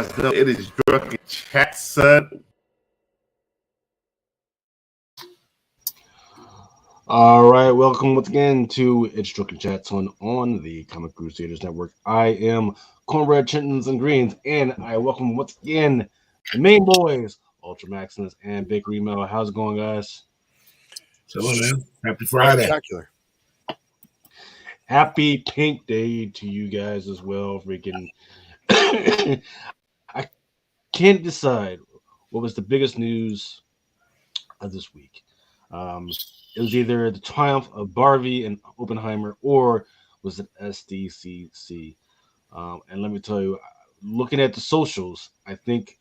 guys know it is Drunken Chat, son. All right, welcome once again to It's Drunken Chats on the Comic Crusaders Network. I am Cornbread Chintons and Greens, and I welcome once again the main boys, Ultra Maximus and Big Remo. How's it going, guys? Chilling, man. Happy Friday. Spectacular. Happy Pink Day to you guys as well. Freaking, I can't decide what was the biggest news of this week. It was either the triumph of Barbie and Oppenheimer, or was it SDCC? And let me tell you, looking at the socials, I think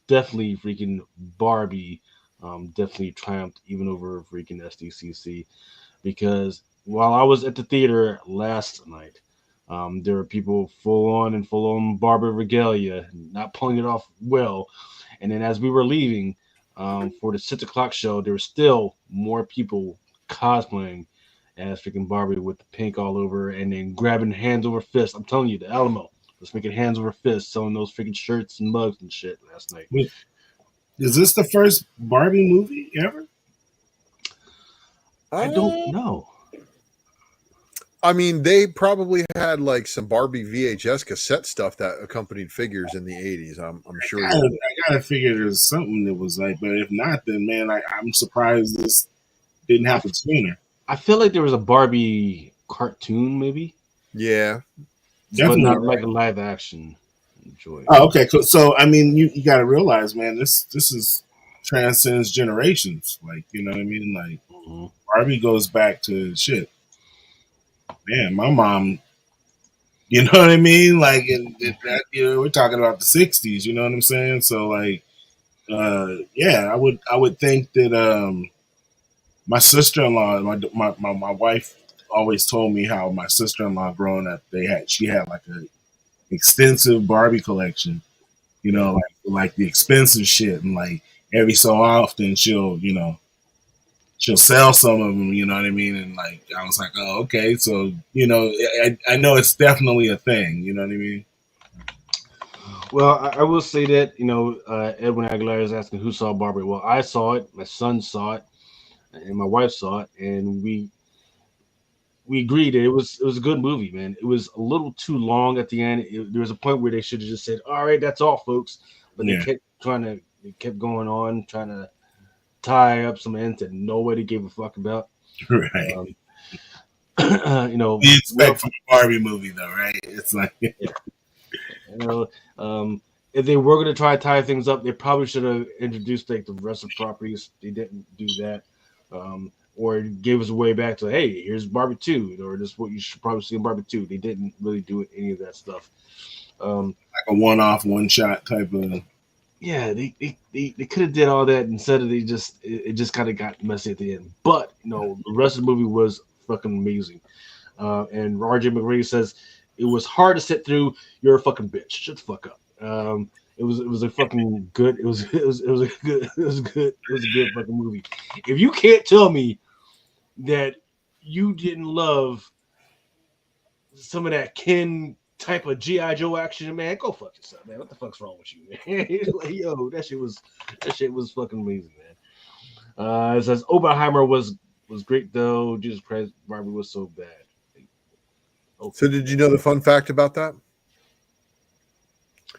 definitely freaking Barbie definitely triumphed even over freaking SDCC, because while I was at the theater last night, there were people full on Barbie regalia, not pulling it off well. And then as we were leaving for the 6 o'clock show, there were still more people cosplaying as freaking Barbie with the pink all over, and then grabbing hands over fists. I'm telling you, the Alamo was making hands over fists, selling those freaking shirts and mugs and shit last night. Wait, is this the first Barbie movie ever? I don't know. I mean, they probably had like some Barbie VHS cassette stuff that accompanied figures in the 80s. I'm sure. I gotta figure there's something that was like, but if not, then man, I'm surprised this didn't happen sooner. I feel like there was a Barbie cartoon, maybe. Yeah, Definitely, but not like a live action. Enjoy. Oh, okay. So I mean, you got to realize, man, this is transcends generations. Like, you know what I mean? Like, Barbie goes back to shit. Man, my mom, you know what I mean? Like, that, you know, we're talking about the 60s, you know what I'm saying? So, like, yeah, I would think that my sister-in-law, my wife always told me how my sister-in-law growing up, she had like a extensive Barbie collection, you know, like the expensive shit, and like every so often she'll sell some of them, you know what I mean? And like, I was like, oh, okay. So, you know, I know it's definitely a thing, you know what I mean? Well, I will say that, you know, Edwin Aguilar is asking who saw Barbie. Well, I saw it, my son saw it, and my wife saw it, and we agreed that it was a good movie, man. It was a little too long at the end. There was a point where they should have just said, all right, that's all, folks. But they kept going on, trying to tie up some ends that nobody gave a fuck about. Right. You know, we expect from a Barbie movie, though, right? It's like, yeah. You know, if they were going to try to tie things up, they probably should have introduced like the rest of the properties. They didn't do that, or gave us a way back to, hey, here's Barbie 2, or this is what you should probably see in Barbie 2. They didn't really do any of that stuff. Like a one-off, one-shot type of. Yeah, they could have did all that instead of it just kind of got messy at the end. But you know, the rest of the movie was fucking amazing. And RJ McRae says it was hard to sit through. You're a fucking bitch. Shut the fuck up. It was a fucking good. It was a good fucking movie. If you can't tell me that you didn't love some of that Ken type of G.I. Joe action, man, go fuck yourself, man. What the fuck's wrong with you, man? Like, yo, that shit was fucking amazing, man. It says Oppenheimer was great though. Jesus Christ, Barbie was so bad. Okay. So did you know the fun fact about that?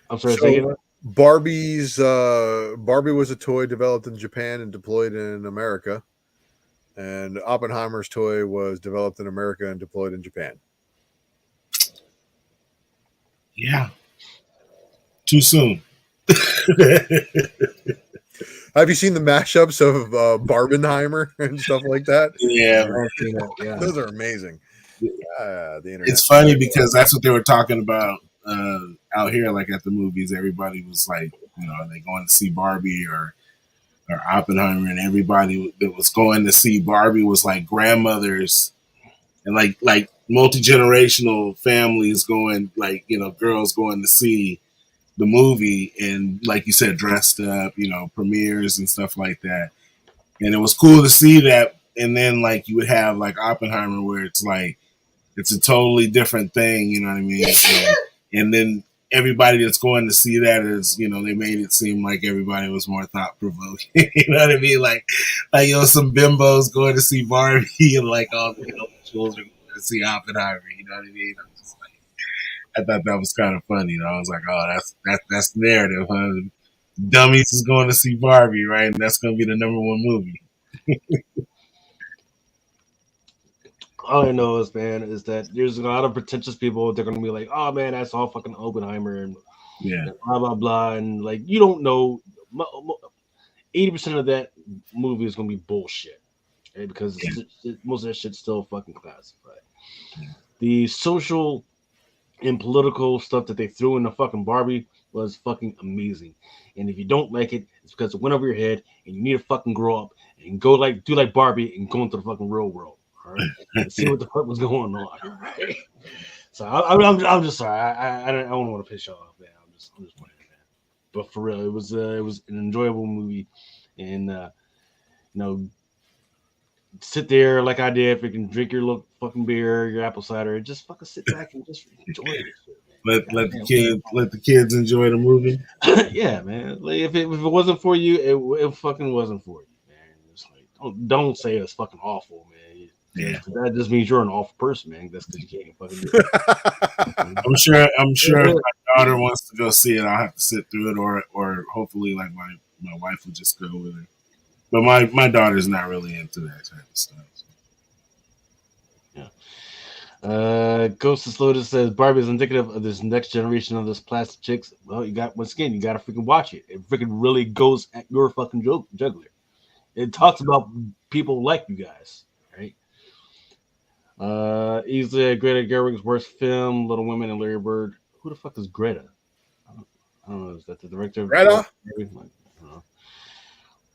I'm sorry, say again? Barbie was a toy developed in Japan and deployed in America, and Oppenheimer's toy was developed in America and deployed in Japan. Yeah. Too soon. Have you seen the mashups of Barbenheimer and stuff like that? Yeah. Yeah. Those are amazing. The internet. It's funny because that's what they were talking about out here, like at the movies. Everybody was like, you know, are they going to see Barbie or Oppenheimer? And everybody that was going to see Barbie was like grandmothers and like multi-generational families going, like, you know, girls going to see the movie, and like you said, dressed up, you know, premieres and stuff like that. And it was cool to see that. And then like you would have like Oppenheimer, where it's like it's a totally different thing, you know what I mean? And then everybody that's going to see that is, you know, they made it seem like everybody was more thought provoking. You know what I mean? Like some bimbos going to see Barbie and like all the children going to see Oppenheimer. You know what I mean? I'm just like, I thought that was kind of funny. I was like, oh, that's the narrative, huh? Dummies is going to see Barbie, right? And that's going to be the #1 movie. All I know is, man, is that there's a lot of pretentious people. They're gonna be like, "Oh man, I saw fucking Oppenheimer and blah blah blah," and like you don't know, 80% of that movie is gonna be bullshit, right? Because most of that shit's still fucking classified. The social and political stuff that they threw in the fucking Barbie was fucking amazing. And if you don't like it, it's because it went over your head, and you need to fucking grow up and go do like Barbie and go into the fucking real world. All right, and see what the fuck was going on. Right? So I'm just sorry. I don't want to piss you off, man. I'm just playing, man. But for real, it was an enjoyable movie, and you know, sit there like I did, freaking drink your little fucking beer, your apple cider, and just fucking sit back and just enjoy it. Let the kids enjoy the movie. Yeah, man. Like, if it wasn't for you, it fucking wasn't for you, man. It's like don't say it's fucking awful, man. Yeah, that just means you're an awful person, man. That's because you can't fucking do it. I'm sure if my daughter wants to go see it, I'll have to sit through it, or hopefully like my wife will just go with her. But my daughter's not really into that type of stuff. So. Yeah. Ghost of Lotus says Barbie is indicative of this next generation of this plastic chicks. Well, you got to freaking watch it. It freaking really goes at your fucking juggler. It talks about people like you guys, right? Easily Greta Gerwig's worst film, Little Women and Larry Bird. Who the fuck is Greta? I don't know. Is that the director of Greta?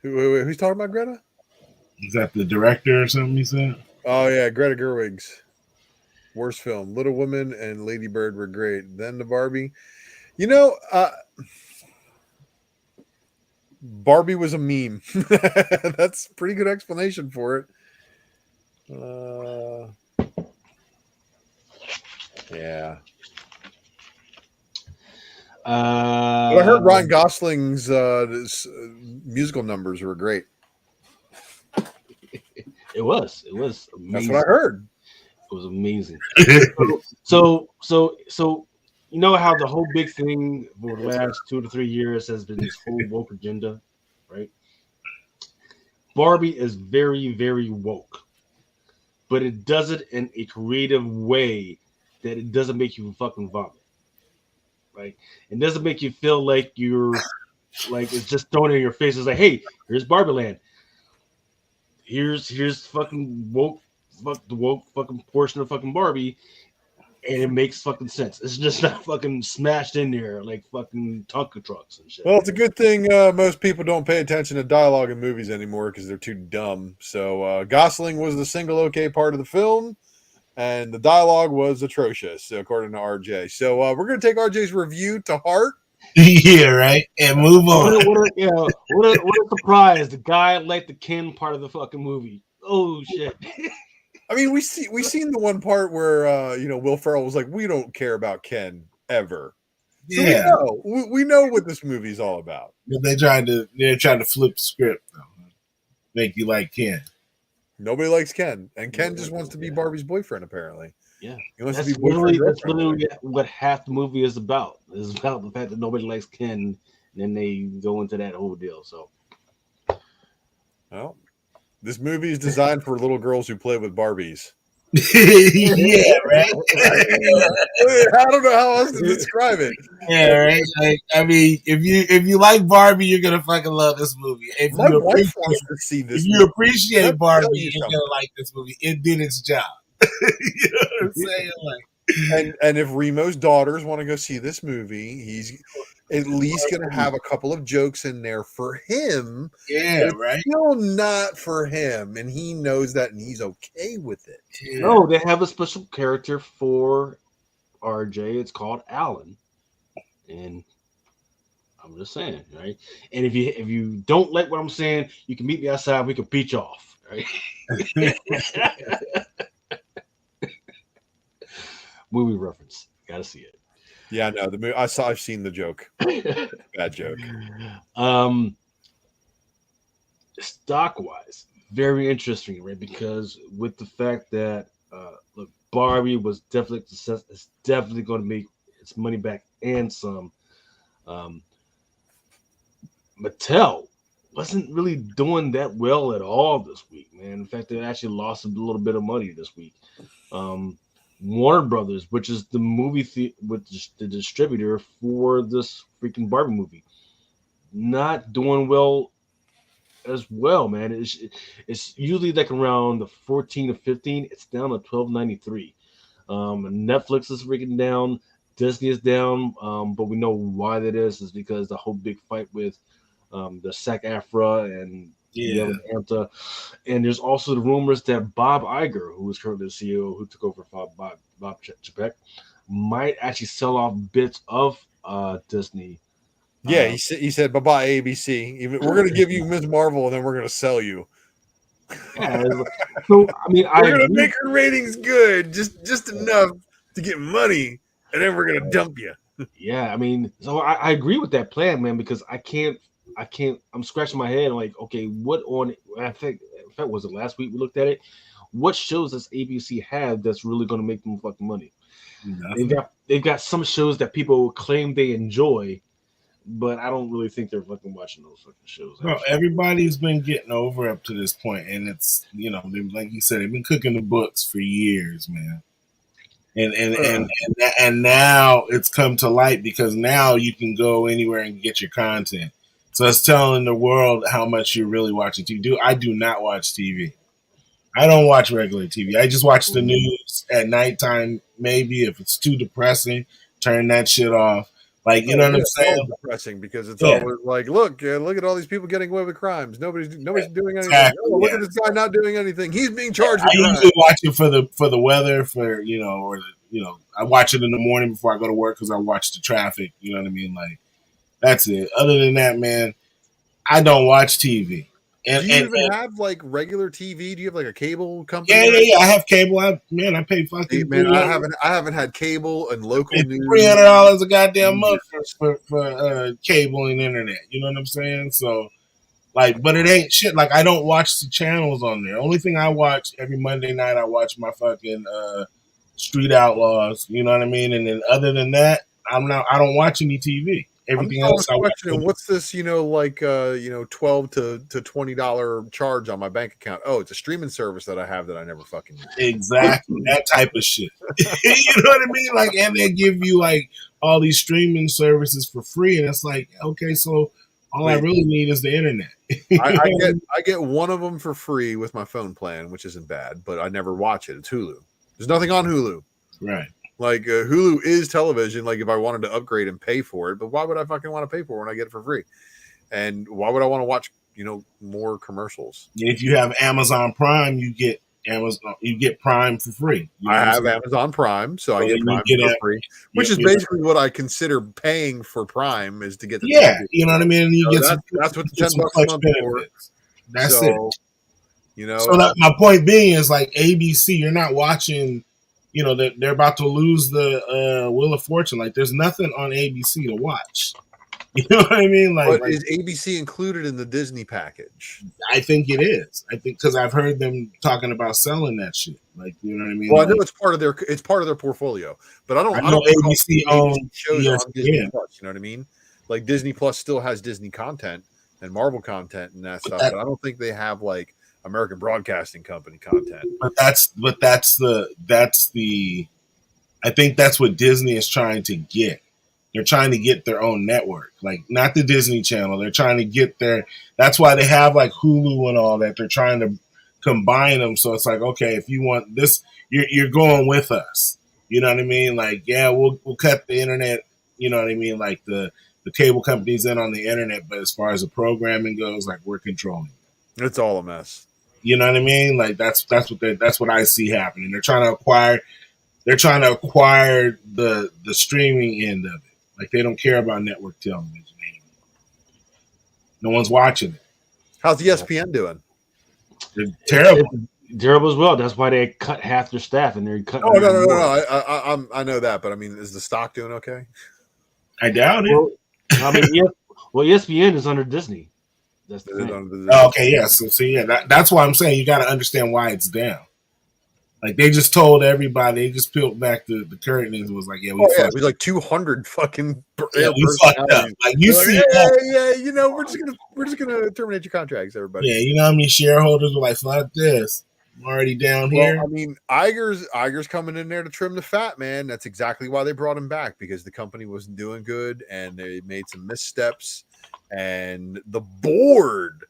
Who's talking about Greta? Is that the director or something you said? Oh yeah, Greta Gerwig's worst film. Little Women and Lady Bird were great. Then the Barbie. You know, Barbie was a meme. That's a pretty good explanation for it. Yeah. But I heard Ryan Gosling's musical numbers were great. It was amazing. That's what I heard. It was amazing. So you know how the whole big thing for the last 2 to 3 years has been this whole woke agenda, right? Barbie is very, very woke, but it does it in a creative way that it doesn't make you fucking vomit, right? It doesn't make you feel like you're like it's just thrown in your face. It's like, hey, here's Barbie Land. Here's fucking woke fucking portion of fucking Barbie, and it makes fucking sense. It's just not fucking smashed in there like fucking Tonka trucks and shit. Well, it's a good thing most people don't pay attention to dialogue in movies anymore because they're too dumb. So Gosling was the single okay part of the film, and the dialogue was atrocious, according to RJ. So we're going to take RJ's review to heart. Yeah, right. And move on. What a surprise! The guy liked the Ken part of the fucking movie. Oh shit! I mean, we seen the one part where Will Ferrell was like, "We don't care about Ken ever." So yeah, we know what this movie's all about. They're trying to flip the script, though. Make you like Ken. Nobody likes Ken, and Ken just wants to be Barbie's boyfriend. Apparently, yeah. He wants that's to be boyfriend. That's literally what half the movie is about. It's about the fact that nobody likes Ken, and then they go into that whole deal. So, well, this movie is designed for little girls who play with Barbies. Yeah, right. I don't know how else to describe it. Yeah, right. Like, I mean, if you like Barbie, you're gonna fucking love this movie. If My wife wants to see this. If you appreciate Barbie, you're something. gonna like this movie. It did its job. You know what I'm saying? Like, and if Remo's daughters want to go see this movie, he's at least going to have a couple of jokes in there for him. Yeah, right. Still not for him, and he knows that, and he's okay with it. Yeah. No, they have a special character for RJ. It's called Alan, and I'm just saying, right? And if you don't like what I'm saying, you can meet me outside. We can beat you off, right? Movie reference. Gotta see it. Yeah, no, the movie I've seen the joke. Bad joke. Stock wise, very interesting, right? Because with the fact that look, Barbie was definitely a success, it's definitely going to make its money back and some. Um, Mattel wasn't really doing that well at all this week, man. In fact, they actually lost a little bit of money this week. Warner Brothers, which is the which the distributor for this freaking Barbie movie, not doing well as well, man. It's usually like around the 14 to 15. It's down to 12.93. Netflix is freaking down. Disney is down, but we know why that is because the whole big fight with the SAG-AFTRA and the other AMPTA. And there's also the rumors that Bob Iger, who is currently the CEO, who took over for Bob Chapek, might actually sell off bits of Disney. Yeah, he said, bye-bye, ABC. We're going to give you Ms. Marvel, and then we're going to sell you. Yeah, so, I mean, we're going to make her ratings good, just enough to get money, and then we're going to dump you. Yeah, I mean, so I agree with that plan, man, because I can't, I'm scratching my head. I'm like, okay, what on, in fact, was it last week we looked at it? What shows does ABC have that's really going to make them fucking money? They've got some shows that people claim they enjoy, but I don't really think they're fucking watching those fucking shows. Well, everybody's been getting over up to this point, and it's, you know, like you said, they've been cooking the books for years, man. And now it's come to light because now you can go anywhere and get your content. So it's telling the world how much you're really watching TV. I do not watch TV. I don't watch regular TV. I just watch the news at nighttime. Maybe if it's too depressing, turn that shit off. Like, you know what I'm saying? It's depressing because it's always like, look at all these people getting away with crimes. Nobody's doing anything. Exactly, look at this guy not doing anything. He's being charged. I usually watch it for the weather, for, you know, or you know, I watch it in the morning before I go to work because I watch the traffic. You know what I mean? Like, that's it. Other than that, man, I don't watch TV. Do you even have like regular TV? Do you have like a cable company? Yeah. I have cable. I pay fucking. Man, I haven't had cable and local news. $300 a goddamn month for cable and internet. You know what I'm saying? So, like, but it ain't shit. Like, I don't watch the channels on there. Only thing I watch every Monday night, I watch my fucking Street Outlaws. You know what I mean? And then other than that, I don't watch any TV. Everything else I watch. What's this, $12 to $20 charge on my bank account? Oh, it's a streaming service that I have that I never fucking use. Exactly. That type of shit. You know what I mean? Like, and they give you like all these streaming services for free, and it's like, okay, so all I really need is the internet. I get one of them for free with my phone plan, which isn't bad, but I never watch it. It's Hulu. There's nothing on Hulu. Right. Like, Hulu is television, like if I wanted to upgrade and pay for it, but why would I fucking want to pay for it when I get it for free? And why would I want to watch, more commercials? If you have Amazon Prime, you get Prime for free. I have Amazon Prime, so I get Prime for free, which is basically what I consider paying for Prime, is to get the you know what I mean? And you get that's what the $10 a month for. That's it. So my point being is, like, ABC, you're not watching. You know, they're about to lose the Wheel of Fortune. Like, there's nothing on ABC to watch. You know what I mean? Like, is ABC included in the Disney package? I think it is. I think because I've heard them talking about selling that shit. Like, you know what I mean? Well, I know it's part of their portfolio, but I don't ABC owns shows on Disney Plus. You know what I mean? Like, Disney Plus still has Disney content and Marvel content and that stuff, but I don't think they have like American Broadcasting Company content. But that's the I think that's what Disney is trying to get. They're trying to get their own network, like not the Disney Channel. They're trying to get that's why they have like Hulu and all that. They're trying to combine them. So it's like, okay, if you want this, you're going with us. You know what I mean? Like, yeah, we'll cut the internet. You know what I mean? Like the cable companies in on the internet, but as far as the programming goes, like, we're controlling. It's all a mess. You know what I mean? Like, that's what I see happening. They're trying to acquire the streaming end of it. Like, they don't care about network television anymore. No one's watching it. How's ESPN doing? They're terrible. terrible as well. That's why they cut half their staff, and they're cutting. Oh no! I know that, but I mean, is the stock doing okay? I doubt it. Well, I mean, ESPN is under Disney. That's the thing. Okay, yeah. So see, yeah, that's why I'm saying you got to understand why it's down. Like they just told everybody, they just peeled back the curtain and was like, "Yeah, we it was like 200 fucking we fucked up." Like you see, yeah, we're just gonna terminate your contracts, everybody. Yeah, you know how many shareholders were like, "Fuck this, I'm already down here." I mean, Iger's coming in there to trim the fat, man. That's exactly why they brought him back, because the company wasn't doing good and they made some missteps, and the board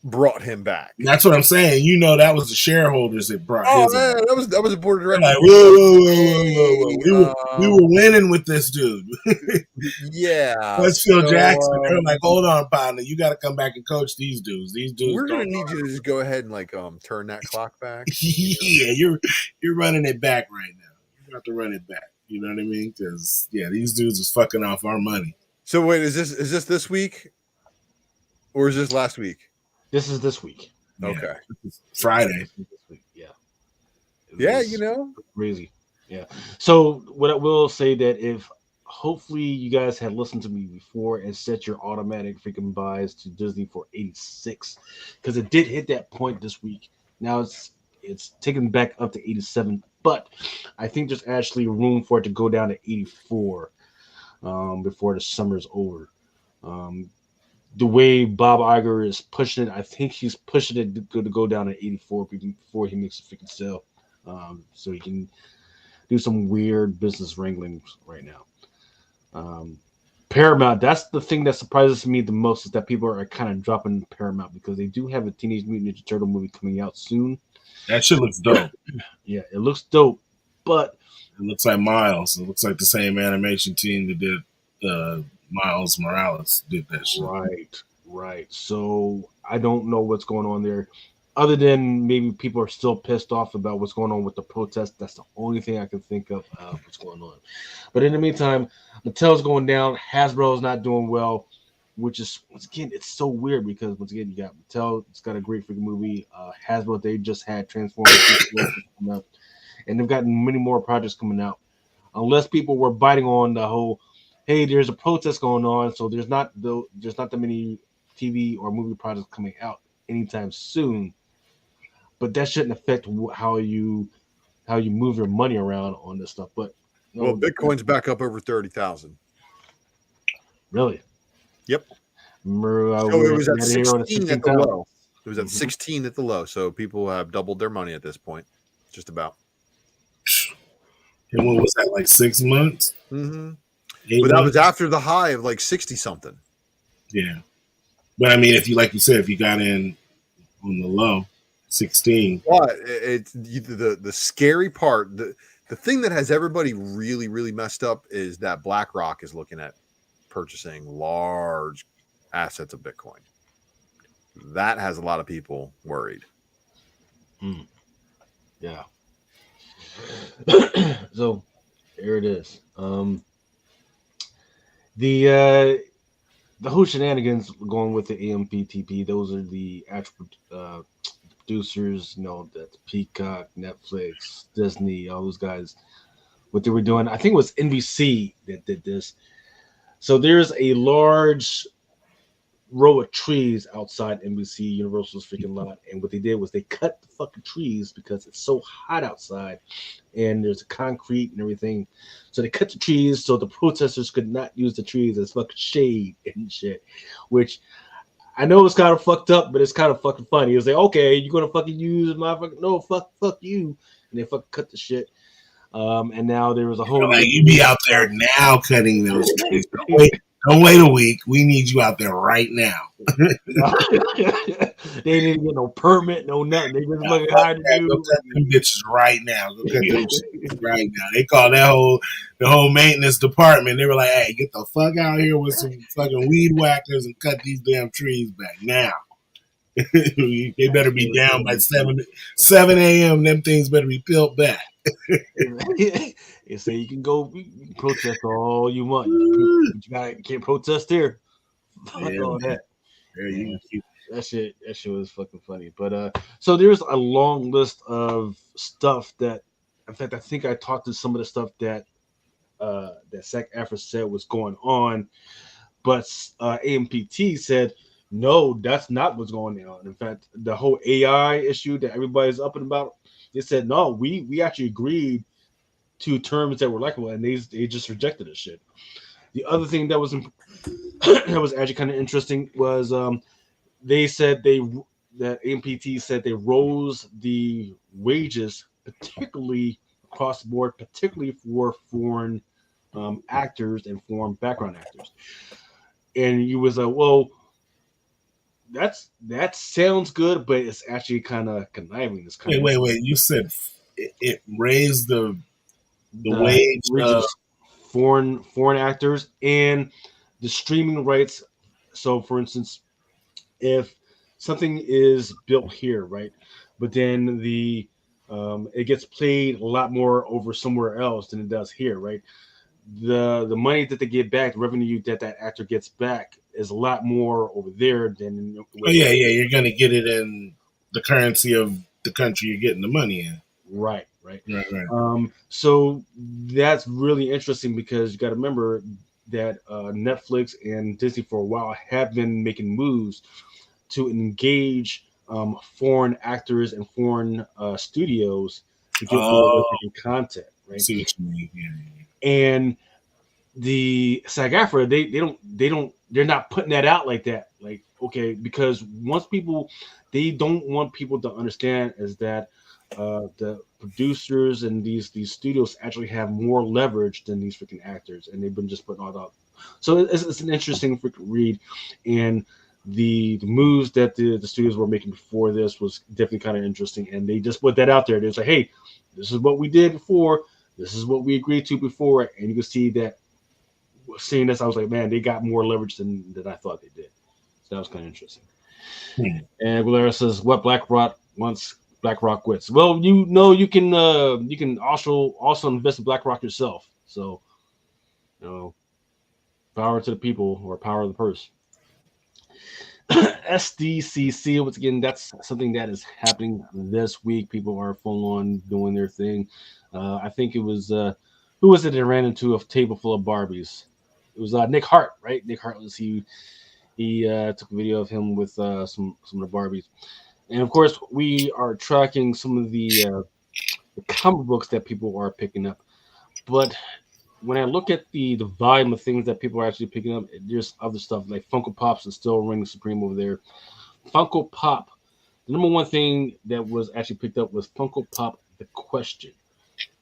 brought him back. That's what I'm saying. You know, that was the shareholders that brought. Oh man, that was a board of directors. Like, whoa. We were winning with this dude. Yeah, Westfield Jackson. They're like, hold on, partner, you got to come back and coach these dudes. These dudes. We're gonna need you to just go ahead and like turn that clock back. Yeah, you're running it back right now. You have to run it back. You know what I mean? Because these dudes is fucking off our money. So wait, is this week, or is this last week? This is this week. Okay. Friday. This week. Yeah. Yeah, you know. Crazy. Yeah. So what I will say that if hopefully you guys had listened to me before and set your automatic freaking buys to Disney for 86, because it did hit that point this week. Now it's taken back up to 87, but I think there's actually room for it to go down to 84 before the summer's over. The way Bob Iger is pushing it, I think he's pushing it to go down to 84 before he makes a freaking sale. So he can do some weird business wrangling right now. Paramount, that's the thing that surprises me the most, is that people are kind of dropping Paramount because they do have a Teenage Mutant Ninja Turtle movie coming out soon. That shit looks dope. Yeah, it looks dope, but it looks like Miles. It looks like the same animation team that did Miles Morales did that shit. Right. So I don't know what's going on there, other than maybe people are still pissed off about what's going on with the protest. That's the only thing I can think of what's going on. But in the meantime, Mattel's going down. Hasbro's not doing well, which is, once again, it's so weird because, once again, you got Mattel. It's got a great freaking movie. Hasbro, they just had Transformers coming up, and they've got many more projects coming out. Unless people were biting on the whole, hey, there's a protest going on, so there's not that many TV or movie projects coming out anytime soon. But that shouldn't affect how you move your money around on this stuff. But Bitcoin's back up over 30,000. Really? Yep. Remember, so it was at 16 at the low. It was at 16 at the low. So people have doubled their money at this point, just about. And what was that, like 6 months? Mm-hmm. But that was after the high of like 60 something. Yeah. But I mean, if you, like you said, if you got in on the low, 16. But it's the scary part, the thing that has everybody really, really messed up is that BlackRock is looking at purchasing large assets of Bitcoin. That has a lot of people worried. Yeah. So there it is. The whole shenanigans going with the AMPTP, those are the actual producers, that's Peacock, Netflix, Disney, all those guys, what they were doing. I think it was NBC that did this. So there's a large row of trees outside NBC Universal's freaking lot, and what they did was they cut the fucking trees because it's so hot outside and there's concrete and everything. So they cut the trees so the protesters could not use the trees as fucking shade and shit, which I know it's kind of fucked up, but it's kind of fucking funny. It's like, okay, you're gonna fucking use my fucking, no, fuck you, and they fucking cut the shit. And now there was a whole, like, you be out there now cutting those trees. Don't wait a week. We need you out there right now. They didn't get no permit, no nothing. They just fucking hired to do. Go cut them bitches right now. Go cut them shit right now. They call the whole maintenance department. They were like, "Hey, get the fuck out here with some fucking weed whackers and cut these damn trees back now." They better be down by 7 a.m. Them things better be peeled back. They say you can go protest all you want, but you can't protest here. Fuck all that. Yeah, That shit was fucking funny. But so there's a long list of stuff that, in fact, I think I talked to some of the stuff that that SAG-AFTRA said was going on, but AMPT said no, that's not what's going on. In fact, the whole AI issue that everybody's up and about, they said no, we actually agreed to terms that were likable, and they just rejected this shit. The other thing that was that was actually kind of interesting was they said that AMPT said they rose the wages, particularly across the board, particularly for foreign actors and foreign background actors. And you was like, well, that sounds good, but it's actually kind of conniving. It's kind wait. You said it raised the wage wages foreign actors and the streaming rights. So, for instance, if something is built here, right, but then it gets played a lot more over somewhere else than it does here, right? The money that they get back, the revenue that actor gets back, is a lot more over there than. Yeah, you're gonna get it in the currency of the country you're getting the money in. Right. Right. So that's really interesting because you got to remember that Netflix and Disney for a while have been making moves to engage foreign actors and foreign studios to get more content, right? I see what you mean. Yeah. And the SAG-AFTRA, they're not putting that out like that. Like, okay, because they don't want people to understand is that the producers and these studios actually have more leverage than these freaking actors, and they've been just putting all that. So it's an interesting freaking read, and the moves that the studios were making before this was definitely kind of interesting, and they just put that out there. They say, hey, this is what we did before, this is what we agreed to before, and you can see that. Seeing this, I was like, man, they got more leverage than I thought they did. So that was kind of interesting. And Aguilera says, what BlackRock wants, BlackRock quits. Well, you can also invest in BlackRock yourself. So, power to the people or power of the purse. SDCC, once again, that's something that is happening this week. People are full on doing their thing. I think it was who was it that ran into a table full of Barbies? It was Nick Hart, right? Nick Hart was he took a video of him with some of the Barbies, and of course we are tracking some of the comic books that people are picking up. But when I look at the volume of things that people are actually picking up, there's other stuff like Funko Pops is still reigning supreme over there. Funko Pop, the number one thing that was actually picked up was Funko Pop The Question,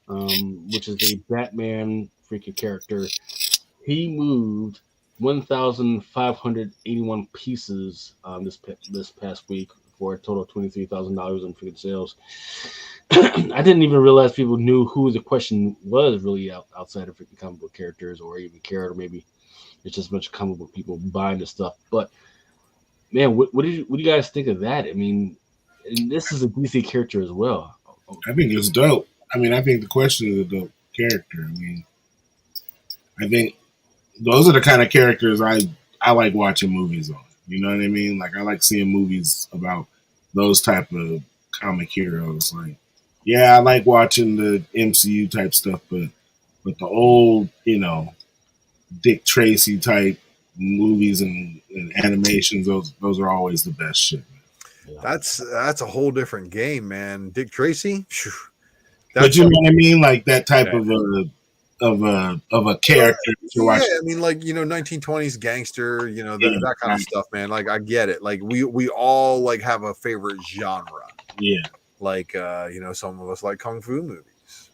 which is a Batman freaking character. He moved 1,581 pieces this past week for a total of $23,000 in freaking sales. I didn't even realize people knew who The Question was really outside of freaking comic book characters or even cared, or maybe it's just a bunch of comic book people buying this stuff. But man, what do you guys think of that? I mean, and this is a DC character as well. I think it's dope. I mean, I think The Question is a dope character. I mean, I think those are the kind of characters I like watching movies on. You know what I mean? Like, I like seeing movies about those type of comic heroes. Like, yeah, I like watching the MCU type stuff, but the old, Dick Tracy type movies and animations, those are always the best shit. Yeah. That's a whole different game, man. Dick Tracy. But you know what I mean? Like that type of a character to watch. Yeah, I mean, like 1920s gangster, that kind of stuff, man. Like, I get it. Like, we all like have a favorite genre. Yeah. Like, some of us like kung fu movies.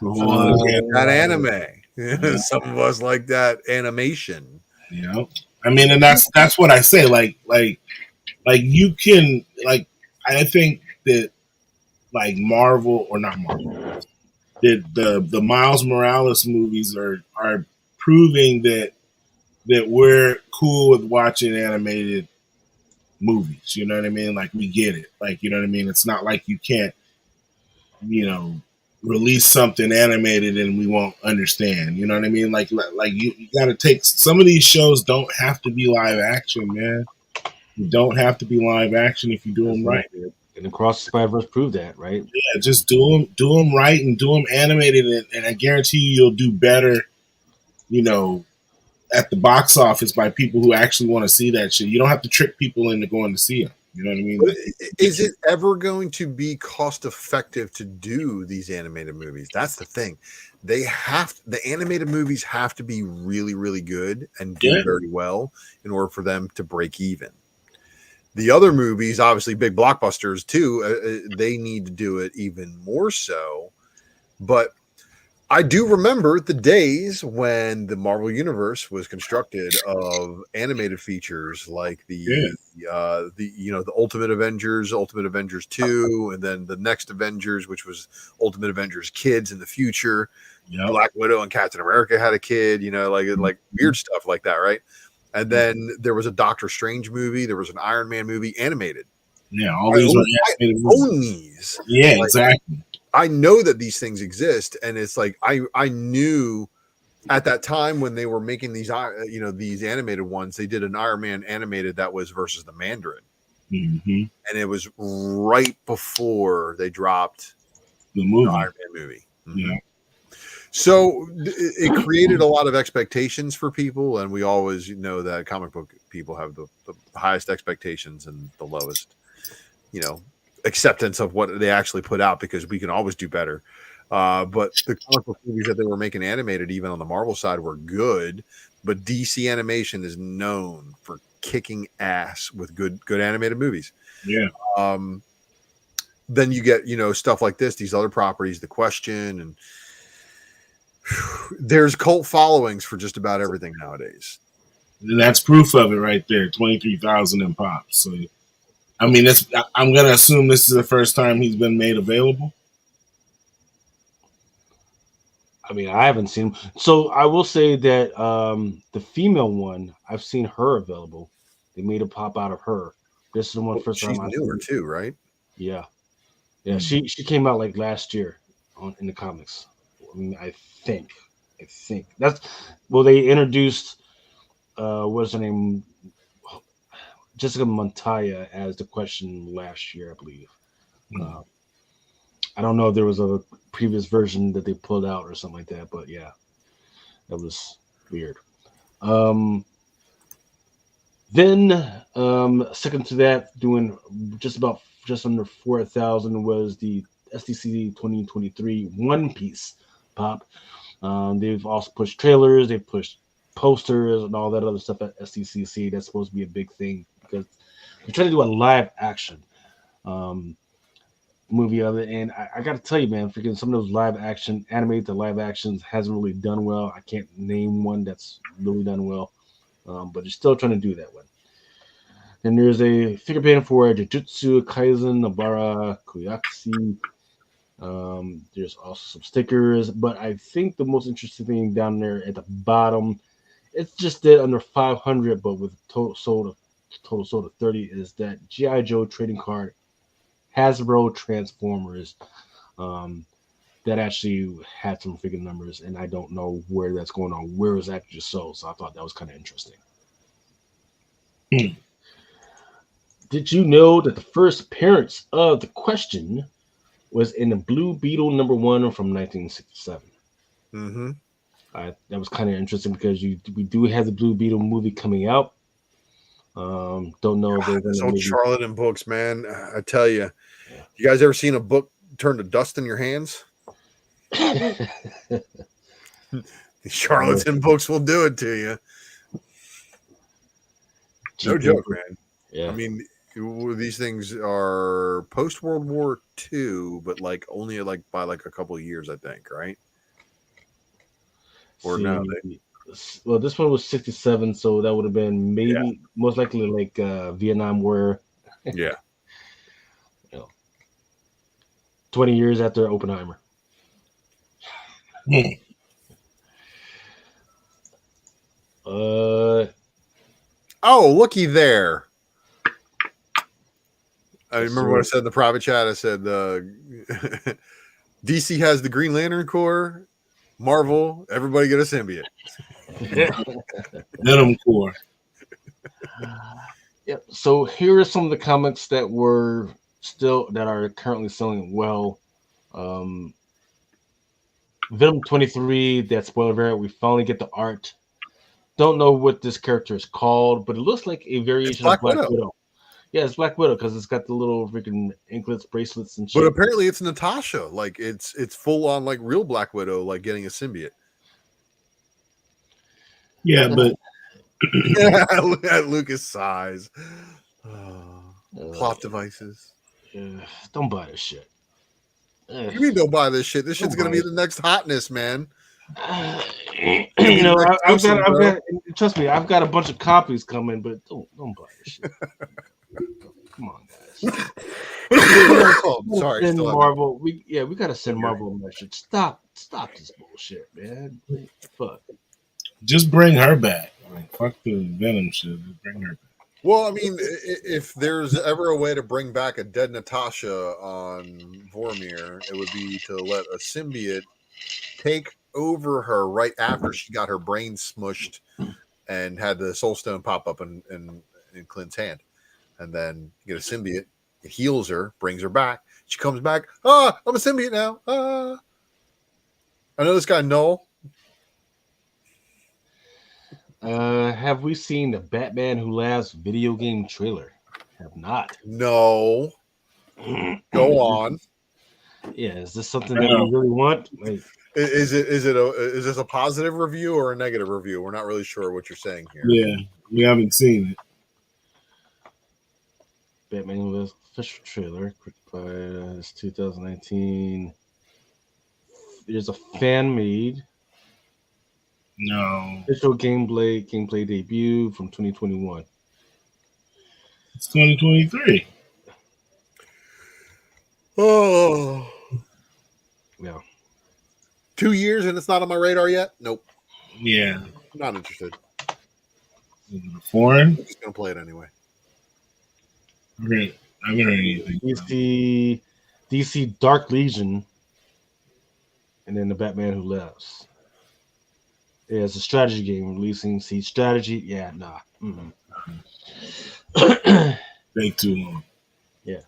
That anime. Yeah. Some of us like that animation. I mean, and that's what I say. Like you can, like, I think that, like, Marvel, or not Marvel, that the Miles Morales movies are proving that we're cool with watching animated movies. You know what I mean? Like, we get it. Like, you know what I mean? It's not like you can't, release something animated and we won't understand. You know what I mean? Like you got to take some of these shows. Don't have to be live action, man. You don't have to be live action if you do them right. And Across the Spider-Verse proved that, right? Yeah, just do them right and do them animated, and I guarantee you'll do better. You know, at the box office by people who actually want to see that shit. You don't have to trick people into going to see them. You know what I mean? But is it ever going to be cost effective to do these animated movies? That's the thing. The animated movies have to be really, really good and do very well in order for them to break even. The other movies, obviously big blockbusters too, they need to do it even more so. But I do remember the days when the Marvel Universe was constructed of animated features like the Ultimate Avengers 2, and then the next Avengers, which was Ultimate Avengers Kids in the future. Yep. Black Widow and Captain America had a kid, like weird stuff like that, right? And then there was a Doctor Strange movie, there was an Iron Man movie animated. Yeah, all these were animated movies. Yeah, exactly. I know that these things exist, and it's like I knew at that time when they were making these these animated ones, they did an Iron Man animated that was versus the Mandarin, and it was right before they dropped the Iron Man movie. Yeah. So it created a lot of expectations for people, and we always know that comic book people have the highest expectations and the lowest, acceptance of what they actually put out, because we can always do better. But the comic book movies that they were making animated, even on the Marvel side, were good. But DC animation is known for kicking ass with good animated movies. Yeah. Then you get stuff like this, these other properties, The Question, and there's cult followings for just about everything nowadays. And that's proof of it right there. 23,000 in pops. So. I mean, I'm going to assume this is the first time he's been made available. I mean, I haven't seen him. So I will say that the female one, I've seen her available. They made a pop out of her. This is the one first time I've seen her too, right? Yeah. Yeah, she came out like last year in the comics. I mean, I think that's they introduced what's her name? Jessica Montoya as the Question last year, I believe. I don't know if there was a previous version that they pulled out or something like that, but yeah, that was weird. Then second to that, doing just under 4,000 was the SDCC 2023 One Piece pop. They've also pushed trailers, they've pushed posters and all that other stuff at SDCC. That's supposed to be a big thing because they're trying to do a live action movie of it. And I got to tell you, man, freaking some of those live action, animated to live actions hasn't really done well. I can't name one that's really done well, but they're still trying to do that one. Then there's a figure painting for Jujutsu Kaisen Nobara Koyakushi. There's also some stickers, but I think the most interesting thing down there at the bottom, it's just dead under 500, but with total sold of 30, is that G.I. Joe trading card Hasbro Transformers that actually had some freaking numbers, and I don't know where that's going on, where it was actually sold, so I thought that was kind of interesting. Did you know that the first appearance of the Question was in the Blue Beetle #1 from 1967? Mm-hmm. That was kind of interesting because we do have the Blue Beetle movie coming out. Don't know if they're going to. Charlotte in books, man. I tell you, you guys ever seen a book turn to dust in your hands? Charlotte in books will do it to you. No joke, man. Yeah. I mean, these things are post World War II, but like only by a couple of years, I think, right? Or no? Well, this one was 67, so that would have been most likely like Vietnam War. Yeah. 20 years after Oppenheimer. Oh, looky there. I remember what I said in the private chat. I said DC has the Green Lantern Corps. Marvel, everybody get a symbiote. Venom Corps. Yep. So here are some of the comics that are currently selling well. Venom 23, that spoiler variant. We finally get the art. Don't know what this character is called, but it looks like a variation of Black Widow. Yeah, it's Black Widow because it's got the little freaking anklets, bracelets, and shit. But apparently it's Natasha. Like it's full on like real Black Widow, like getting a symbiote. Yeah, but at Lucas size. Plot devices. Don't buy this shit. You mean don't buy this shit? This shit's gonna be the next hotness, man. You know, I've got. Trust me, I've got a bunch of copies coming, but don't buy this shit. Come on, guys. Sorry, Marvel. We gotta send Marvel a message. Stop this bullshit, man. Fuck. Just bring her back. Like, fuck the Venom shit. Just bring her back. Well, I mean, if there's ever a way to bring back a dead Natasha on Vormir, it would be to let a symbiote take over her right after she got her brain smushed and had the Soul Stone pop up in Clint's hand. And then get a symbiote, it heals her, brings her back. She comes back. I'm a symbiote now. I know this guy, Noel. Have we seen the Batman Who Laughs video game trailer? Have not. No. Go on. Yeah, is this something that we really want? Like, is this a positive review or a negative review? We're not really sure what you're saying here. Yeah, we haven't seen it. Batman Who Laughs official trailer, by 2019. There's a fan made. No. Official gameplay debut from 2021. It's 2023. Oh. Yeah. 2 years and it's not on my radar yet? Nope. Yeah. Not interested. Is it foreign? I'm just going to play it anyway. Okay. I haven't heard anything. DC Dark Legion. And then the Batman Who Laughs. Yeah, it's a strategy game releasing. See, strategy. Yeah, nah. Mm-hmm. Take too long. Yeah.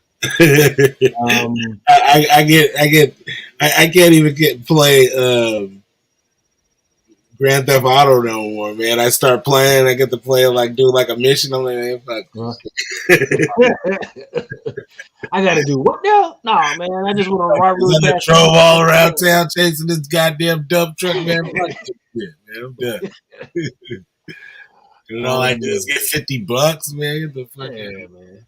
I can't even play Grand Theft Auto no more, man. I start playing, I get to play do like a mission. I'm like, hey, fuck. I gotta do what now? Nah, man. I just want to ride really fast. Drove all around town chasing this goddamn dump truck, man. Fuck this shit, man. I'm done. And all I do is get $50, man. Get the fuck out, man.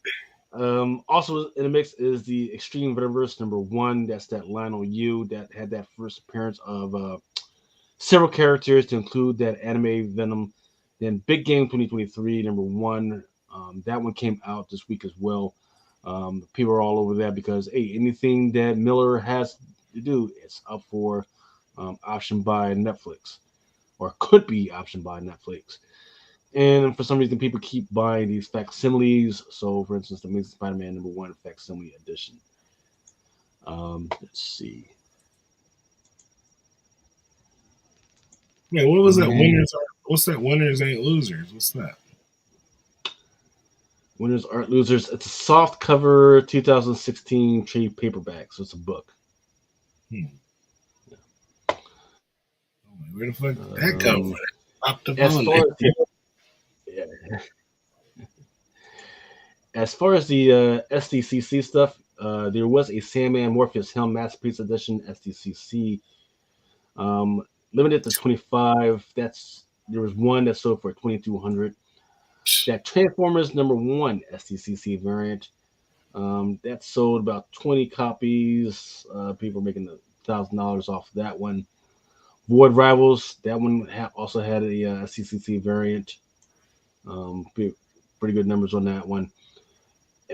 Also in the mix is the Extreme Venomverse #1. That's that Lionel Yu that had that first appearance of several characters to include that anime Venom. Then Big Game 2023 #1. That one came out this week as well. People are all over that because anything that Miller has to do, it's up for option by Netflix, or could be optioned by Netflix. And for some reason, people keep buying these facsimiles. So, for instance, the Amazing Spider-Man #1 facsimile edition. Let's see. Yeah, what was that? What's that? Winners ain't losers. What's that? Winners aren't losers. It's a soft cover 2016 trade paperback, so it's a book. Yeah. Where the fuck did that come from? As far as the SDCC stuff, there was a Sandman Morpheus Helm Masterpiece Edition SDCC, limited to 25. There was one that sold for 2,200. That Transformers #1 SDCC variant, that sold about 20 copies. People are making $1,000 off that one. Void Rivals, that one also had a SDCC variant. Pretty good numbers on that one.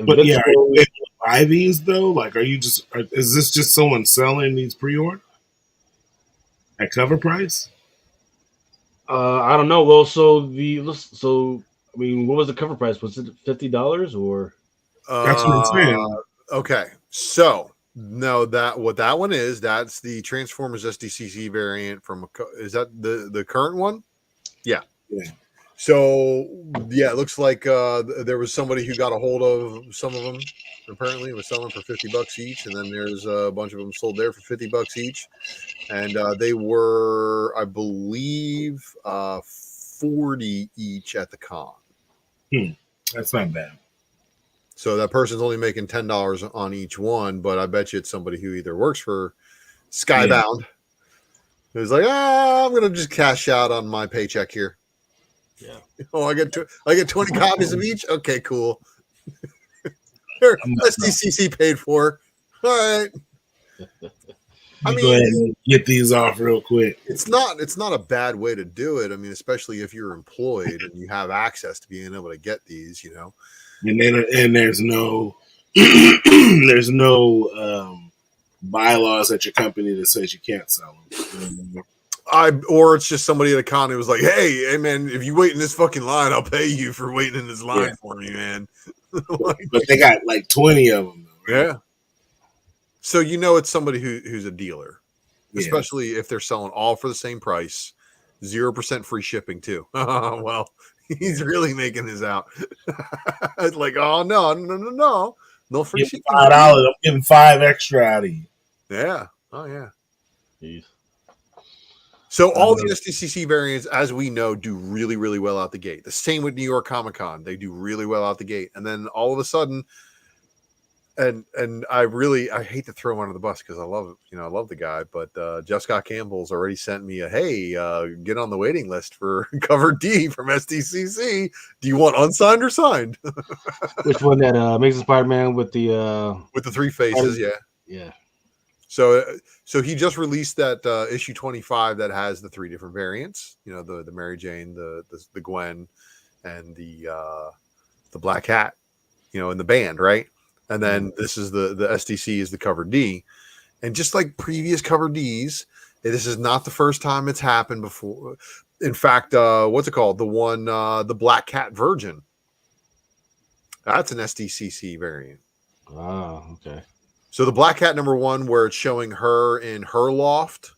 But yeah, are you able to buy these though? Like, is this just someone selling these pre-order at cover price? I don't know. Well, I mean, what was the cover price? Was it $50 or? That's what I'm saying. Okay, so No, what that one is, that's the Transformers SDCC variant from. Is that the current one? Yeah. Yeah. So yeah, it looks like there was somebody who got a hold of some of them. Apparently, it was selling for $50 each, and then there's a bunch of them sold there for $50 each, and they were, I believe, 40 each at the con. That's not bad. So that person's only making $10 on each one, but I bet you it's somebody who either works for Skybound, who's like, I'm gonna just cash out on my paycheck here. Yeah. Oh, I get 20 copies of each. Okay, cool. SDCC paid for. All right. I mean, go ahead and get these off real quick. It's not a bad way to do it. I mean, especially if you're employed and you have access to being able to get these, you know. And there's no bylaws at your company that says you can't sell them. Or it's just somebody at a con who was like, hey man, if you wait in this fucking line, I'll pay you for waiting in this line for me, man. But they got like 20 of them, though, right? Yeah. So you know it's somebody who's a dealer, especially if they're selling all for the same price, 0% free shipping too. Well, he's really making his out. It's like, oh no free shipping. $5. I'm giving 5 extra out of you. Yeah. Oh yeah. Jeez. So all the SDCC variants, as we know, do really, really well out the gate. The same with New York Comic Con; they do really well out the gate, and then all of a sudden, and I hate to throw him under the bus because I love the guy, but Jeff Scott Campbell's already sent me get on the waiting list for cover D from SDCC. Do you want unsigned or signed? Which one? That Amazing Spider-Man with the 3 faces? Yeah. So he just released that issue 25 that has the 3 different variants. You know, the Mary Jane, the Gwen, and the Black Hat. You know, in the band, right? And then this is the SDC is the cover D, and just like previous cover Ds, this is not the first time it's happened before. In fact, what's it called? The one, the Black Cat Virgin. That's an SDCC variant. Oh, okay. So the Black Cat #1, where it's showing her in her loft.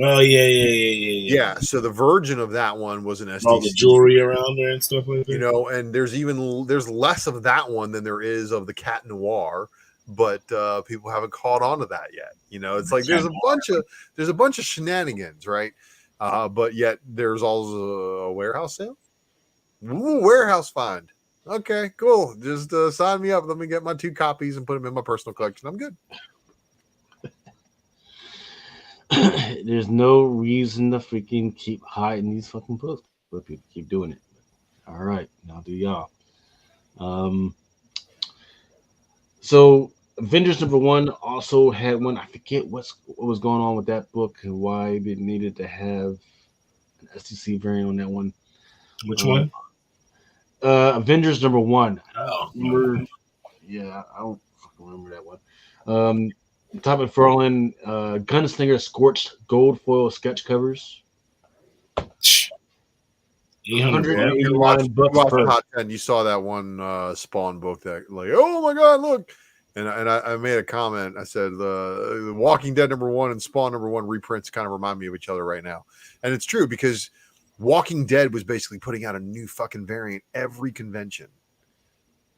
Oh yeah. So the Virgin of that one was an SDC. All the jewelry around there and stuff like that. You know, and there's less of that one than there is of the Cat Noir, but people haven't caught on to that yet. You know, it's like there's a bunch of shenanigans, right? But yet there's also a warehouse sale. Ooh, warehouse find. Okay, cool. Just sign me up. Let me get my 2 copies and put them in my personal collection. I'm good. There's no reason to freaking keep hiding these fucking books, but people keep doing it. All right, now do y'all. So Avengers #1 also had one. I forget what was going on with that book and why they needed to have an STC variant on that one. Which one? Avengers #1. Oh, Yeah, I don't fucking remember that one. Todd McFarlane, Gunslinger Scorched Gold Foil sketch covers. $189 Hot 10. You saw that one Spawn book that like, oh my god, look. And I made a comment. I said the Walking Dead #1 and Spawn #1 reprints kind of remind me of each other right now. And it's true because Walking Dead was basically putting out a new fucking variant every convention.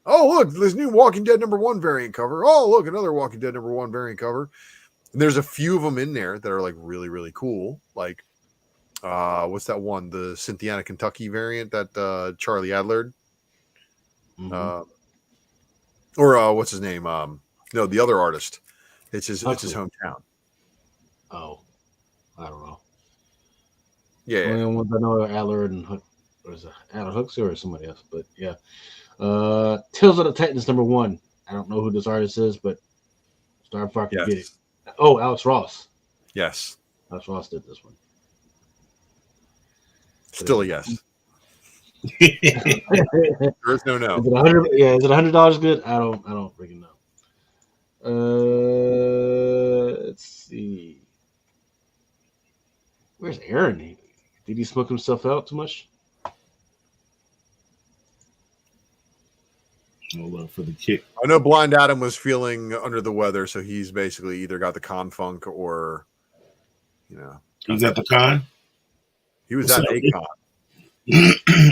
Oh, look, this new Walking Dead #1 variant cover. Oh, look, another Walking Dead #1 variant cover. And there's a few of them in there that are like really, really cool. Like, what's that one? The Cynthiana, Kentucky variant that Charlie Adler. Mm-hmm. Or what's his name? No, the other artist. It's his hometown. Oh, I don't know. Yeah. The only ones I know are Adler and or is it Adler Huxley or somebody else? But yeah. Tales of the Titans #1. I don't know who this artist is, but Starfire can get it. Oh, Alex Ross. Yes. Alex Ross did this one. Still a yes. There's no. Is it $100? Yeah, is it $100 good? I don't freaking know. Let's see. Where's Aaron? Did he smoke himself out too much? Oh, look for the kick. I know Blind Adam was feeling under the weather, so he's basically either got the con funk or, He's at the con. He was What's at up, a con.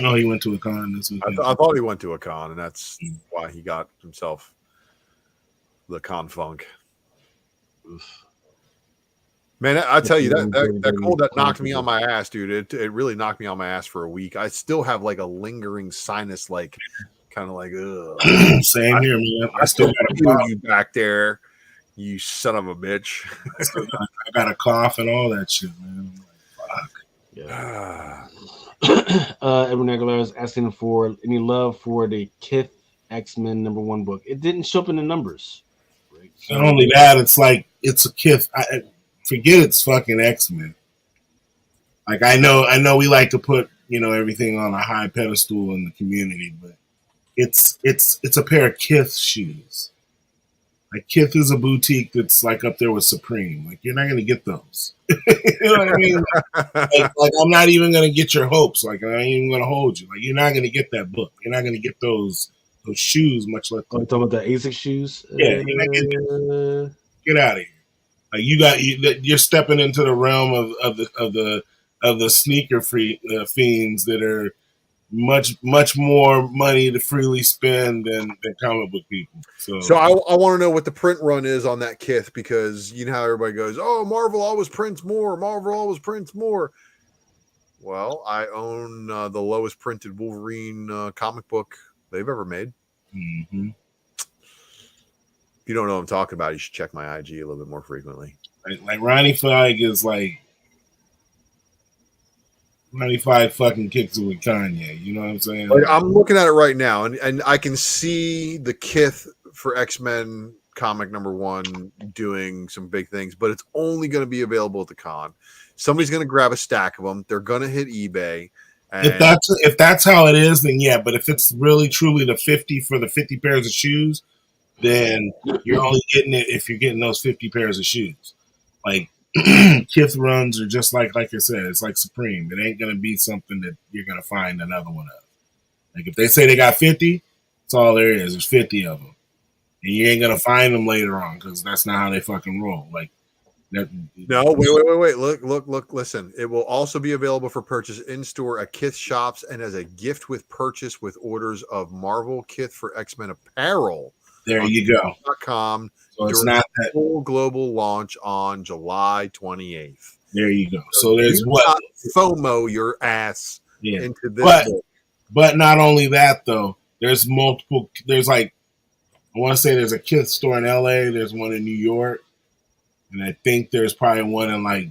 Oh, he went to a con this weekend. I thought he went to a con, and that's why he got himself the con funk. Oof. Man, I tell you, that cold that knocked me on my ass, dude. It really knocked me on my ass for a week. I still have like a lingering sinus, like kind of like, ugh. Same here, man. I still got you back there, you son of a bitch. I got a cough and all that shit, man. Fuck. Yeah. Edwin Aguilar is asking for any love for the Kith X-Men #1 book. It didn't show up in the numbers. Right? So, not only that, it's like it's a Kith. Forget it's fucking X-Men. Like I know we like to put everything on a high pedestal in the community, but it's a pair of Kith shoes. Like Kith is a boutique that's like up there with Supreme. Like you're not gonna get those. You know what I mean? Like I'm not even gonna get your hopes. Like I ain't even gonna hold you. Like you're not gonna get that book. You're not gonna get those shoes. Much less. Talking about the ASIC shoes. Yeah, you're not getting get out of here. Like you're stepping into the realm of the sneaker fiends that are much more money to freely spend than comic book people. So I want to know what the print run is on that Kith, because you know how everybody goes, oh, Marvel always prints more. Marvel always prints more. Well, I own the lowest printed Wolverine comic book they've ever made. Mm-hmm. If you don't know what I'm talking about, you should check my IG a little bit more frequently. Like Ronnie Feig is like Ronnie Feig fucking kicks it with Kanye. You know what I'm saying? Like, I'm looking at it right now, and I can see the Kith for X-Men comic #1 doing some big things, but it's only going to be available at the con. Somebody's going to grab a stack of them. They're going to hit eBay. And if that's how it is, then yeah. But if it's really truly the 50 for the 50 pairs of shoes, then you're only getting it if you're getting those 50 pairs of shoes. Like Kith runs are just like I said, it's like Supreme. It ain't gonna be something that you're gonna find another one of. Like if they say they got 50, that's all there is. There's 50 of them, and you ain't gonna find them later on because that's not how they fucking roll. Like that. No, wait. Look. Listen, it will also be available for purchase in store at Kith shops and as a gift with purchase with orders of Marvel Kith for X-Men apparel. There you go. .com. So it's not that full global launch on July 28th. There you go. So there's what FOMO your ass into this. But not only that though, there's multiple. There's like I want to say there's a Kith store in LA. There's one in New York, and I think there's probably one in like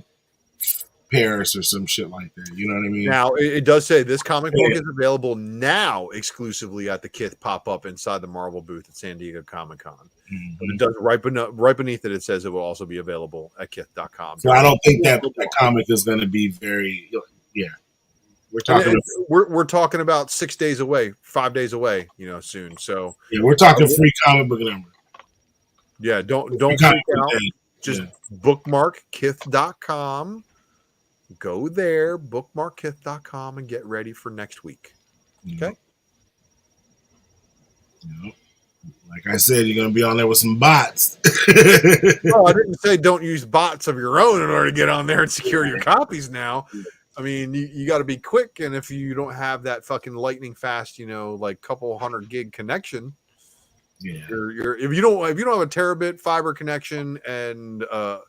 Paris or some shit like that. You know what I mean? Now it does say this comic book is available now exclusively at the Kith pop-up inside the Marvel booth at San Diego Comic-Con. Mm-hmm. But it does right beneath it. It says it will also be available at kith.com. So I don't think that comic is going to be very. Yeah, we're talking about 6 days away, 5 days away. Soon. So yeah, we're talking free comic book number. Yeah, don't freak out. Just bookmark kith.com. Go there, bookmark kith.com, and get ready for next week. Okay? Yep. Like I said, you're going to be on there with some bots. No, I didn't say don't use bots of your own in order to get on there and secure your copies now. I mean, you got to be quick, and if you don't have that fucking lightning fast, like couple 100 gig connection, if you don't have a terabit fiber connection and a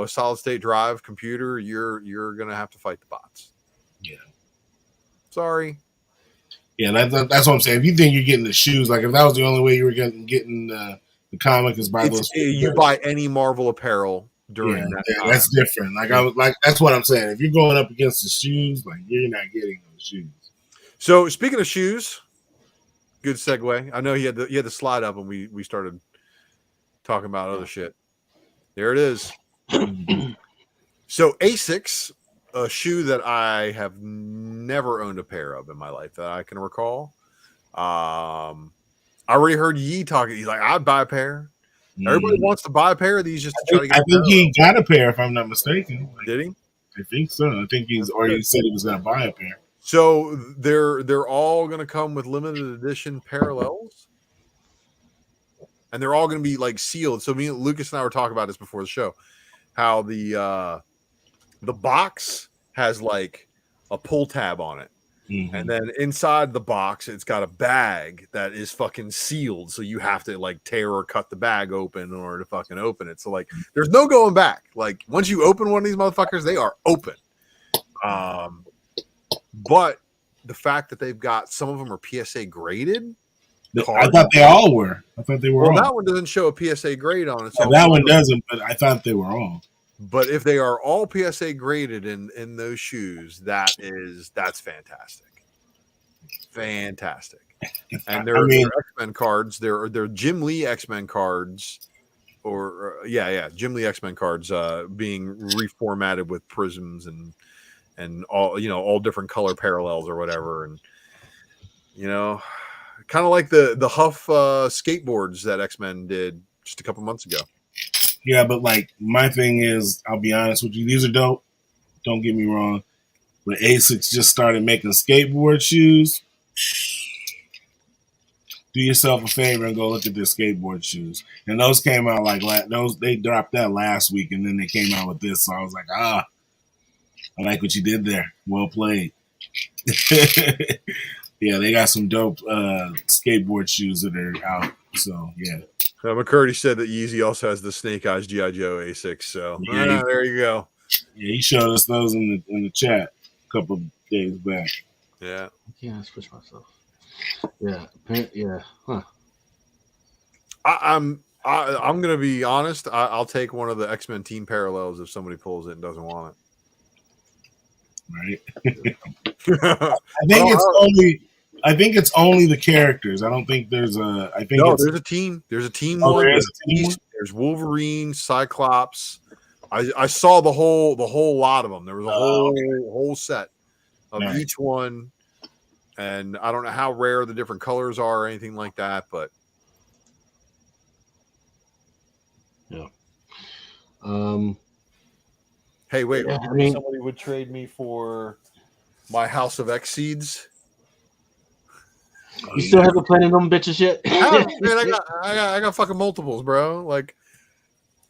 solid state drive computer, you're gonna have to fight the bots. Yeah. Sorry. Yeah, that's what I'm saying. If you think you're getting the shoes, like if that was the only way you were getting the comic is by those. You buy any Marvel apparel during that time. That's different. Like that's what I'm saying. If you're going up against the shoes, like you're not getting those shoes. So speaking of shoes, good segue. I know he had the slide up and we started talking about other shit. There it is. So ASICs, a shoe that I have never owned a pair of in my life that I can recall. I already heard Yee talking. He's like, I'd buy a pair. Everybody wants to buy a pair of these just to try to get. I think he got a pair, if I'm not mistaken. Did he? I think so. I think he said he was going to buy a pair. So they're all going to come with limited edition parallels. and they're all going to be like sealed. So Lucas and I were talking about this before the show, how the box has like a pull tab on it. Mm-hmm. And then inside the box, it's got a bag that is fucking sealed. So you have to like tear or cut the bag open in order to fucking open it. So like, there's no going back. Like once you open one of these motherfuckers, they are open. But the fact that they've got some of them are PSA graded. I thought they all were. I thought they were. Well, all. that one doesn't show a PSA grade on it. So that one doesn't. But I thought they were all. But if they are all PSA graded in those shoes, that's fantastic. Fantastic. And they're X-Men cards. They're Jim Lee X-Men cards, or Jim Lee X-Men cards being reformatted with prisms and all different color parallels or whatever, and kind of like the Huff skateboards that X-Men did just a couple months ago. Yeah, but like my thing is, I'll be honest with you, these are dope. Don't get me wrong. But ASICS just started making skateboard shoes. Do yourself a favor and go look at their skateboard shoes. And those came out they dropped that last week, and then they came out with this. So I was like, I like what you did there. Well played. Yeah, they got some dope skateboard shoes that are out. So yeah. McCurdy said that Yeezy also has the Snake Eyes G.I. Joe A6. So there you go. Yeah, he showed us those in the chat a couple of days back. Yeah. I can't switch myself. Yeah. Yeah. Huh. I'm gonna be honest. I'll take one of the X-Men team parallels if somebody pulls it and doesn't want it. Right. I think it's only the characters. I don't think there's a. I think there's a team. There's a team one. There's Wolverine, Cyclops. I saw the whole lot of them. There was a whole set of each one, and I don't know how rare the different colors are or anything like that, but yeah. Hey, wait! Somebody would trade me for my House of X seeds. You still haven't planted them bitches yet? Man, I got fucking multiples, bro. Like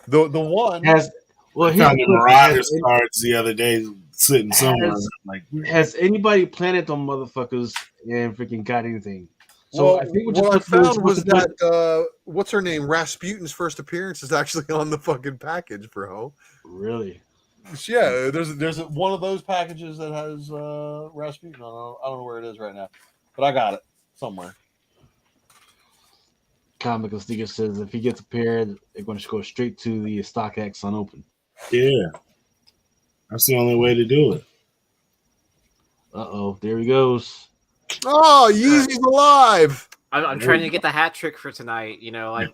the one has. Well, I found the Marauders cards the other day sitting somewhere. Has anybody planted them motherfuckers and freaking got anything? So I think what I found was that what's her name? Rasputin's first appearance is actually on the fucking package, bro. Really? Yeah, there's one of those packages that has Rasputin on. I don't know where it is right now, but I got it somewhere. Comical Sneaker says if he gets a pair, they're going to go straight to the StockX unopened. Yeah, that's the only way to do it. There he goes. Oh, Yeezy's alive. I'm trying to get the hat trick for tonight.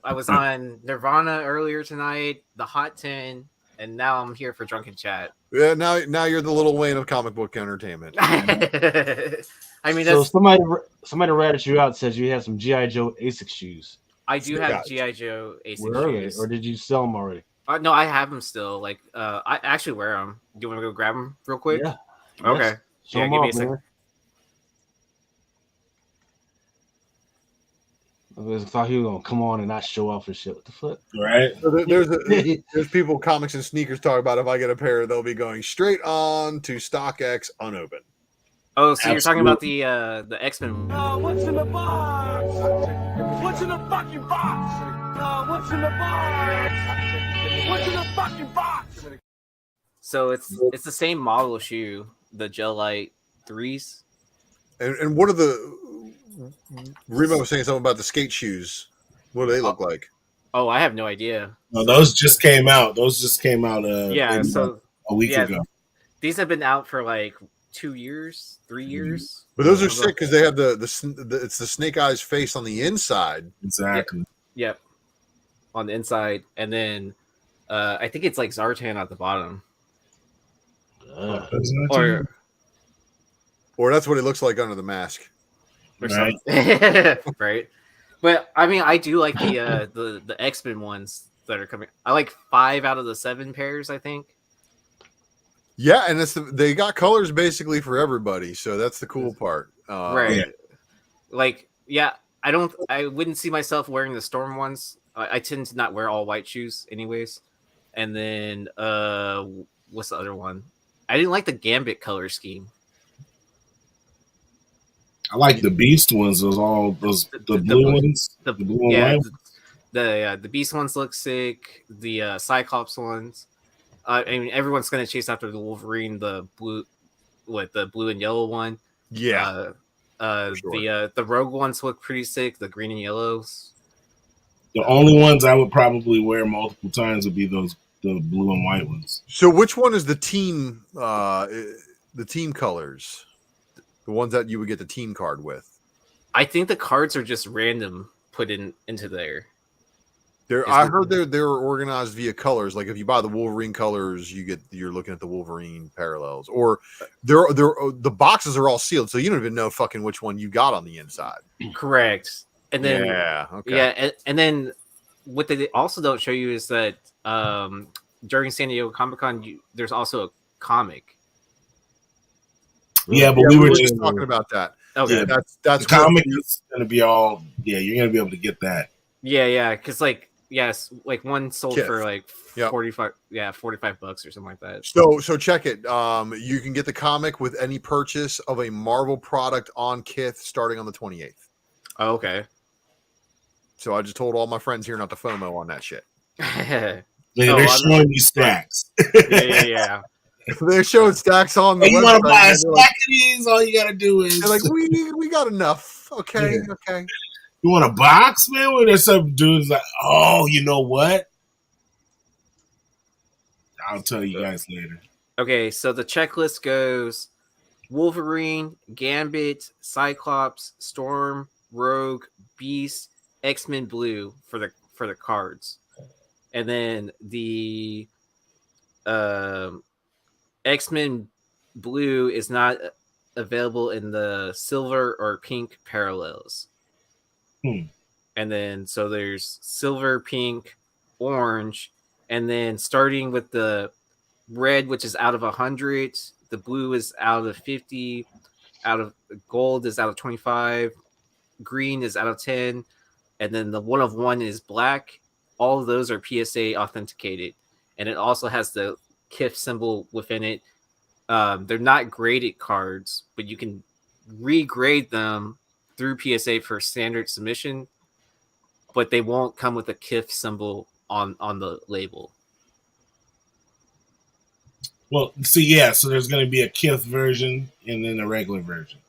I was on Nirvana earlier tonight, the Hot 10, and now I'm here for Drunken Chat. Yeah, now you're the Lil Wayne of comic book entertainment. I mean, so somebody ratted you out. Says you have some G.I. Joe ASIC shoes. I do have G.I. Joe ASIC shoes. Or did you sell them already? No, I have them still. Like, I actually wear them. Do you want to go grab them real quick? Yeah. Okay. Yes. Give me a second. I thought he was gonna come on and not show off his shit. What the fuck? Right. So there's people, comics and sneakers, talk about if I get a pair, they'll be going straight on to StockX unopened. Oh, so you're talking about the X-Men? What's in the box? What's in the fucking box? What's in the box? What's in the fucking box? So it's the same model shoe, the Gel Light 3s. And what are the? Remo was saying something about the skate shoes. What do they look like? Oh, I have no idea. No, those just came out. A week ago. These have been out for like 2 years, 3 years. But those are sick because they have the it's the Snake Eyes face on the inside. Exactly. Yep. On the inside, and then I think it's like Zartan at the bottom. Or that's what it looks like under the mask. Right. Right. But I mean, I do like the X-Men ones that are coming. I like 5 out of the 7 pairs, I think. Yeah, and they got colors basically for everybody, so that's the cool part. Right. Yeah. Like, yeah, I wouldn't see myself wearing the Storm ones. I tend to not wear all white shoes anyways. And then what's the other one? I didn't like the Gambit color scheme. I like the Beast ones. The blue ones. The blue and white. The Beast ones look sick. The Cyclops ones. I mean, everyone's gonna chase after the Wolverine, the blue and yellow one. Yeah. The Rogue ones look pretty sick. The green and yellows. The only ones I would probably wear multiple times would be the blue and white ones. So which one is the team colors? The ones that you would get the team card with? I think the cards are just random put into there. I heard they're organized via colors. Like if you buy the Wolverine colors, you're looking at the Wolverine parallels. Or the boxes are all sealed, so you don't even know fucking which one you got on the inside. Correct. And then and then what they also don't show you is that during San Diego Comic-Con, there's also a comic. Yeah, but we were just talking about that. Okay, yeah, that's the comic is going to be all. Yeah, you're going to be able to get that. Yeah, because one sold Kith. for like Yep. $45 or something like that. So check it. You can get the comic with any purchase of a Marvel product on Kith starting on the 28th. Oh, okay. So I just told all my friends here not to FOMO on that shit. They're showing you stacks. Yeah. They're showing stacks on the you website. Want to buy a stack of these? All you got to do is they're like, we got enough. Okay. You want a box, man? Where there's some dudes like, oh, you know what? I'll tell you guys later. Okay, so the checklist goes Wolverine, Gambit, Cyclops, Storm, Rogue, Beast, X-Men Blue for the cards. And then the X-Men Blue is not available in the silver or pink parallels. And then so there's silver, pink, orange, and then starting with the red, which is out of 100, the blue is out of 50, out of gold is out of 25, green is out of 10, and then the 1 of 1 is black. All of those are PSA authenticated, and it also has the Kith symbol within it. They're not graded cards, but you can regrade them through PSA for standard submission, but they won't come with a Kith symbol on the label. Well, see, so there's going to be a Kith version and then a regular version.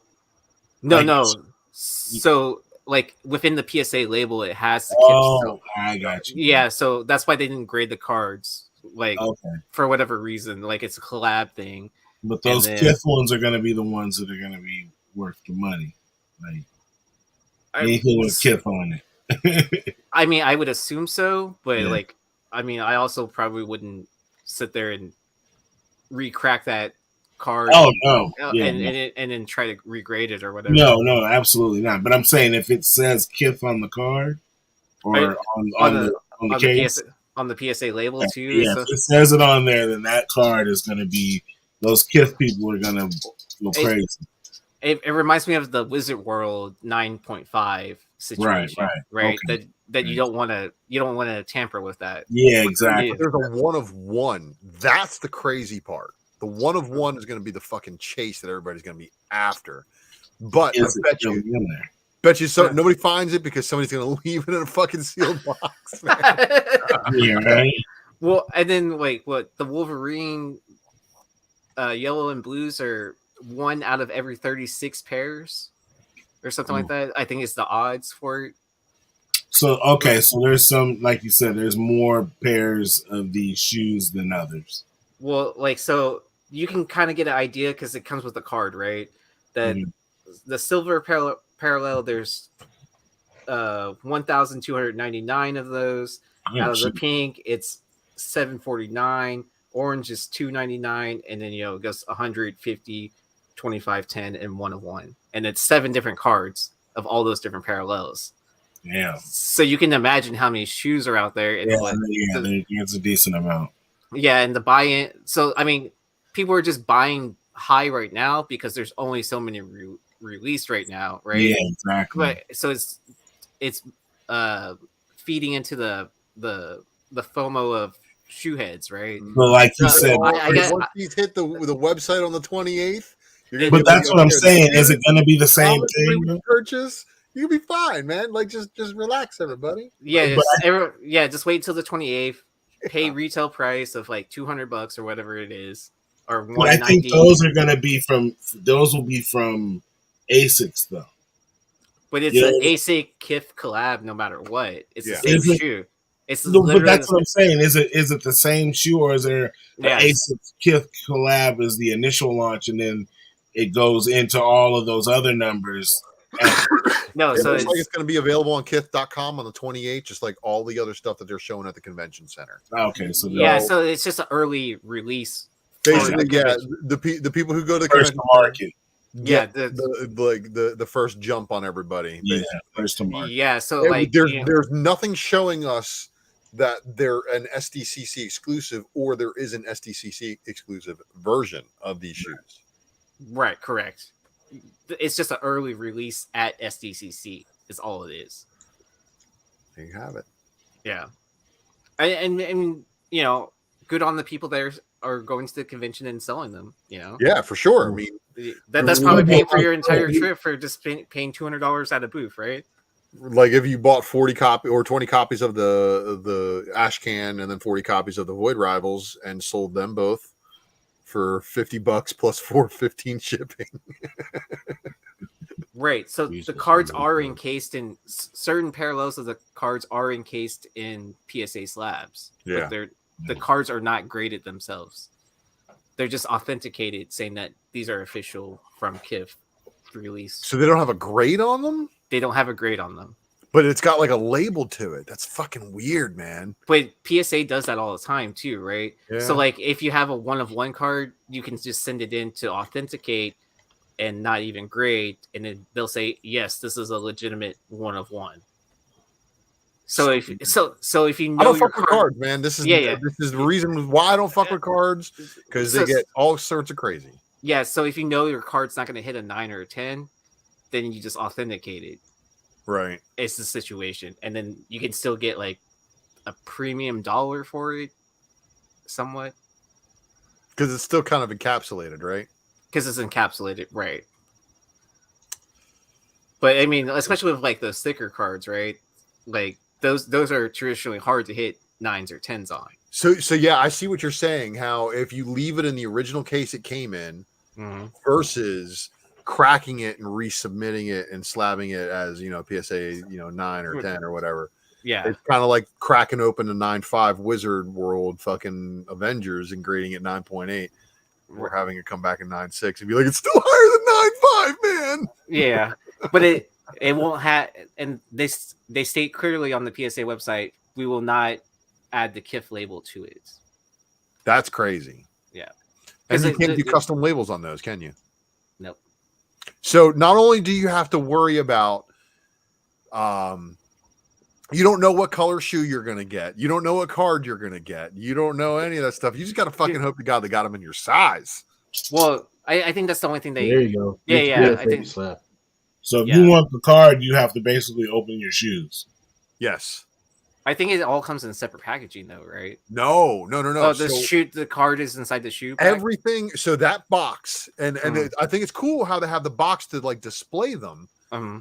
No. So, like, within the PSA label, it has the Kith. Oh, I got you. Yeah, so that's why they didn't grade the cards, like, for whatever reason. Like, it's a collab thing. But those Kith ones are going to be the ones that are going to be worth the money. Like, anything with Kith on it. I mean, I would assume so, but I also probably wouldn't sit there and recrack that card. Oh no, and then try to regrade it or whatever. No, absolutely not. But I'm saying if it says Kith on the card or on the case, on the PSA label too. Yeah, if it says it on there, then that card is going to be those Kith people are going to go crazy. It reminds me of the Wizard World 9.5 situation, right? Okay. That you don't want to tamper with that. Yeah, exactly. There's a 1 of 1. That's the crazy part. The 1 of 1 is going to be the fucking chase that everybody's going to be after. But I bet you nobody finds it because somebody's going to leave it in a fucking sealed box. Yeah, right. Well, and then the Wolverine yellow and blues are 1 out of every 36 pairs or something like that. I think it's the odds for it. So there's some, like you said, there's more pairs of these shoes than others. Well, so you can kind of get an idea because it comes with the card, right? That the silver parallel, there's 1,299 of those. Out of the pink, it's 749. Orange is 299, and then it goes 150, 25, 10, and 1 of 1, and it's 7 different cards of all those different parallels. Yeah. So you can imagine how many shoes are out there. And it's a decent amount. Yeah, and the buy-in. So I mean, people are just buying high right now because there's only so many released right now, right? Yeah, exactly. But so it's feeding into the FOMO of shoe heads, right? But like you said, once these hit the website on the 28th, you're gonna. But that's what I'm saying. Is it going to be the same thing? Purchase, you'll be fine, man. Like just relax, everybody. Yeah, just wait till the 28th. Pay retail price of like $200 or whatever it is, or $190. But I think those are going to be will be from ASICS though. But it's an ASIC Kith collab, no matter what. It's the same shoe. It's but that's what I'm saying. Is it the same shoe, or is there an ASIC Kith collab as the initial launch, and then it goes into all of those other numbers? No, so it's like it's going to be available on kith.com on the 28th, just like all the other stuff that they're showing at the convention center. Okay, so so it's just an early release. Basically, the people who go to the first to market. The first jump on everybody. Yeah, first to market. Yeah, so there's nothing showing us that they're an SDCC exclusive, or there is an SDCC exclusive version of these shoes. Right, correct. It's just an early release at SDCC is all it is. There you have it. Yeah. And you know, good on the people that are going to the convention and selling them, you know? Yeah, for sure. I mean, that's probably paying for your entire trip for just paying $200 at a booth, right? Like if you bought 40 copies or 20 copies of the Ashcan and then 40 copies of the Void Rivals and sold them both for $50 plus $4.15 shipping. Right. So the cards are encased in certain parallels of the cards are encased in PSA slabs. Yeah. But the cards are not graded themselves. They're just authenticated, saying that these are official from Kith release. So they don't have a grade on them? They don't have a grade on them. But it's got like a label to it. That's fucking weird, man. But PSA does that all the time too, right? Yeah. So like if you have a 1-of-1 card, you can just send it in to authenticate and not even grade, and then they'll say, yes, this is a legitimate 1-of-1. So if you know, I don't fuck with cards, man. This is this is the reason why I don't fuck with cards, because they get all sorts of crazy. Yeah, so if you know your card's not going to hit a 9 or a 10, then you just authenticate it. Right. It's the situation, and then you can still get like a premium dollar for it, somewhat, because it's still kind of encapsulated, right? Because it's encapsulated, right? But I mean, especially with like those thicker cards, right? Like those are traditionally hard to hit 9s or 10s on. So yeah, I see what you're saying. How if you leave it in the original case it came in, versus cracking it and resubmitting it and slabbing it as, you know, PSA, you know, 9 or 10 or whatever. Yeah, it's kind of like cracking open a 9.5 Wizard World fucking Avengers and grading it 9.8. We're having it come back in 9.6 and be like, it's still higher than 9.5, man. Yeah, but it won't have, and they state clearly on the PSA website, we will not add the Kith label to it. That's crazy. Yeah, and you can't do custom labels on those, can you? Nope. So not only do you have to worry about, you don't know what color shoe you're going to get. You don't know what card you're going to get. You don't know any of that stuff. You just got to fucking hope to God they got them in your size. Well, I think that's the only thing they... There you go. Yeah, I think... So if you want the card, you have to basically open your shoes. Yes. I think it all comes in separate packaging, though, right? No. Oh, the card is inside the shoe pack? Everything. So that box, and I think it's cool how they have the box to like display them.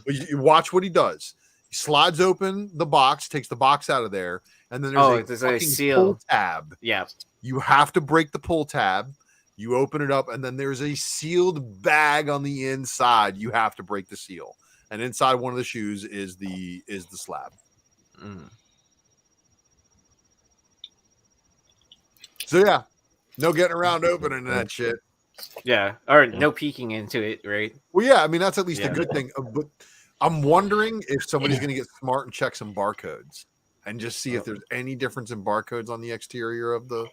You watch what he does. He slides open the box, takes the box out of there, and then there's a seal pull tab. Yeah. You have to break the pull tab. You open it up, and then there's a sealed bag on the inside. You have to break the seal, and inside one of the shoes is the slab. So yeah, no getting around opening that shit. Yeah, or no peeking into it, right? Well, yeah, I mean that's at least a good thing. But I'm wondering if somebody's going to get smart and check some barcodes and just see if there's any difference in barcodes on the exterior of the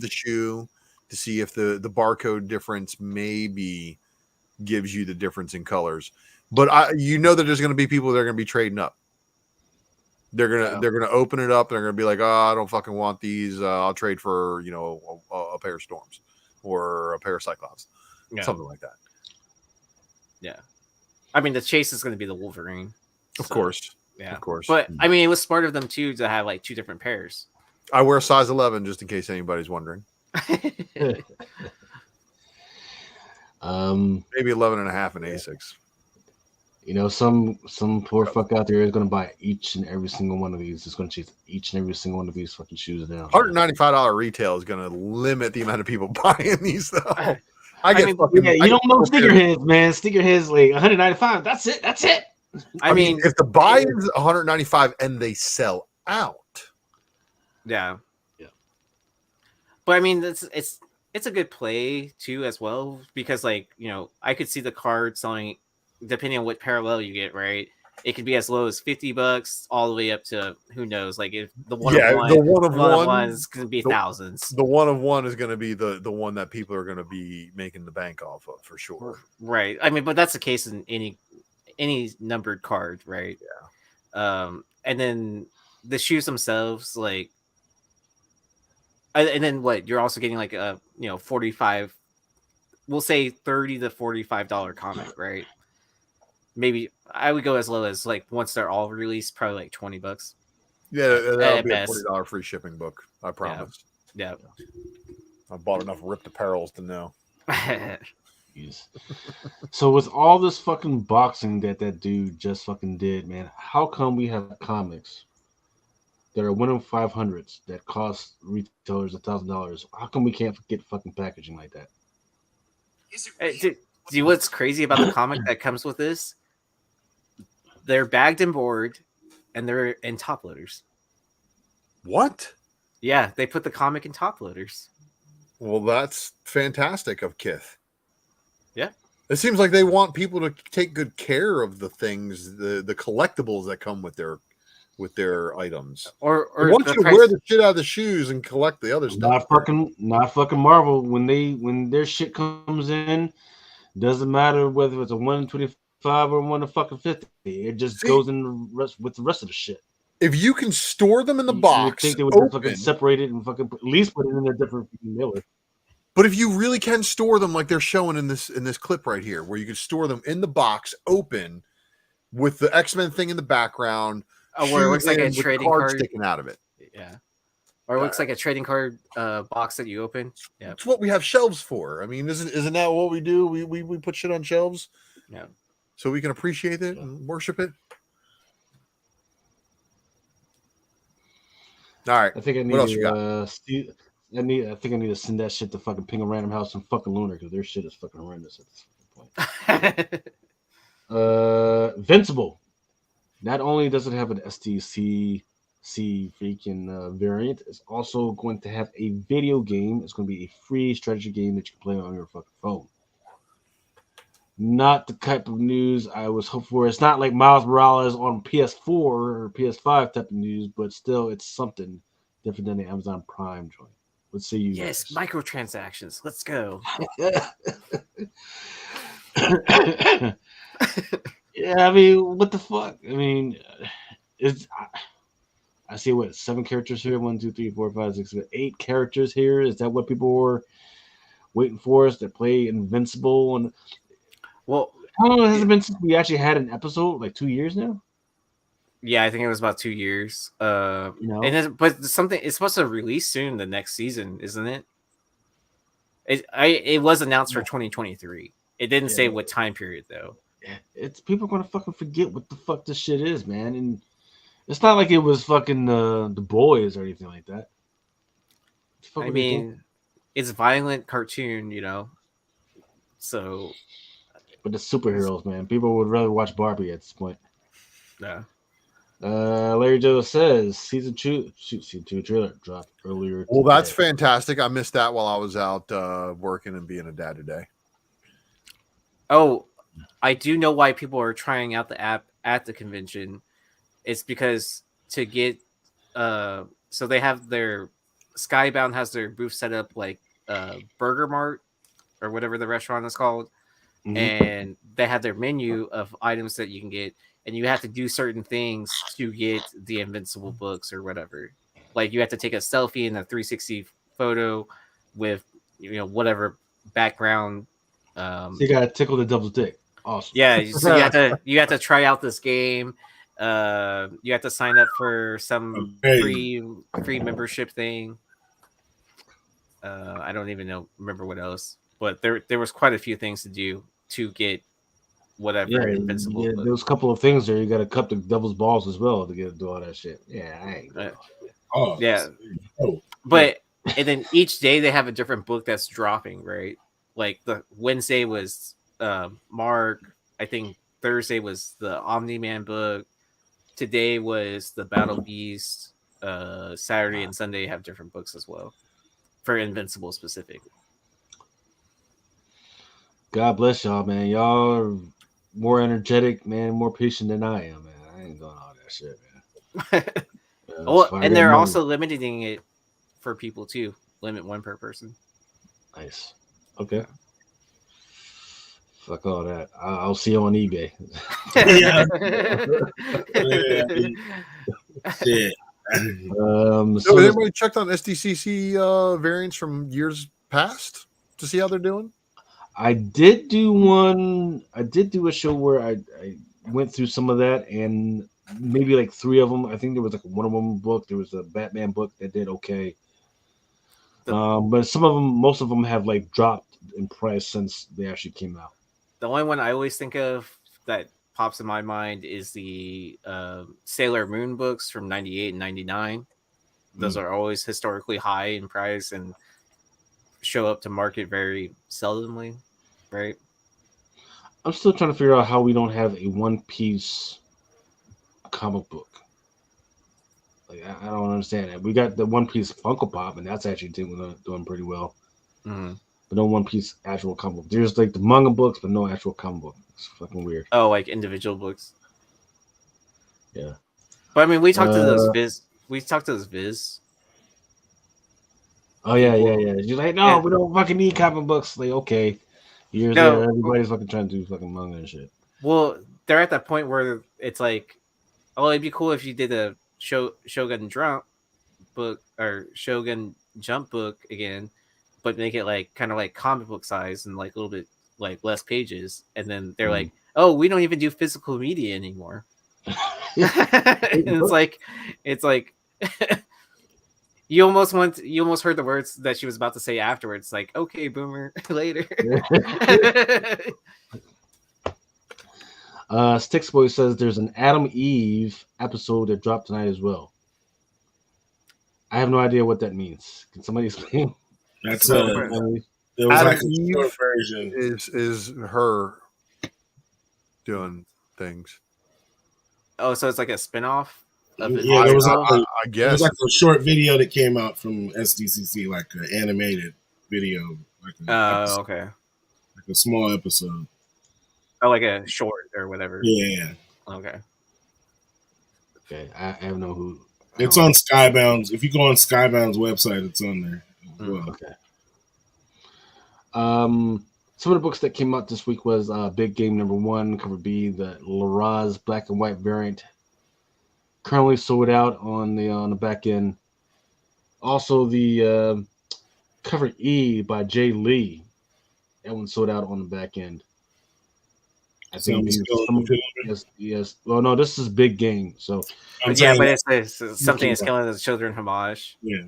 shoe, to see if the barcode difference maybe gives you the difference in colors. But you know that there's going to be people that are going to be trading up. They're gonna open it up. They're gonna be like, "Oh, I don't fucking want these. I'll trade for, you know, a pair of Storms or a pair of Cyclops, something like that." Yeah, I mean the chase is going to be the Wolverine, of course. Yeah, of course. But I mean, it was smart of them too to have like 2 different pairs. I wear size 11 just in case anybody's wondering. Maybe Maybe 11 and a half in Asics. You know, some poor fuck out there is going to buy each and every single one of these. It's going to chase each and every single one of these fucking shoes down. $195 retail is going to limit the amount of people buying these, though. You don't know sneakerheads, man. Sneakerheads like $195. That's it. That's it. I mean, if the buy is $195 and they sell out, yeah. But I mean, it's a good play too, as well, because like I could see the card selling, depending on what parallel you get, right? It could be as low as $50 all the way up to who knows. Like if the one of one is going to be thousands. The one of one is going to be the one that people are going to be making the bank off of for sure. Right. I mean, but that's the case in any numbered card, right? Yeah. And then the shoes themselves, like, and then what? You're also getting like a 45, we'll say $30 to $45 comic, right? Maybe I would go as low as like once they're all released, probably like $20. Yeah, that'll be a $40 free shipping book. I promise. Yeah. I bought enough ripped apparels to know. Jeez. So with all this fucking boxing that dude just fucking did, man, how come we have comics that are 1 in 500s that cost retailers $1,000? How come we can't get fucking packaging like that? See what's crazy about the comic that comes with this? They're bagged and board, and they're in top loaders. What? Yeah, they put the comic in top loaders. Well, that's fantastic of Kith. Yeah. It seems like they want people to take good care of the things, the collectibles that come with their items. Or they want you to wear the shit out of the shoes and collect the other stuff. Not fucking Marvel. When their shit comes in, doesn't matter whether it's a 1 in 25 or 1 in fucking 50. It just goes in with the rest of the shit. If you can store them in the box, you think they would fucking separate it and fucking at least put it in their different mailer. But if you really can store them like they're showing in this clip right here, where you can store them in the box open with the X-Men thing in the background, where it looks like a trading card sticking out of it. Yeah. Or it looks like a trading card box that you open. Yeah. That's what we have shelves for. I mean, isn't that what we do? We put shit on shelves. Yeah. So we can appreciate it and worship it. All right. I think I need what else you got? I think I need to send that shit to fucking Ping a Random House and fucking Lunar because their shit is fucking horrendous at this point. Invincible. Not only does it have an SDCC freaking variant, it's also going to have a video game. It's going to be a free strategy game that you can play on your fucking phone. Not the type of news I was hoping for. It's not like Miles Morales on PS4 or PS5 type of news, but still, it's something different than the Amazon Prime joint. Let's see you. Yes, guys. Microtransactions. Let's go. Yeah, I mean, what the fuck? I mean, I see 7 characters here. 1, 2, 3, 4, 5, 6, 7, 8 characters here. Is that what people were waiting for us to play Invincible? And well, how long has it been since we actually had an episode? Like 2 years now? Yeah, I think it was about 2 years. But something it's supposed to release soon the next season, isn't it? It was announced for 2023. It didn't say what time period though. It's people are gonna fucking forget what the fuck this shit is, man. And it's not like it was fucking the Boys or anything like that. I mean, it's violent cartoon, So, but it's superheroes, man. People would rather watch Barbie at this point. Yeah. Larry Joe says season 2 trailer dropped earlier. Well, that's fantastic. I missed that while I was out working and being a dad today. Oh, I do know why people are trying out the app at the convention. It's because to get so they have their Skybound has their booth set up like Burger Mart or whatever the restaurant is called. Mm-hmm. And they have their menu of items that you can get, and you have to do certain things to get the Invincible books or whatever. Like you have to take a selfie in a 360 photo with whatever background. So you gotta tickle the devil's dick. Awesome. Yeah, so you have to try out this game, You have to sign up for some free membership thing. I don't even remember what else, but there was quite a few things to do to get whatever Invincible. Yeah, there was a couple of things there. You got to cut the devil's balls as well to do all that shit. Yeah, I ain't going yeah. But and then each day they have a different book that's dropping, right? Like the Wednesday was Mark. I think Thursday was the Omni-Man book. Today was the Battle Beast. Saturday and Sunday have different books as well for Invincible specifically. God bless y'all, man. Y'all are more energetic, man, more patient than I am, man. I ain't doing all that shit, man. Well, and they're also limiting it for people too. Limit one per person. Nice. Okay. Fuck all that. I'll see you on eBay. Shit. So has anybody checked on SDCC variants from years past to see how they're doing? I did do one. I did do a show where I went through some of that, and maybe like 3 of them. I think there was like a Wonder Woman book. There was a Batman book that did okay. But some of them, most of them have like dropped in price since they actually came out. The only one I always think of that pops in my mind is the Sailor Moon books from 98 and 99. Those are always historically high in price and show up to market very seldomly, right? I'm still trying to figure out how we don't have a One Piece comic book. Like I don't understand that. We got the One Piece Funko Pop, and that's actually doing pretty well. Mm-hmm. But no One Piece actual comic book. There's like the manga books, but no actual comic book. It's fucking weird. Oh, like individual books. Yeah. But I mean, we talked to those Viz. We talked to those Viz. Oh yeah. You're like, no, we don't fucking need comic books. Like, okay, years later, everybody's fucking trying to do fucking manga and shit. Well, they're at that point where it's like, oh, it'd be cool if you did a Shogun Jump book or Shogun Jump book again, but make it like kind of like comic book size and like a little bit like less pages. And then they're like, oh, we don't even do physical media anymore. And it's like you almost heard the words that she was about to say afterwards, like, okay, boomer, later. Sticksboy says there's an Adam Eve episode that dropped tonight as well. I have no idea what that means. Can somebody explain? That's it was Adam like a Eve short version. Is her doing things. Oh, so it's like a spinoff? Yeah, there was I guess it was like a short video that came out from SDCC, like an animated video, like okay, like a small episode. Oh, like a short or whatever. Yeah. Okay. I don't know who. It's on Skybound's. If you go on Skybound's website, it's on there as well. Okay. Some of the books that came out this week was Big Game #1, cover B, the Laraz black and white variant. Currently sold out on the back end. Also, the cover E by Jay Lee. That one sold out on the back end. I think yes. Well, no, this is Big Game. So but it's something that's killing the children homage. Yeah.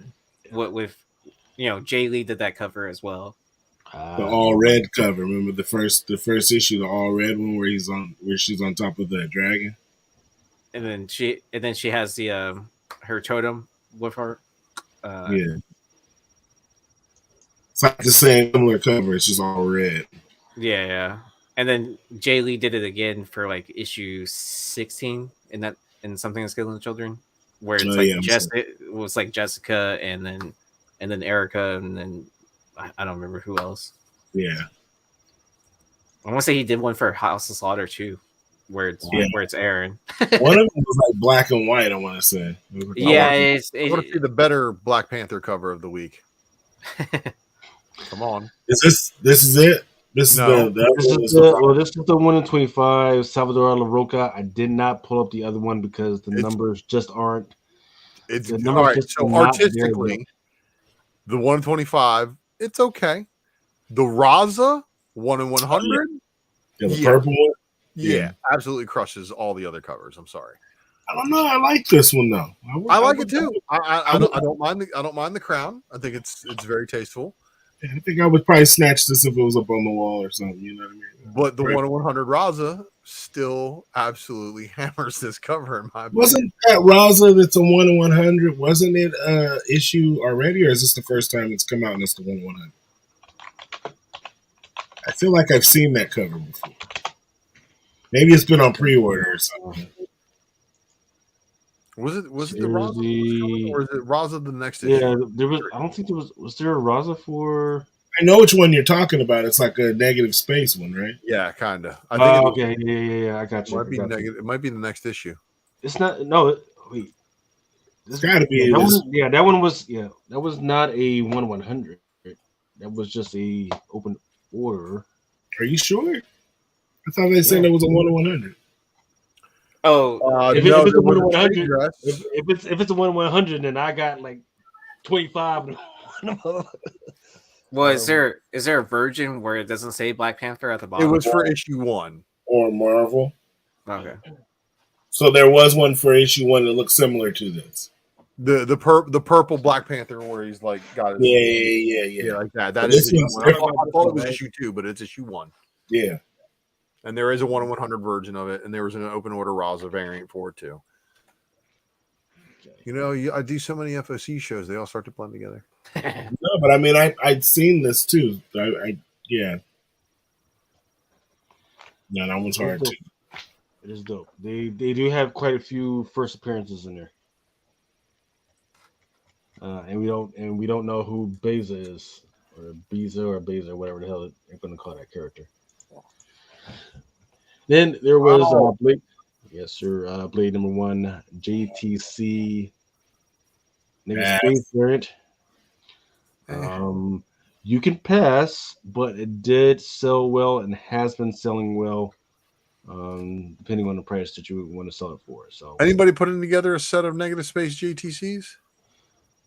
What with Jay Lee did that cover as well. The all red cover. Remember the first issue, the all red one where she's on top of the dragon. And then she has the her totem with her. Yeah. It's like the same similar cover. It's just all red. Yeah. And then Jay Lee did it again for like issue 16 in Something That's Killing the Children, where it's it was like Jessica and then Erica and then I don't remember who else. Yeah. I want to say he did one for House of Slaughter too, where it's Aaron. One of them was like black and white, I want to say. Yeah, I want to see the better Black Panther cover of the week. Come on. This is it? This is this is the 1 in 25, Salvador La Roca. I did not pull up the other one because the numbers just aren't. It's all right. So artistically, the 125, it's okay. The Raza 1 in 100, the purple one, yeah, absolutely crushes all the other covers. I'm sorry. I don't know. I like this one though. I like it too. I don't mind the crown. I think it's very tasteful. I think I would probably snatch this if it was up on the wall or something. You know what I mean? But the 1 in 100 Raza still absolutely hammers this cover in my opinion. Wasn't that Raza that's a 1 in 100? Wasn't it issue already, or is this the first time it's come out and it's the 1 in 100? I feel like I've seen that cover before. Maybe it's been on pre-order or something. Was it the Raza, or is it Raza the next issue? Yeah, there was. I don't think there was. Was there a Raza for? I know which one you're talking about. It's like a negative space one, right? Yeah, kind of. Okay, yeah. I got you. It might be the next issue. It's not. No, wait. It's got to be. That one was. Yeah, that was not a 1/100. That was just a open order. Are you sure? I thought they said it was a 1 in 100. Oh, if it's a 1 in 100, if it's a 1 in 100, then I got like 25. Well, is there a version where it doesn't say Black Panther at the bottom? It was for issue 1 or Marvel. Okay. So there was one for issue 1 that looks similar to this. The purple Black Panther where he's like got his yeah like that. That is issue 1. I thought it was issue 2, but it's issue 1. Yeah. And there is a 1 in 100 version of it, and there was an open order Raza variant for it too. You know, I do so many FOC shows; they all start to blend together. No, but I mean, I'd seen this too. Yeah. No, that one's hard too. It is dope. They do have quite a few first appearances in there, and we don't know who Beza is, or Beza, whatever the hell they're going to call that character. Then there was Blade. Yes, sir. Blade number 1, JTC. Space variant. You can pass, but it did sell well and has been selling well, depending on the price that you want to sell it for. So, anybody putting together a set of negative space JTCs?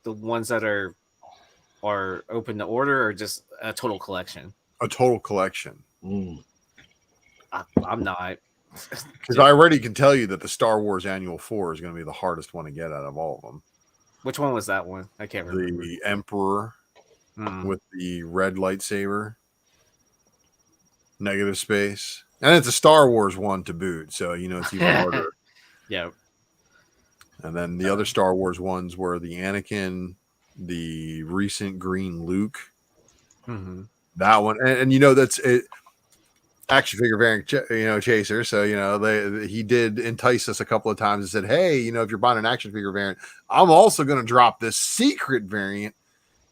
The ones that are open to order, or just a total collection? A total collection. I'm not. Because I already can tell you that the Star Wars Annual 4 is going to be the hardest one to get out of all of them. Which one was that one? I can't remember. The Emperor with the red lightsaber, negative space, and it's a Star Wars one to boot, so you know it's even harder. Yeah. And then the other Star Wars ones were the Anakin, the recent green Luke, that one, and you know that's it. Action figure variant, chaser. So he did entice us a couple of times and said, "Hey, if you're buying an action figure variant, I'm also going to drop this secret variant."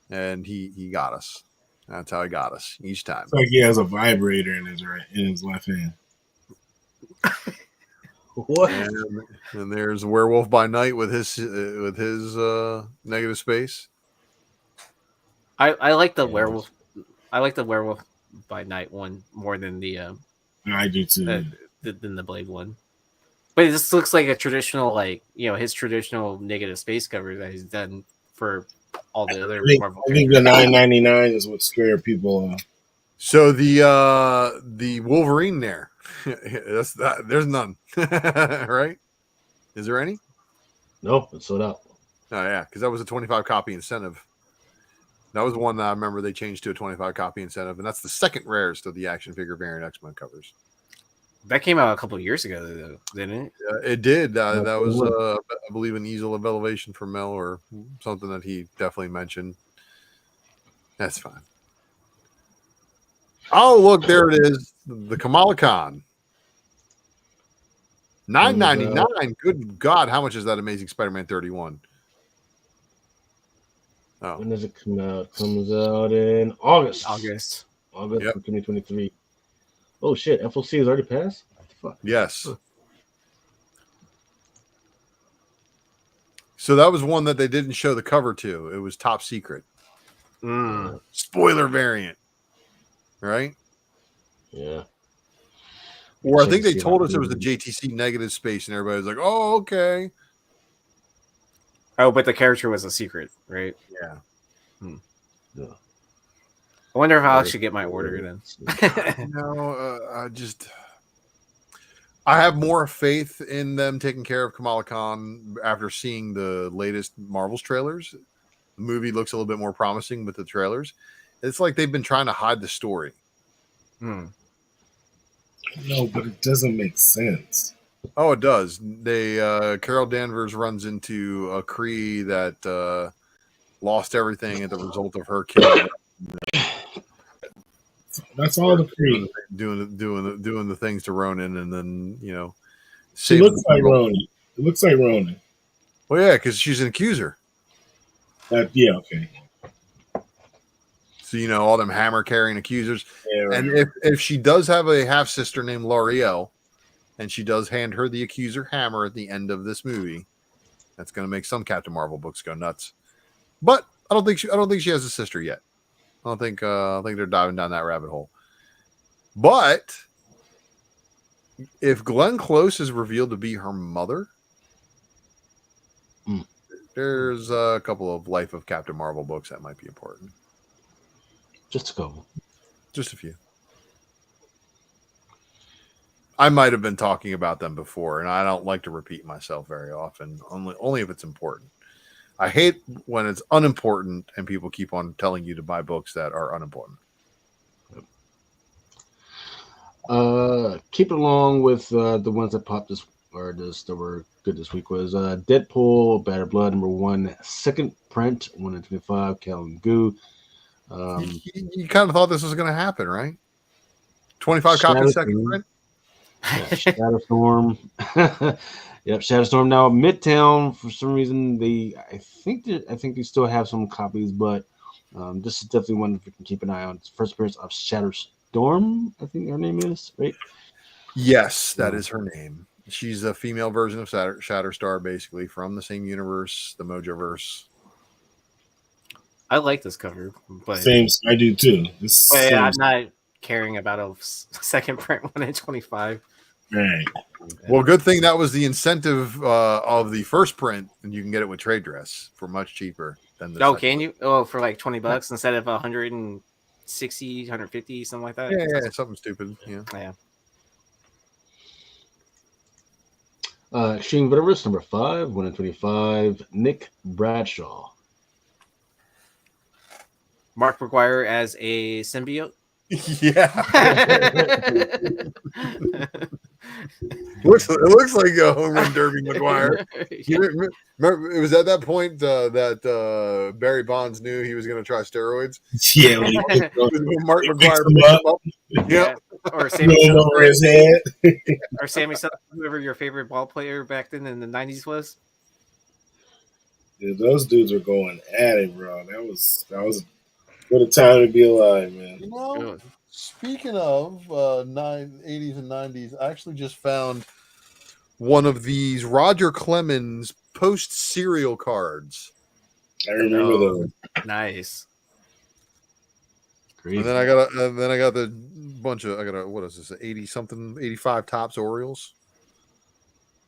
And he got us. That's how he got us each time. It's like he has a vibrator in his left hand. What? And there's Werewolf by Night with his negative space. I like the werewolf. I like the Werewolf by Night one more than the I do too. Than the Blade one. But this looks like a traditional, his traditional negative space cover that he's done for all the other Marvel. I think the $9.99 is what scared people. So the Wolverine there, there's none, right? Is there any? No, it's sold out. Oh yeah, because that was a 25 copy incentive. That was the one that I remember they changed to a 25 copy incentive, and that's the second rarest of the action figure variant X-Men covers. That came out a couple of years ago, though, didn't it? It did. That was, I believe, an easel of elevation for Mel, or something that he definitely mentioned. That's fine. Oh, look, there it is. The Kamala Khan. $9.99. Good God, how much is that Amazing Spider-Man 31? Oh. When does it come out? It comes out in August. August of 2023. Oh shit! FOC has already passed. What the fuck? Yes. So that was one that they didn't show the cover to. It was top secret. Spoiler variant. Right? Yeah. Or I think they told us it was the JTC negative space, and everybody was like, "Oh, okay." Oh, but the character was a secret, right? Yeah. Yeah. I wonder if I'll actually get my order then. I have more faith in them taking care of Kamala Khan after seeing the latest Marvel's trailers. The movie looks a little bit more promising with the trailers. It's like they've been trying to hide the story. No, but it doesn't make sense. Oh, it does. They Carol Danvers runs into a Kree that lost everything as a result of her killing. That's all the Kree doing the things to Ronan, and then she looks like Ronan. It looks like Ronan. Well, yeah, because she's an accuser. Yeah, okay. So all them hammer carrying accusers. Yeah, right. And if she does have a half sister named L'Oreal, and she does hand her the accuser hammer at the end of this movie, that's going to make some Captain Marvel books go nuts. But I don't think she has a sister yet. I think they're diving down that rabbit hole. But if Glenn Close is revealed to be her mother, there's a couple of Life of Captain Marvel books that might be important. Just a couple. Just a few. I might have been talking about them before, and I don't like to repeat myself very often, only if it's important. I hate when it's unimportant and people keep on telling you to buy books that are unimportant. Keep it along with the ones that popped that were good this week was Deadpool, Bad Blood #1, second print, 1 in 25, Calvin Goo. You kind of thought this was going to happen, right? 25 copies second print? Yeah, Shadowstorm. Yep, Shadowstorm. Now Midtown, for some reason, I think they still have some copies, but this is definitely one that we can keep an eye on. It's first appearance of Shadowstorm, I think her name is, right? Yes, that is her name. She's a female version of Shatterstar, basically from the same universe, the Mojoverse. I like this cover, but same. I do too. I'm not caring about a second print 1 in 25. Right. Well, good thing that was the incentive of the first print, and you can get it with trade dress for much cheaper than the. Oh, can you? Oh, for like $20 instead of 160, 150, something like that. Yeah, something stupid. Yeah. Extreme Vetiverse #5, 1 in 25, Nick Bradshaw. Mark McGuire as a symbiote. Yeah. It looks like a home run derby McGuire. Remember, it was at that point that Barry Bonds knew he was going to try steroids. Yeah, Mark McGuire picked him up. Yeah. Or Sammy over his head. Or Sammy Sosa, whoever your favorite ball player back then in the 90s was. Yeah, those dudes were going at it, bro. That was what a time to be alive, man. Speaking of 80s and 90s, I actually just found one of these Roger Clemens post-serial cards. I remember those. Nice. Crazy. And then I got the bunch of what is this? 80-something, 85 Topps Orioles.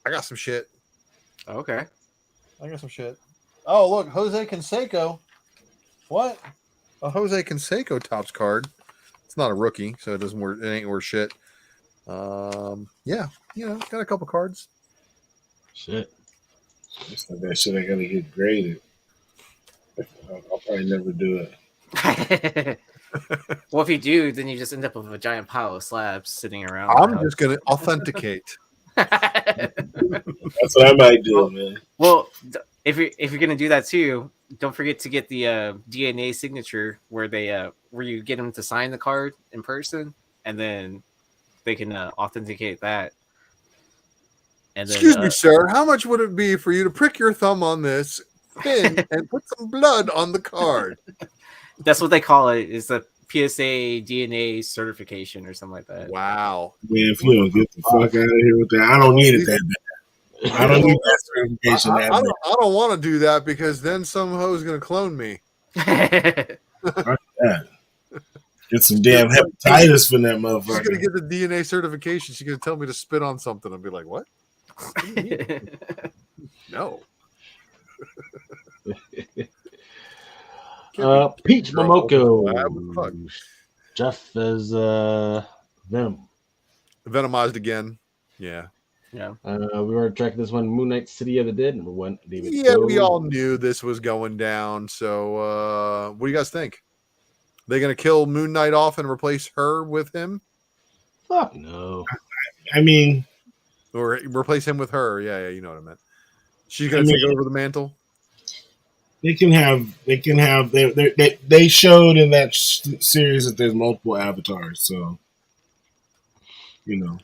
I got some shit. Okay. I got some shit. Oh, look, Jose Canseco. What? A Jose Canseco Topps card. It's not a rookie, so it doesn't work. It ain't worth shit. Yeah, got a couple cards. Shit. It's like that shit I gotta get graded. I'll probably never do it. Well, if you do, then you just end up with a giant pile of slabs sitting around. I'm just gonna authenticate. That's what I might do, man. Well, if you're gonna do that too, don't forget to get the DNA signature where you get them to sign the card in person, and then they can authenticate that. And then, excuse me, sir. How much would it be for you to prick your thumb on this pin and put some blood on the card? That's what they call it. Is the PSA DNA certification or something like that. Wow. Man, if you don't get the fuck out of here with that, I don't need it that bad. I don't need that certification. I don't want to do that because then some hoe's going to clone me. Get some damn hepatitis from that motherfucker. She's going to get the DNA certification. She's going to tell me to spit on something. I'll be like, what? No. Peach Momoko. Jeff as Venom. Venomized again. Yeah. Yeah. We were tracking this one, Moon Knight, City of the Dead, number 1. David, Yeah, go. we all knew this was going down. So, what do you guys think? They going to kill Moon Knight off and replace her with him? Fuck no. I mean, or replace him with her? Yeah, you know what I meant. She's going to take over the mantle. They showed in that series that there's multiple avatars, so you know.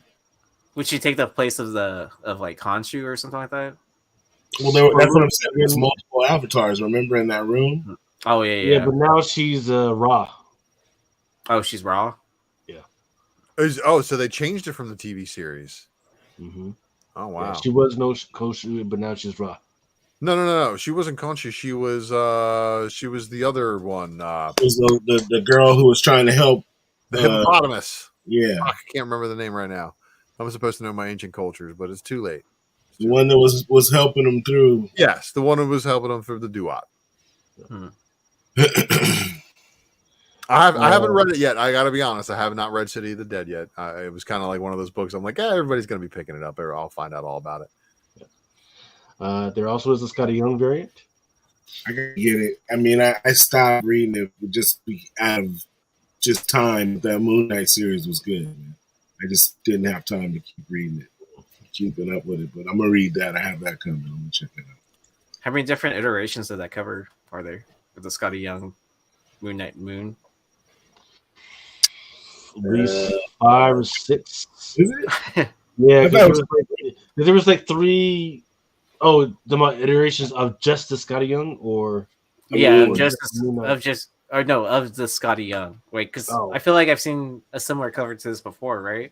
Would she take the place of like Khonshu or something like that? Well, that's what I'm saying. There's multiple avatars. Remember in that room? Oh yeah. But now she's Ra. Oh, she's Ra. Yeah. So they changed it from the TV series. Mm-hmm. Oh wow. Yeah, she was no Khonshu, but now she's Ra. No. She wasn't Khonshu. She was the other one. It was the girl who was trying to help the hippopotamus. Yeah. I can't remember the name right now. I'm supposed to know my ancient cultures, but it's too late. The one that was helping him through. Yes, the one who was helping him through the doo-wop. I haven't read it yet. I got to be honest. I have not read City of the Dead yet. It was kind of like one of those books. I'm like, everybody's going to be picking it up. I'll find out all about it. There also is a Scotty Young variant. I can get it. I mean, I stopped reading it just out of just time. That Moon Knight series was good. Man. I just didn't have time to keep reading it, keeping up with it. But I'm gonna read that. I have that coming. I'm gonna check it out. How many different iterations of that cover are there with the Scotty Young Moon Knight Moon? At least 5 or 6. Is it? Yeah, there was like 3. Oh, the iterations of just the Scotty Young, or of the Scotty Young. Wait, because I feel like I've seen a similar cover to this before, right?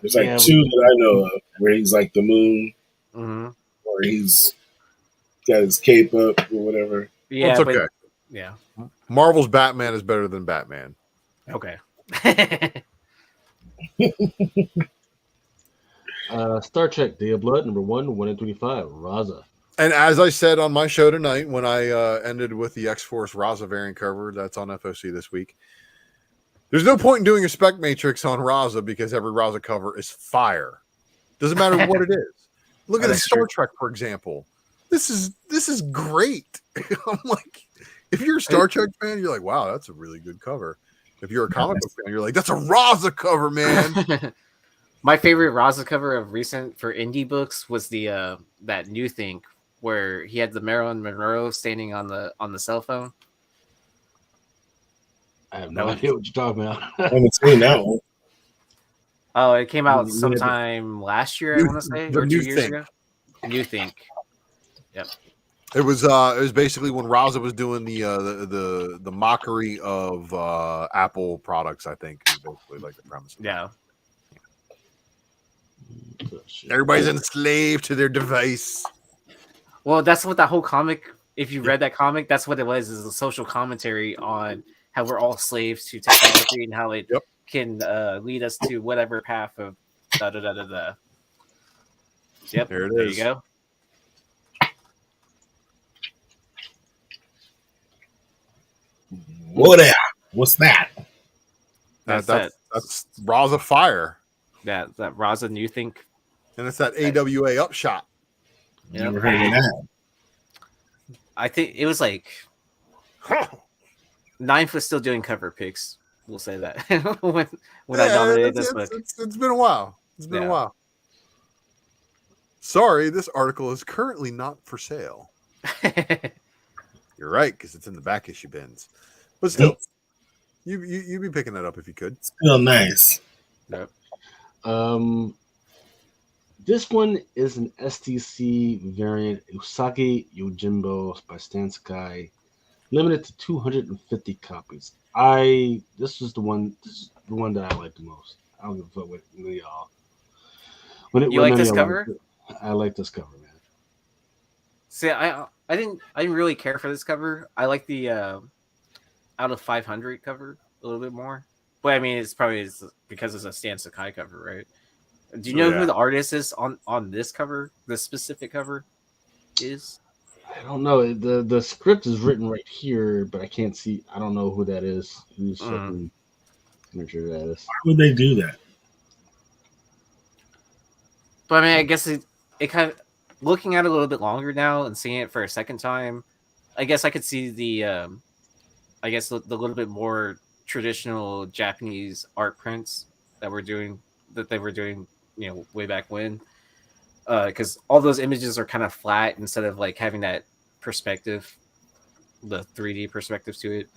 There's like 2 that I know of where he's like the moon, or he's got his cape up or whatever. Yeah, it's okay. Yeah, Marvel's Batman is better than Batman. Okay. Star Trek Day of Blood, number 1 in 25, Raza. And as I said on my show tonight, when I ended with the X-Force Raza variant cover, that's on FOC this week. There's no point in doing a spec matrix on Raza because every Raza cover is fire. Doesn't matter what it is. Look at the Star Trek, for example. This is great. I'm like, if you're a Star Trek fan, you're like, wow, that's a really good cover. If you're a comic book fan, you're like, that's a Raza cover, man. My favorite Raza cover of recent for indie books was the that New Think where he had the Marilyn Monroe standing on the cell phone. I have no idea what you're talking about. I haven't seen that one. Oh, it came out sometime last year, I want to say, or 2 years ago. New Think. Yep. It was basically when Raza was doing the mockery of Apple products, I think, is basically like the premise. Yeah. Everybody's enslaved to their device. Well, that's what that whole comic, if you read that comic, that's what it was, is a social commentary on how we're all slaves to technology and how it can lead us to whatever path of da-da-da-da-da. Yep, there you go. What's that? That's Raza Fire. That Raza New Think. And it's that AWA Upshot. Yeah, I think it was like Ninth was still doing cover picks. We'll say that when I dominated this book. It's been a while. It's been a while. Sorry, this article is currently not for sale. You're right, because it's in the back issue bins. But still, you'd be picking that up if you could. Still nice. Yep. This one is an SDCC variant, Usagi Yojimbo by Stan Sky, limited to 250 copies. This is the one that I like the most. I don't give a fuck with y'all. You like this cover? I like this cover, man. See, I didn't really care for this cover. I like the out of 500 cover a little bit more. But I mean, it's probably because it's a Stan Sakai cover, right? Do you know who the artist is on this cover, this specific cover is? I don't know. The script is written right here, but I can't see. I don't know who that is. Who's make sure that is. Why would they do that? But I mean, I guess it kind of looking at it a little bit longer now and seeing it for a second time. I guess I could see the the little bit more traditional Japanese art prints that they were doing, way back when. Because all those images are kind of flat instead of like having that perspective, the 3D perspective to it.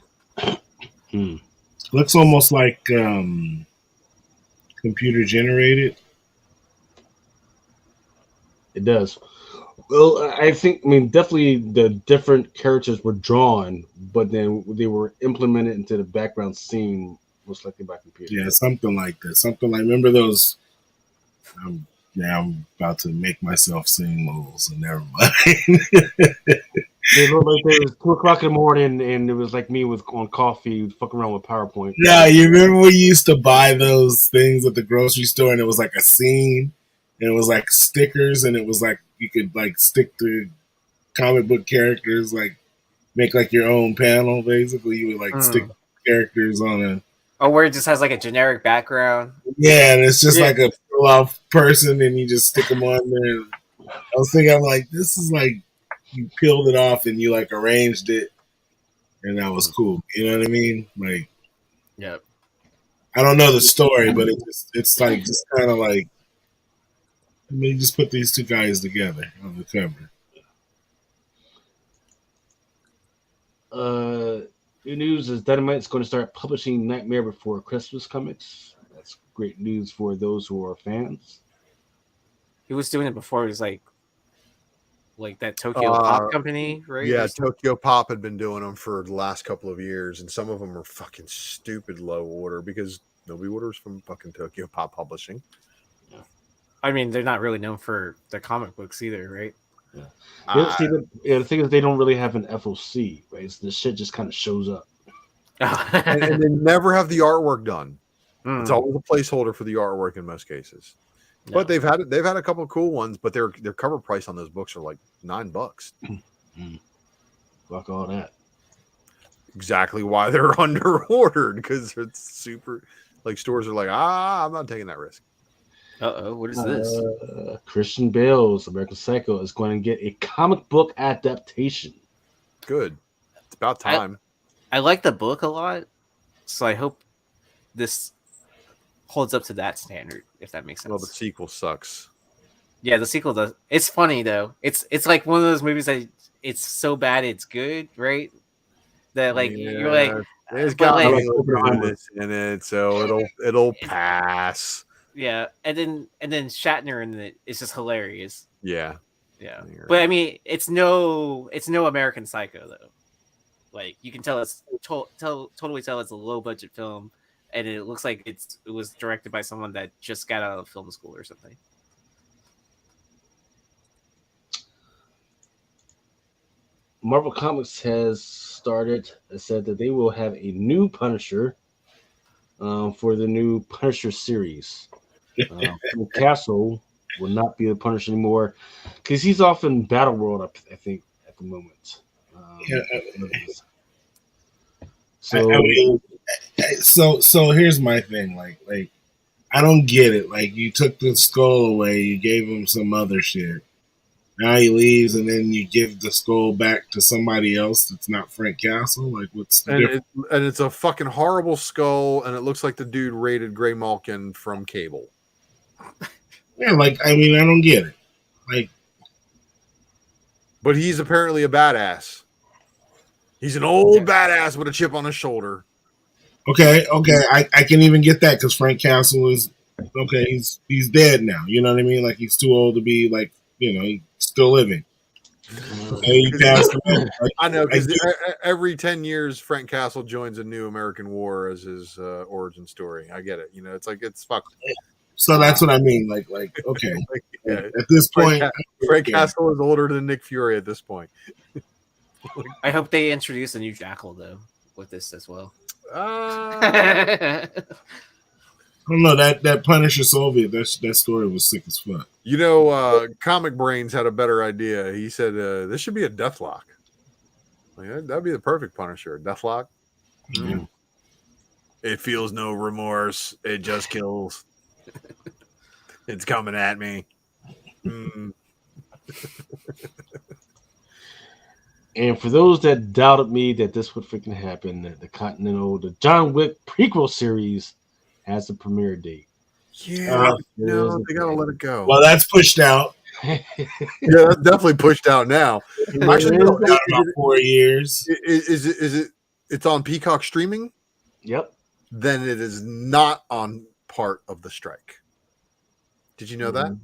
Looks almost like computer generated. It does. Well, I mean, definitely the different characters were drawn, but then they were implemented into the background scene, most likely by computer. Yeah, something like that. Something like, remember those? I'm about to make myself sing moles, and never mind. They looked like it was 2:00 in the morning, and it was like me on coffee, fucking around with PowerPoint. Yeah, you remember we used to buy those things at the grocery store, and it was like a scene, and it was like stickers, and it was like you could like stick to comic book characters, like make like your own panel. Basically, you would like stick characters on a. Oh, where it just has like a generic background. Yeah, and it's just like a fill-off person, and you just stick them on there. I was thinking, I'm like, this is like you peeled it off and you like arranged it, and that was cool. You know what I mean? Like, yeah. I don't know the story, but it's like just kind of like, I mean, just put these two guys together on the cover. New news is Dynamite's going to start publishing Nightmare Before Christmas comics. That's great news for those who are fans. He was doing it before. It was like that Tokyo Pop company, right? Yeah, Tokyo Pop had been doing them for the last couple of years, and some of them are fucking stupid low order because nobody orders from fucking Tokyo Pop Publishing. Yeah. I mean, they're not really known for their comic books either, right? Yeah. The thing is, they don't really have an FOC, right? So this shit just kind of shows up, and they never have the artwork done. It's always a placeholder for the artwork in most cases. No. But they've had a couple of cool ones, but their cover price on those books are like $9. Fuck all that. Exactly why they're under ordered, because it's super like stores are like, I'm not taking that risk. What is this? Christian Bale's American Psycho is going to get a comic book adaptation. Good. It's about time. I like the book a lot, so I hope this holds up to that standard, if that makes sense. Well, the sequel sucks. Yeah, the sequel does. It's funny though. It's like one of those movies that it's so bad it's good, right? That like you're like, there's got goodness in it, so it'll pass. Yeah, and then Shatner in it is just hilarious. Yeah. But I mean, it's no American Psycho though. Like you can tell it's totally tell it's a low budget film, and it looks like it was directed by someone that just got out of film school or something. Marvel Comics has said that they will have a new Punisher for the new Punisher series. Castle will not be the Punisher anymore because he's off in Battle World, I think, at the moment. So here's my thing. Like I don't get it. Like you took the skull away, you gave him some other shit. Now he leaves, and then you give the skull back to somebody else that's not Frank Castle. Like, what's the difference? And it's a fucking horrible skull, and it looks like the dude raided Gray Malkin from Cable. Yeah, like I mean, I don't get it. Like, but he's apparently a badass. He's an old badass with a chip on his shoulder. Okay, I can even get that because Frank Castle is okay. He's dead now. You know what I mean? Like he's too old to be like he's still living. He passed away. I know because every 10 years Frank Castle joins a new American war as his origin story. I get it. It's like it's fucked. So that's what I mean. Like okay. At this point, Frank Castle is older than Nick Fury at this point. I hope they introduce a new Jackal though with this as well. I don't know that Punisher Soviet that story was sick as fuck. Comic Brains had a better idea. He said this should be a Deathlock. Like, that'd be the perfect Punisher. Deathlock. Mm-hmm. It feels no remorse. It just kills. It's coming at me. And for those that doubted me that this would freaking happen, the John Wick prequel series has a premiere date. Yeah, no, they gotta let it go. Well, that's pushed out. Yeah, that's definitely pushed out now. Actually, no, about 4 years. Is it? It's on Peacock streaming. Yep. Then it is not on part of the strike. Did you know that?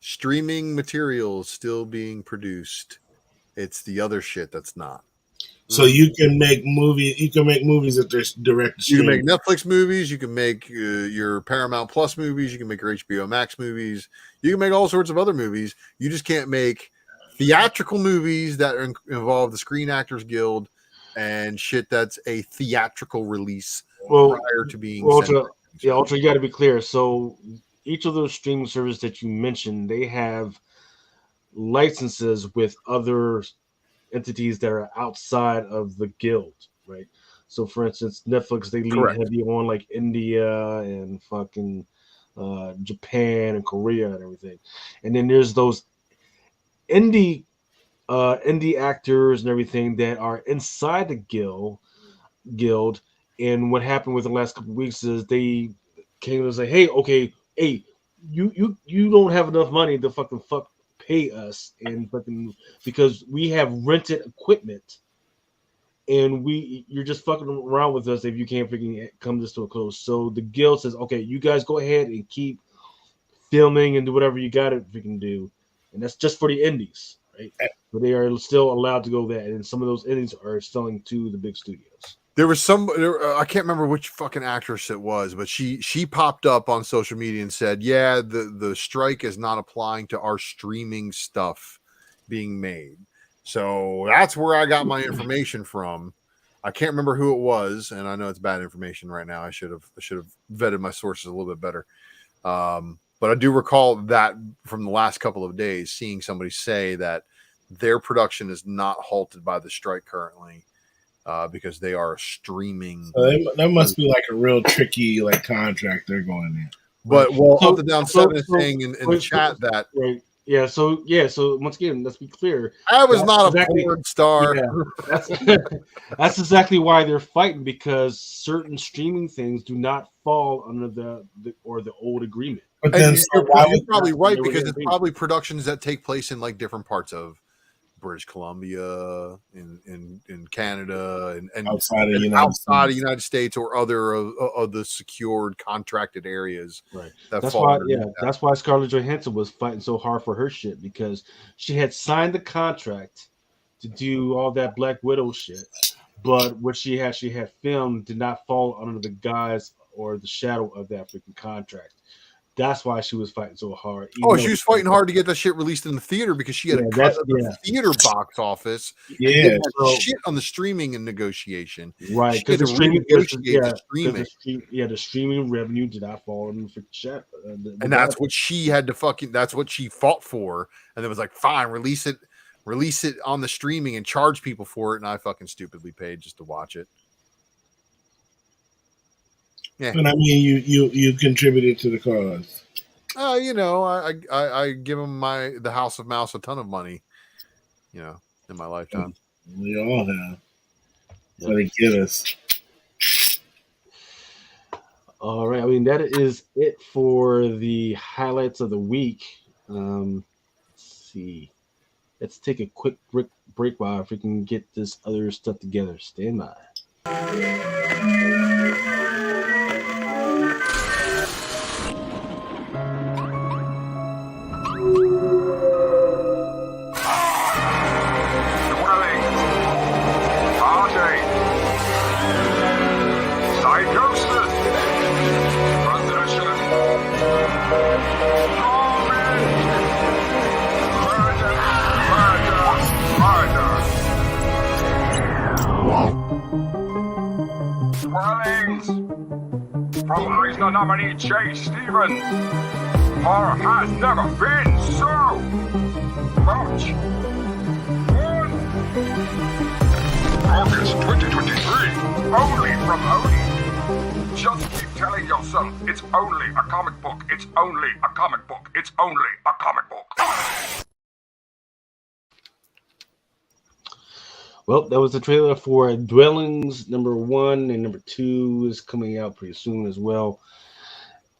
Streaming materials still being produced. It's the other shit that's not. So you can make movies. You can make movies that they're direct to stream. You can make Netflix movies. You can make your Paramount Plus movies. You can make your HBO Max movies. You can make all sorts of other movies. You just can't make theatrical movies that involve the Screen Actors Guild and shit that's a theatrical release prior to being. Ultra, you got to be clear. So each of those streaming services that you mentioned, they have licenses with other entities that are outside of the guild, right? So, for instance, Netflix, they lean heavy on like India and fucking Japan and Korea and everything. And then there's those indie actors and everything that are inside the guild. And what happened with the last couple of weeks is they came and say, hey, you don't have enough money to fucking pay us and fucking because we have rented equipment and you're just fucking around with us if you can't freaking come this to a close. So the guild says, okay, you guys go ahead and keep filming and do whatever you gotta freaking do, and that's just for the indies, right? But they are still allowed to go there, and some of those indies are selling to the big studios. There was I can't remember which fucking actress it was, but she popped up on social media and said, yeah, the strike is not applying to our streaming stuff being made. So that's where I got my information from. I can't remember who it was, and I know it's bad information right now. I should have vetted my sources a little bit better. But I do recall that from the last couple of days, seeing somebody say that their production is not halted by the strike currently. Because they are streaming. So that must be like a real tricky like contract they're going in. But Up and Down 7 is saying in the chat that right. Yeah, so once again, let's be clear. I was not a porn star. Yeah, that's exactly why they're fighting, because certain streaming things do not fall under the old agreement. But then you're probably right, because it's probably productions that take place in like different parts of British Columbia, in Canada, and outside of the United States or other of the secured contracted areas. Right. That's why Scarlett Johansson was fighting so hard for her shit, because she had signed the contract to do all that Black Widow shit, but what she had filmed did not fall under the guise or the shadow of that freaking contract. That's why she was fighting so hard. She was fighting hard to get that shit released in the theater because she had a cut of the theater box office. Yeah, shit on the streaming and negotiation. Right, because the streaming revenue did not fall in the shadow. And that's what she had to that's what she fought for. And it was like, fine, release it on the streaming and charge people for it. And I fucking stupidly paid just to watch it. Yeah. And I mean, you contributed to the cause. I give them the House of Mouse a ton of money, in my lifetime. We all have. Let it get us. All right. I mean, that is it for the highlights of the week. Let's see. Let's take a quick break while if we can get this other stuff together. Stand by. From Eisner nominee Jay Stevens. Horror has never been so much fun. August 2023, only from Oni. Just keep telling yourself it's only a comic book. It's only a comic book. It's only a comic book. Well, that was the trailer for Dwellings #1, and #2 is coming out pretty soon as well.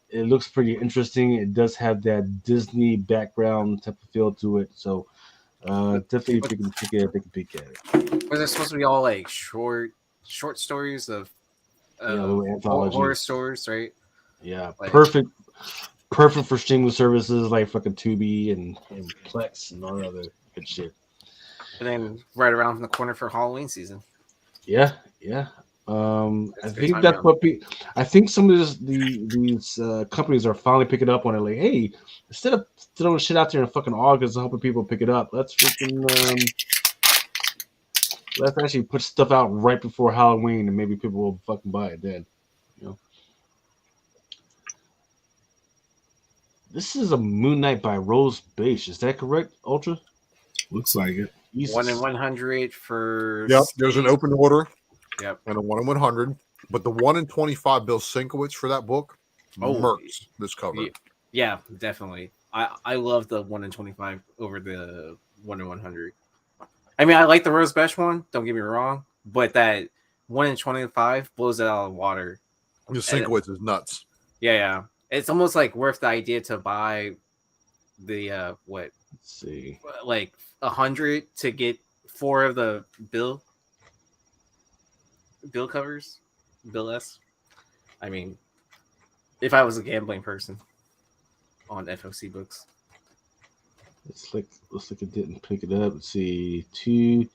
It looks pretty interesting. It does have that Disney background type of feel to it, so definitely if you can take a peek at it. Was it supposed to be all like short stories of little anthologies, horror stories, right? Yeah, like, perfect for streaming services like fucking Tubi and Plex and all that other good shit. And then right around the corner for Halloween season. Yeah. I think that's what I think some of these companies are finally picking up on it. Like, hey, instead of throwing shit out there in fucking August and hoping people pick it up, let's actually put stuff out right before Halloween, and maybe people will fucking buy it then. You know. This is a Moon Knight by Rose Bache. Is that correct, Ultra? Looks like it. Jesus. 1 in 100 for. Yep, there's an open order. Yep. And a 1 in 100. But the 1 in 25 Bill Sienkiewicz for that book murks this cover. Yeah, definitely. I love the 1 in 25 over the 1 in 100. I mean, I like the Rose Bache one, don't get me wrong, but that 1 in 25 blows it out of the water. The Sienkiewicz is nuts. Yeah. It's almost like worth the idea to buy the Let's see, like 100 to get 4 of the Bill covers, Bill S. I mean, if I was a gambling person on FOC books. looks like it didn't pick it up. Let's see, 2.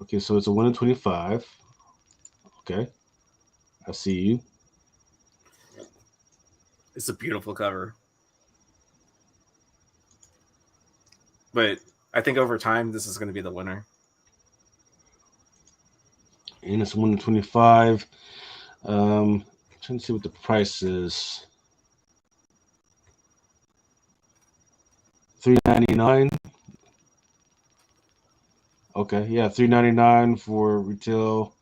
Okay, so it's a 1 in 25. Okay, I see you. It's a beautiful cover. But I think over time, this is going to be the winner. And it's 1 in 25. Trying to see what the price is. $3.99. Okay, yeah, $3.99 for retail.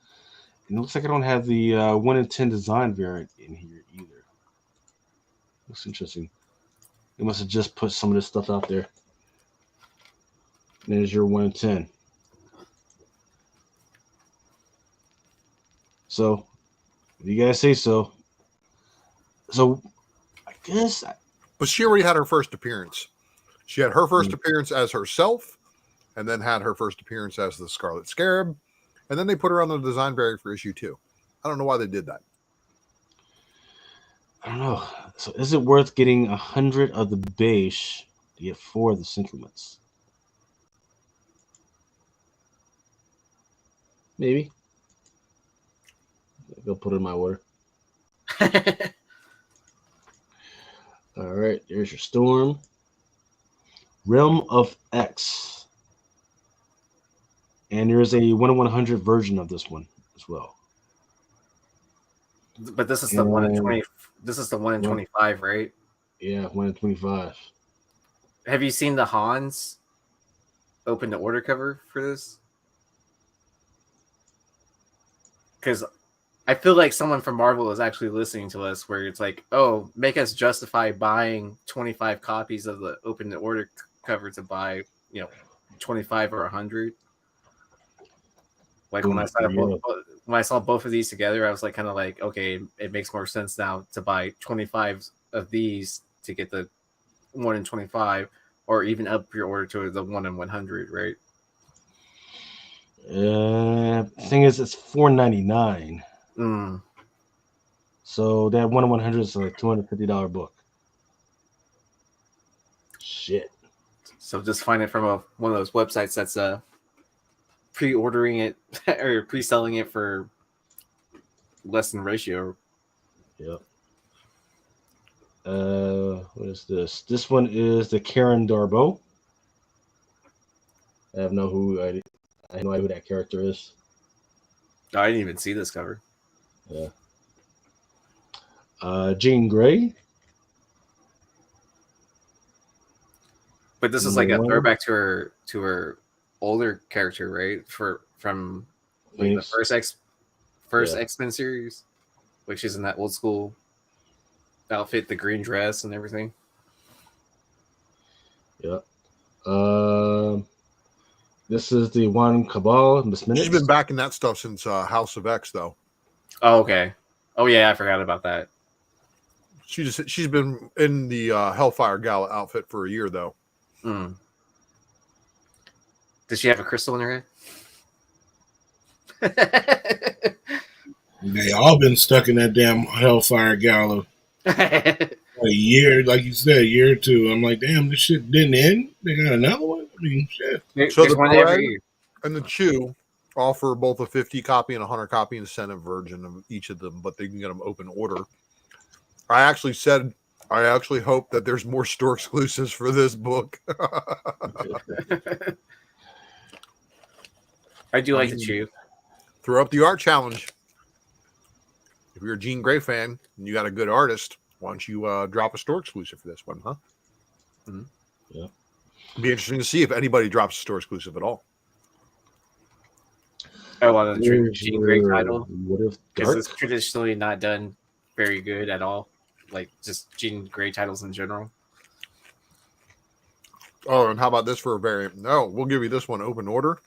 And it looks like I don't have the 1 in 10 design variant in here either. Looks interesting. They must have just put some of this stuff out there. And there's your 1 in 10. So, if you guys say so. So, I guess. But she already had her first appearance. She had her first appearance as herself, and then had her first appearance as the Scarlet Scarab, and then they put her on the design variant for issue 2. I don't know why they did that. I don't know. So, is it worth getting 100 of the beige to get 4 of the Sienkiewicz? Maybe. Go put it in my order. All right, there's your Storm. Realm of X. And there's a 1 in 100 version of this one as well. But this is the 1 in 20. This is the 1 in 25, right? Yeah, 1 in 25. Have you seen the Hans open the order cover for this? Because I feel like someone from Marvel is actually listening to us, where it's like, oh, make us justify buying 25 copies of the open the order cover to buy, 25 or 100. Like when I saw both of these together, I was like, kind of like, okay, it makes more sense now to buy 25 of these to get the 1 in 25, or even up your order to the 1 in 100, right? Thing is, it's $4.99. So that 1 in 100 is a $250 book. Shit. So just find it from one of those websites that's pre-ordering it or pre-selling it for less than ratio. Yep. What is this? This one is the Karen Darbo. I have no idea who that character is. I didn't even see this cover. Yeah. Jean Grey. But this is like a throwback to her older character, right? From the first X-Men series. Like she's in that old school outfit, the green dress and everything. Yep. This is the one Cabal, Miss Minutes. She's been back in that stuff since House of X, though. Oh, okay. Oh, yeah, I forgot about that. She's been in the Hellfire Gala outfit for a year, though. Mm. Does she have a crystal in her head? They all been stuck in that damn Hellfire Gala. A year, like you said, a year or two. I'm like, damn, this shit didn't end. They got another one. I mean, shit. So the bread and the chew offer both a 50 copy and a 100 copy incentive version of each of them, but they can get them open order. I actually hope that there's more store exclusives for this book. I do like the chew. Throw up the art challenge. If you're a Jean Grey fan and you got a good artist, why don't you drop a store exclusive for this one, huh? Mm-hmm. Yeah. It'd be interesting to see if anybody drops a store exclusive at all. I want the Jean Grey title because it's traditionally not done very good at all. Like just Jean Grey titles in general. Oh, and how about this for a variant? No, we'll give you this one open order,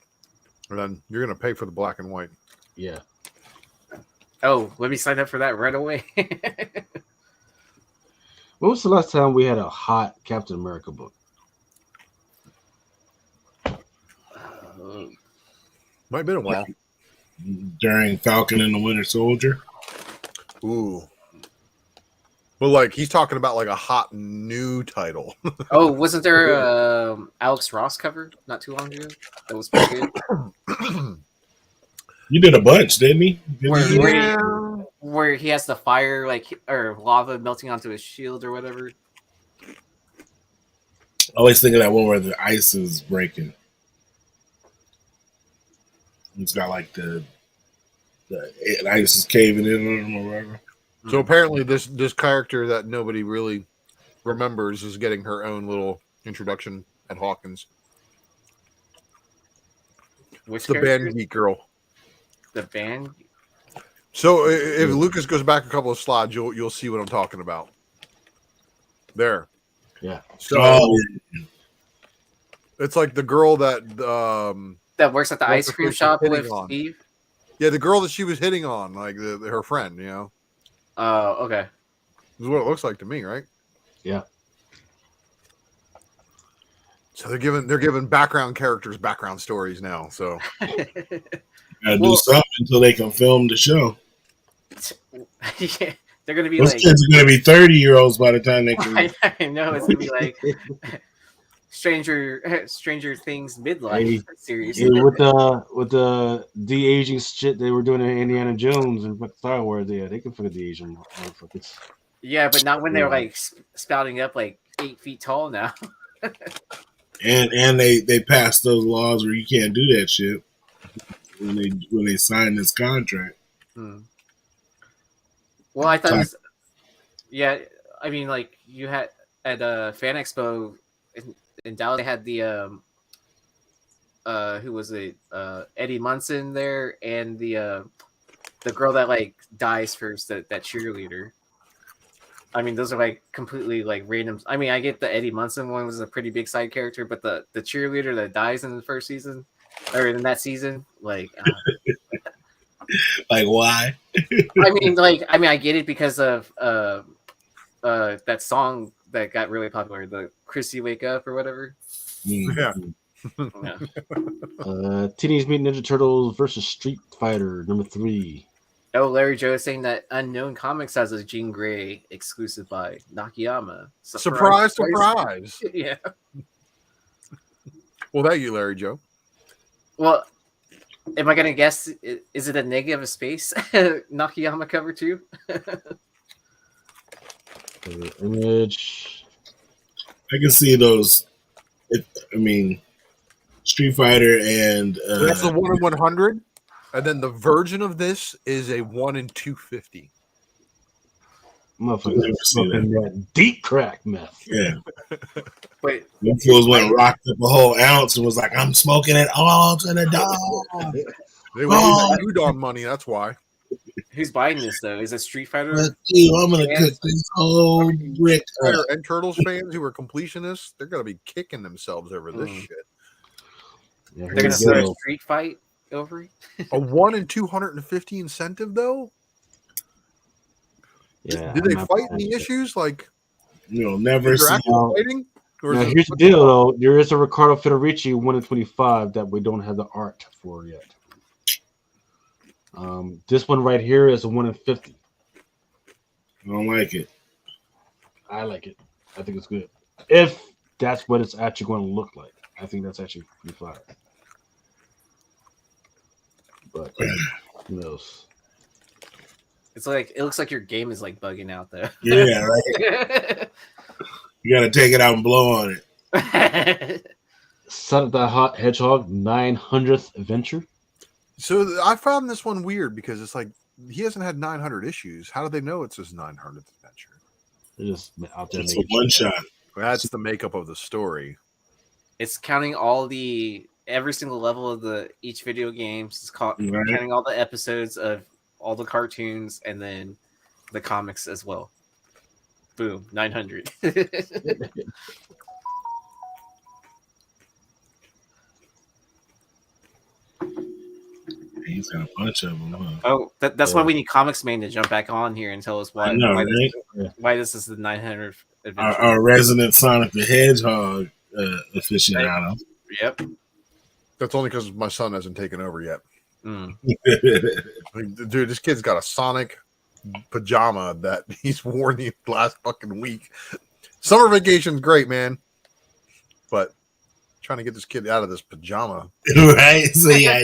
and then you're going to pay for the black and white. Yeah. Oh, let me sign up for that right away. When was the last time we had a hot Captain America book? Might have been a while. During Falcon and the Winter Soldier. Ooh. But like he's talking about like a hot new title. Oh, wasn't there Alex Ross cover not too long ago? That was pretty good. You did a bunch, didn't he? Where he has the fire or lava melting onto his shield or whatever. I always think of that one where the ice is breaking. It's got like the ice is caving in on him or whatever. So apparently this character that nobody really remembers is getting her own little introduction at Hawkins. Which the band geek girl. The band. So if Lucas goes back a couple of slides, you'll see what I'm talking about. There. Yeah. So it's like the girl that works at the ice cream shop with Steve. Yeah, the girl that she was hitting on, like her friend, you know. Oh, okay. This is what it looks like to me, right? Yeah. So they're giving background characters background stories now. So gotta do something until they can film the show. Yeah, they're gonna be those kids are gonna be 30-year-olds by the time they can. I know it's gonna be like Stranger Things midlife series. Yeah, with the de-aging shit they were doing in Indiana Jones and Star Wars, they can fucking de-aging motherfuckers. Yeah, but not when they're like spouting up like 8 feet tall now. and they passed those laws where you can't do that shit when they sign this contract. Well, I thought it was, yeah, I mean, like you had at Fan Expo in Dallas, they had the who was it? Eddie Munson there, and the girl that like dies first, that cheerleader. I mean, those are like completely like random. I mean, I get the Eddie Munson one was a pretty big side character, but the cheerleader that dies in the first season or in that season, like, like why? I mean, I get it because of that song that got really popular, the Chrissy Wake Up or whatever. Yeah. Teenage Mutant Ninja Turtles versus Street Fighter #3. Oh, Larry Joe is saying that Unknown Comics has a Jean Grey exclusive by Nakayama. Surprise. Yeah. Well, thank you, Larry Joe. Well, am I going to guess? Is it a negative space Nakayama cover too? Image. I can see those. Street Fighter and that's the 1 in 100. And then the version of this is a 1 in 250. Motherfucker, smoking that deep crack meth. Yeah. Wait. Them fools went and rocked up a whole ounce and was like, I'm smoking it all to the dog. They were using udon money, that's why. Who's buying this though? Is it Street Fighter? Fuck you, I'm gonna cook this whole brick up. And Turtles fans who are completionists, they're gonna be kicking themselves over this shit. Yeah, They're gonna start a street fight over it. A 1 in 250 incentive though. Yeah. Did they fight any issues? Like You'll never see. fighting? Now, here's the deal, though. There is a Riccardo Federici 1 in 25 that we don't have the art for yet. This one right here is a 1 in 50. I don't like it. I like it. I think it's good. If that's what it's actually going to look like. I think that's actually pretty fire. But who knows? It's like it looks like your game is like bugging out though. Yeah, right. You gotta take it out and blow on it. Sonic the Hedgehog 900th adventure. So I found this one weird because it's like he hasn't had 900 issues. How do they know it's his 900th adventure? They're just out there. It's a one shot. That's the makeup of the story. It's counting every single level of each video games. It's counting all the episodes of all the cartoons and then the comics as well. Boom, 900. He's got a bunch of them. Huh? Oh, that's why we need Comics Man to jump back on here and tell us why this is the 900th adventure. Our resident Sonic the Hedgehog aficionado. Yep. That's only because my son hasn't taken over yet. Mm. Dude, this kid's got a Sonic pajama that he's worn the last fucking week. Summer vacation's great, man. But trying to get this kid out of this pajama. Right? So yeah,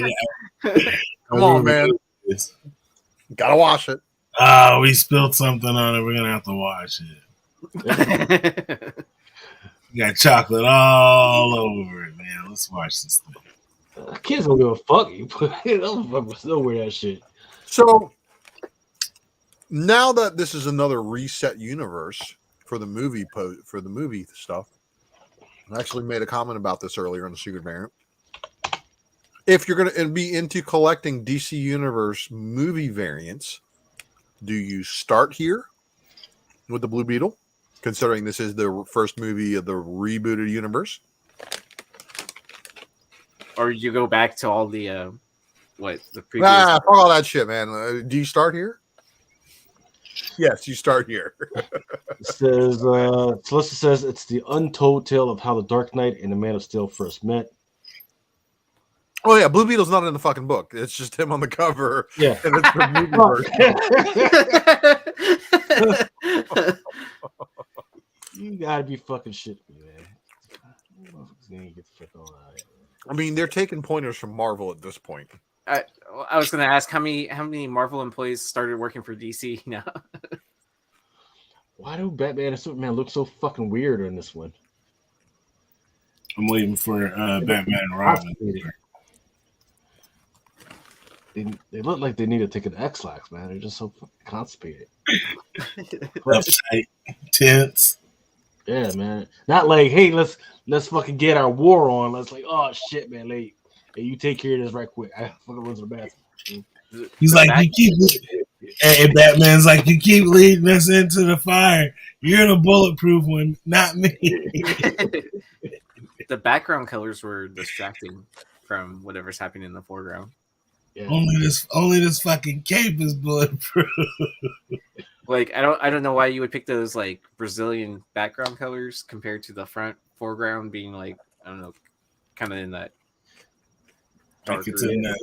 come on, man. Gotta wash it. Oh, we spilled something on it. We're gonna have to wash it. You got chocolate all over it, man. Let's wash this thing. Kids don't give a fuck. You put it on, still wear that shit. So now that this is another reset universe for the movie stuff, I actually made a comment about this earlier on the Secret Variant. If you're going to be into collecting DC Universe movie variants, do you start here with the Blue Beetle, considering this is the first movie of the rebooted universe? Or you go back to all the previous. Fuck all that shit, man. Do you start here? Yes, you start here. It says, Celeste says it's the untold tale of how the Dark Knight and the Man of Steel first met. Oh yeah, Blue Beetle's not in the fucking book. It's just him on the cover. Yeah, and it's the movie version. You gotta be fucking shitting me, man. Get the fuck all out of here. I mean, they're taking pointers from Marvel at this point. I was going to ask how many Marvel employees started working for DC now. Why do Batman and Superman look so fucking weird in this one? I'm waiting for Batman and Robin. They look like they need to take an X-Lax, man. They're just so fucking constipated. Uptight, tense. Yeah, man. Not like, hey, let's fucking get our war on. Let's like, oh shit, man, hey, you take care of this right quick. I fucking run to the bathroom. He's like, and Batman's like, you keep leading us into the fire. You're the bulletproof one, not me. The background colors were distracting from whatever's happening in the foreground. Yeah. Only this fucking cape is bulletproof. Like I don't know why you would pick those like Brazilian background colors compared to the foreground being like, I don't know, kind of in that darker, it's in that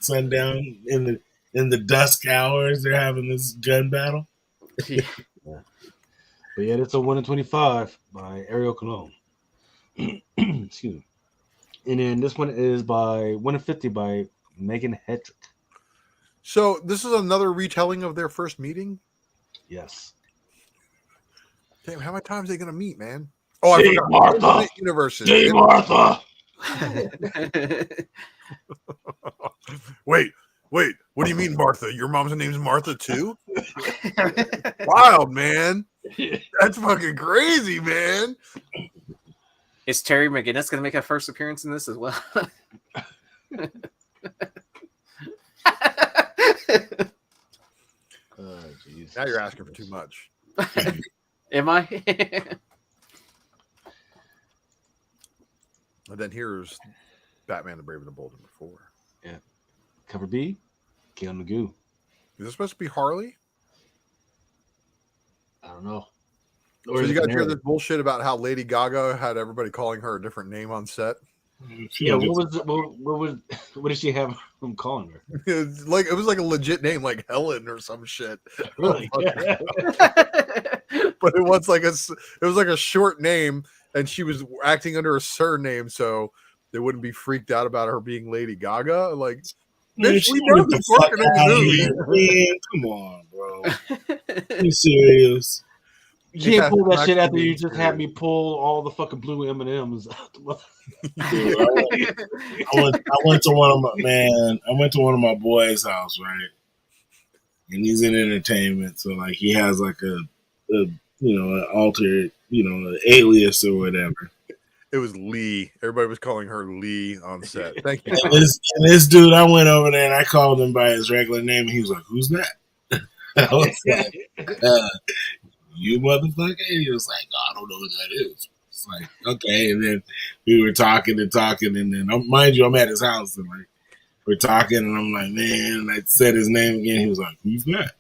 sundown in the dusk hours. They're having this gun battle. Yeah. But yeah, it's a 1 in 25 by Ariel Colon. Excuse me. And then this one is by 1 in 50 by Megan Hedrick. So this is another retelling of their first meeting? Yes. Damn, how many times are they going to meet, man? Oh, I forgot. Martha. Universes. Hey, Martha. Wait. What do you mean, Martha? Your mom's name's Martha too? Wild, man. That's fucking crazy, man. Is Terry McGinnis going to make a first appearance in this as well? Jeez. Now you're asking for too much. Am I? And then here's Batman the Brave and the Bold #4. Yeah. Cover B, Kill the Goo. Is this supposed to be Harley? I don't know. So you guys hear this bullshit about how Lady Gaga had everybody calling her a different name on set? Yeah, what did she have them calling her? It was like a legit name, like Helen or some shit. Really? But it was like a short name, and she was acting under a surname, so they wouldn't be freaked out about her being Lady Gaga. Like, bitch, we know the fuck in the movie. Man, come on, bro. You serious? You can't pull that shit after you just had me pull all the fucking blue M&Ms out the Dude, I went to one of my boys' house, right? And he's in entertainment, so like he has like an altered, an alias or whatever. It was Lee. Everybody was calling her Lee on set. Thank you. And this dude, I went over there and I called him by his regular name, and he was like, "Who's that?" I was like, "You motherfucker!" And he was like, "Oh, I don't know who that is." It's like, okay, and then we were talking, and then mind you, I'm at his house, and like we're talking, and I'm like, man, and I said his name again. He was like, "Who's that?"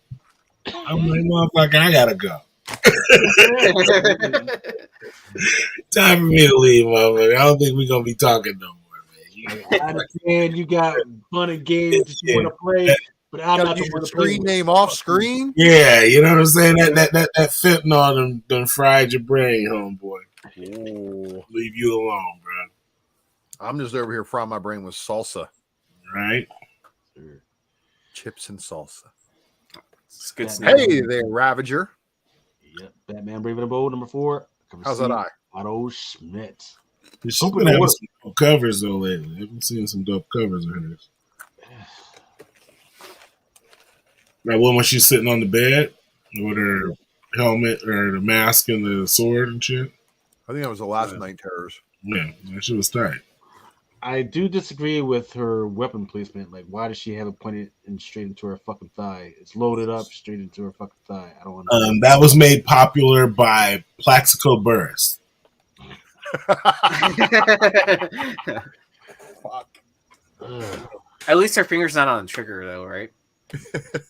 I'm like, "Motherfucker, I gotta go." Time for me to leave, motherfucker. I don't think we're gonna be talking no more, man. I understand you got fun and games that you want to play, but I'm not the one to screen name off screen. Yeah, you know what I'm saying? That fentanyl done fried your brain, homeboy. Ooh. Leave you alone, bro. I'm just over here frying my brain with salsa. Right? Chips and salsa. It's good. Hey there, Ravager. Yep, Batman Brave and the Bold #4. How's that eye? Otto Schmidt. She's been having some dope covers though lately. I've been seeing some dope covers of hers. That one when she's sitting on the bed with her helmet or the mask and the sword and shit. I think that was the last Night Terrors. Yeah, that shit was tight. I do disagree with her weapon placement. Like, why does she have it pointed and straight into her fucking thigh? It's loaded up straight into her fucking thigh. I don't know. That was made popular by Plaxico Burress. Fuck. At least her finger's not on the trigger, though, right?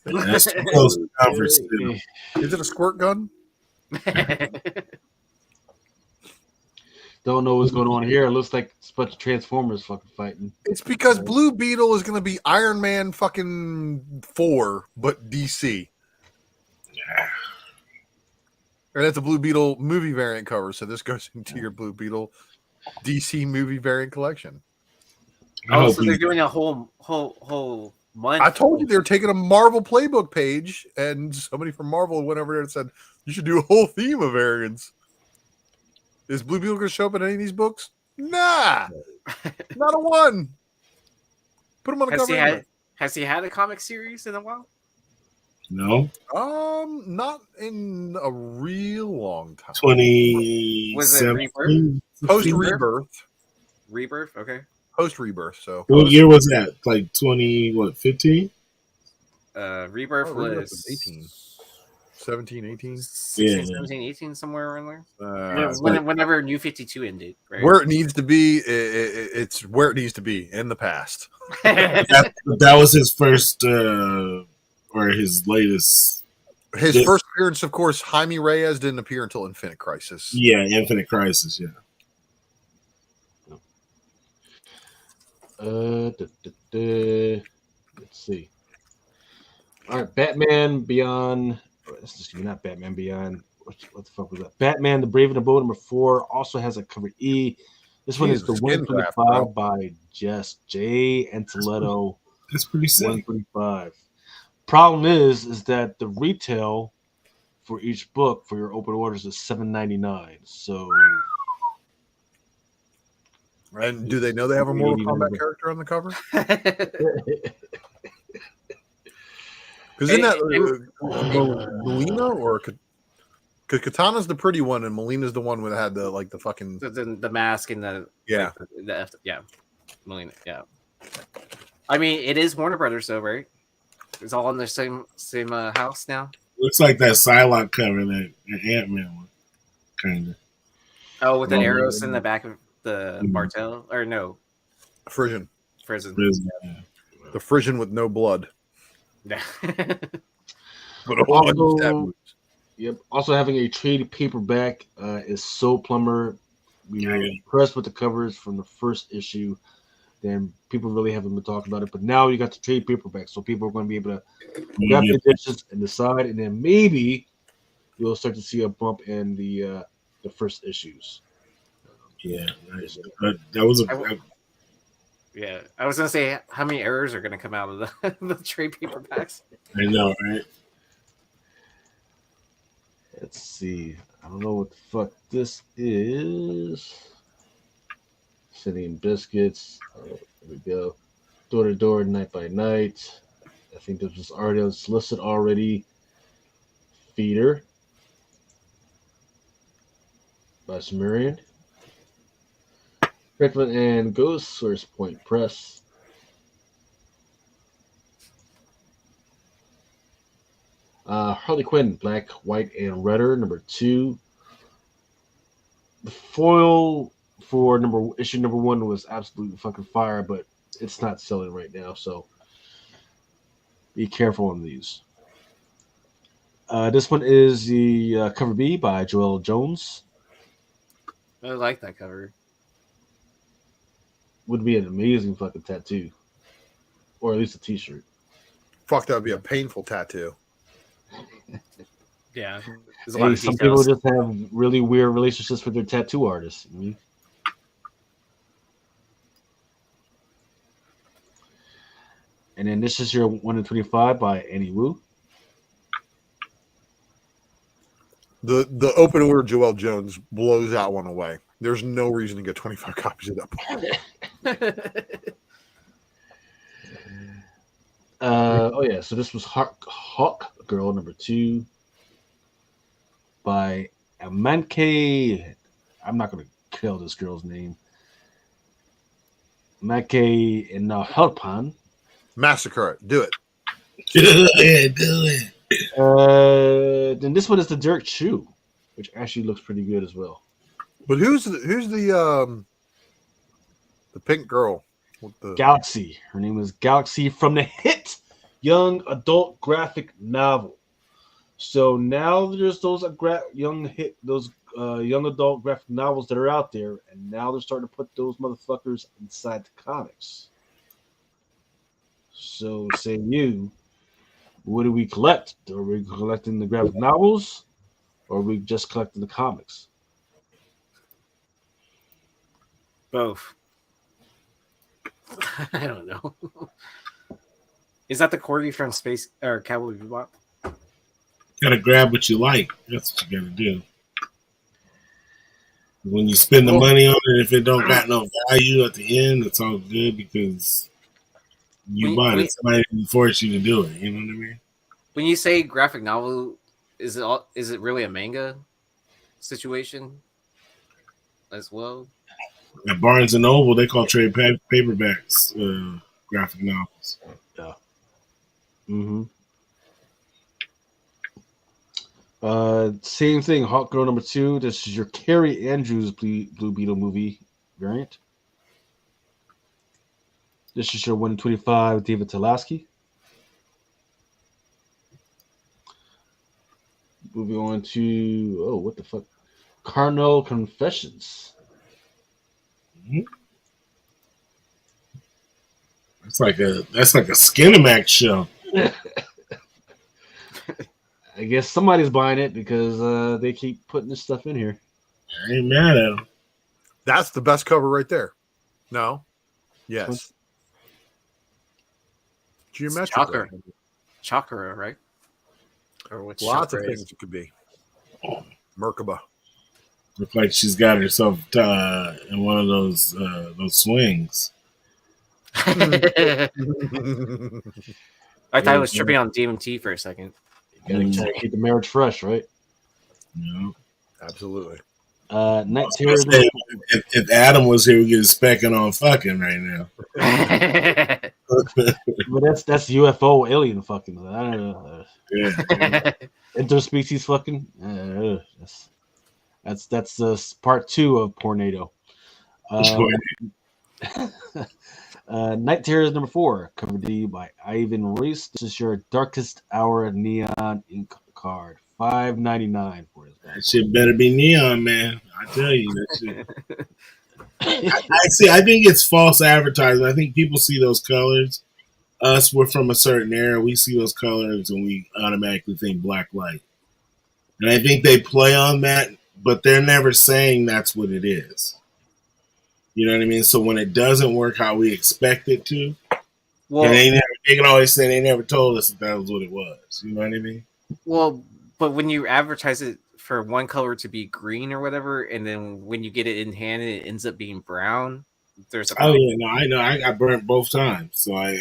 That's too close to comfort still. Is it a squirt gun? Don't know what's going on here. It looks like it's a bunch of Transformers fucking fighting. It's because Blue Beetle is going to be Iron Man fucking 4, but DC. Yeah. And that's a Blue Beetle movie variant cover, so this goes into your Blue Beetle DC movie variant collection. Oh, so they're doing a whole month. I told you they were taking a Marvel playbook page, and somebody from Marvel went over there and said, you should do a whole theme of variants. Is Blue Beetle going to show up in any of these books? Nah. Not a one. Put him on the cover. Has he had a comic series in a while? No. Not in a real long time. 20. Was it Rebirth? Post Rebirth. Rebirth, okay. Post Rebirth. So what year was that? Like 15? Rebirth was 18. 17, 18? 16, 17, 18, somewhere around there. Whenever New 52 ended, right? Where it needs to be, it's where it needs to be in the past. that was his first or his latest. His first appearance, of course, Jaime Reyes didn't appear until Infinite Crisis. Yeah, Infinite Crisis, yeah. Let's see. All right, Batman Beyond. Not Batman Beyond. What the fuck was that? Batman: The Brave and the Bold #4 also has a cover E. This one is the 125 by Just J. Antoletto. That's pretty sick. 125. Problem is that the retail for each book for your open orders is $7.99. So. And do they know they have a Mortal Kombat character on the cover? Because isn't that Melina or because Katana's the pretty one and Melina's the one that had the fucking the mask and the yeah Melina, yeah. I mean, it is Warner Brothers though, right? It's all in the same house now. Looks like that Psylocke cover that Ant-Man one, kind of. Oh, with the arrows in the back of the Bartel, or no, Frisian. Yeah. The Frisian with no blood. Yeah. But a whole bunch of stab Also, wounds. yep. Also having a trade paperback is Soul Plumber. We were impressed with the covers from the first issue. Then people really haven't been talking about it, but now you got the trade paperback, so people are going to be able to grab the editions and decide, and then maybe we'll start to see a bump in the first issues. Yeah, nice. That was Yeah, I was gonna say how many errors are gonna come out of the trade paperbacks. I know, right? Let's see. I don't know what the fuck this is. Sending biscuits. There we go. Door to door, night by night. I think this was already listed already. Feeder by Sumerian. Redmond and Ghost, Source Point Press. Harley Quinn, Black, White, and Redder, number 2. The foil for issue number 1 was absolutely fucking fire, but it's not selling right now, so be careful on these. This one is the cover B by Joel Jones. I like that cover. Would be an amazing fucking tattoo, or at least a T-shirt. Fuck, that would be a painful tattoo. Yeah, there's a lot of Some details. people just have really weird relationships with their tattoo artists. And then this is your 1 in 25 by Annie Wu. The open order Joel Jones blows that one away. There's no reason to get 25 copies of that book. Oh yeah, so this was Hawk Girl number 2 by Amanke. I'm not gonna kill this girl's name. Manke and Helpan. Massacre it. Do it. Do it. Then this one is the Dirk Chew, which actually looks pretty good as well. But who's the pink girl with the Galaxy. Her name is Galaxy from the hit young adult graphic novel. So now there's those young adult graphic novels that are out there, and now they're starting to put those motherfuckers inside the comics. So say you, what do we collect? Are we collecting the graphic novels, or are we just collecting the comics? Both. I don't know. Is that the Corgi from Space or Cowboy Bebop? Gotta grab what you like. That's what you gotta do. When you spend the money on it, if it don't got no value at the end, it's all good because you bought it. Somebody didn't force you to do it. You know what I mean? When you say graphic novel, is it really a manga situation as well? At Barnes and Noble, they call trade paperbacks graphic novels. Yeah. Mm-hmm. Same thing. Hawk Girl number 2. This is your Carrie Andrews Blue Beetle movie variant. This is your 1 in 25 David Talaski. Moving on to what the fuck? Carnal Confessions. Mm-hmm. That's like a Skinemax show. I guess somebody's buying it because they keep putting this stuff in here. I ain't mad at them. That's the best cover right there. No. Yes. Geometrical. Chakra, right? Or which Lots of things it could be. Merkaba. Look like she's got herself in one of those swings. I thought I was tripping on DMT for a second. You gotta try to keep the marriage fresh, right? Yeah. Absolutely. Night Terror. If Adam was here, we'd get specking on fucking right now. But that's UFO alien fucking. I don't know. Interspecies fucking. That's part 2 of Pornado. Night Terrors number 4, covered D by Ivan Reese. This is your Darkest Hour Neon Ink card. $5.99 for this. That shit better be neon, man. I tell you that shit. I see. I think it's false advertising. I think people see those colors. Us, we're from a certain era. We see those colors and we automatically think black light. And I think they play on that, but they're never saying that's what it is. You know what I mean? So when it doesn't work how we expect it to, well, they can always say they never told us that was what it was. You know what I mean? Well, but when you advertise it for one color to be green or whatever, and then when you get it in hand and it ends up being brown, there's a problem. Oh yeah, no, I know. I got burnt both times, so I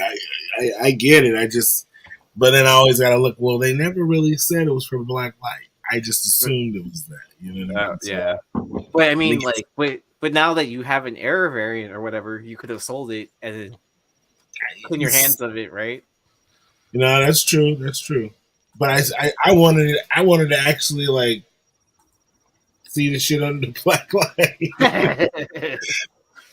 get it. But then I always gotta look. Well, they never really said it was for black light. I just assumed it was that. You know what I mean? Yeah. But I mean, but now that you have an error variant or whatever, you could have sold it and clean your hands of it, right? You know, that's true. That's true. But I wanted it. I wanted to actually like see the shit under the black light.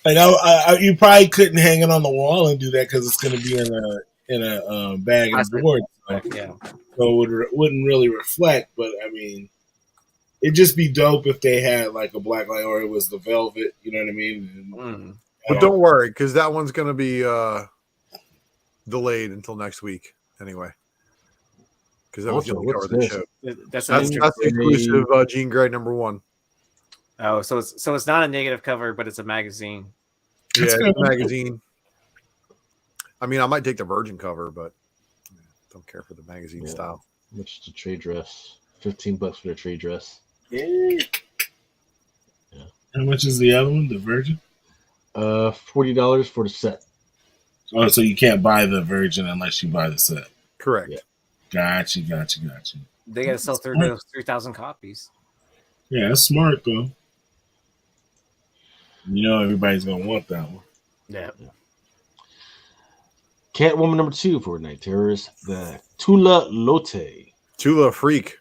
Like you probably couldn't hang it on the wall and do that because it's going to be in a bag of boards. So, yeah. So it wouldn't really reflect. But I mean, it'd just be dope if they had like a black light or it was the velvet. You know what I mean? But don't worry, because that one's going to be delayed until next week anyway. Because that was the only cover they showed. That's exclusive Jean Grey #1. Oh, so it's not a negative cover, but it's a magazine. Yeah, it's a magazine. I mean, I might take the Virgin cover, but don't care for the magazine style. Which is the trade dress? $15 for the trade dress. Yeah. How much is the other one? The Virgin? $40 for the set. Oh, so you can't buy the Virgin unless you buy the set. Correct. Yeah. Gotcha. They got to sell 3,000 copies. Yeah, that's smart though. You know everybody's gonna want that one. Yeah. Catwoman #2 for Night Terrors, the Tula Lotte. Tula freak.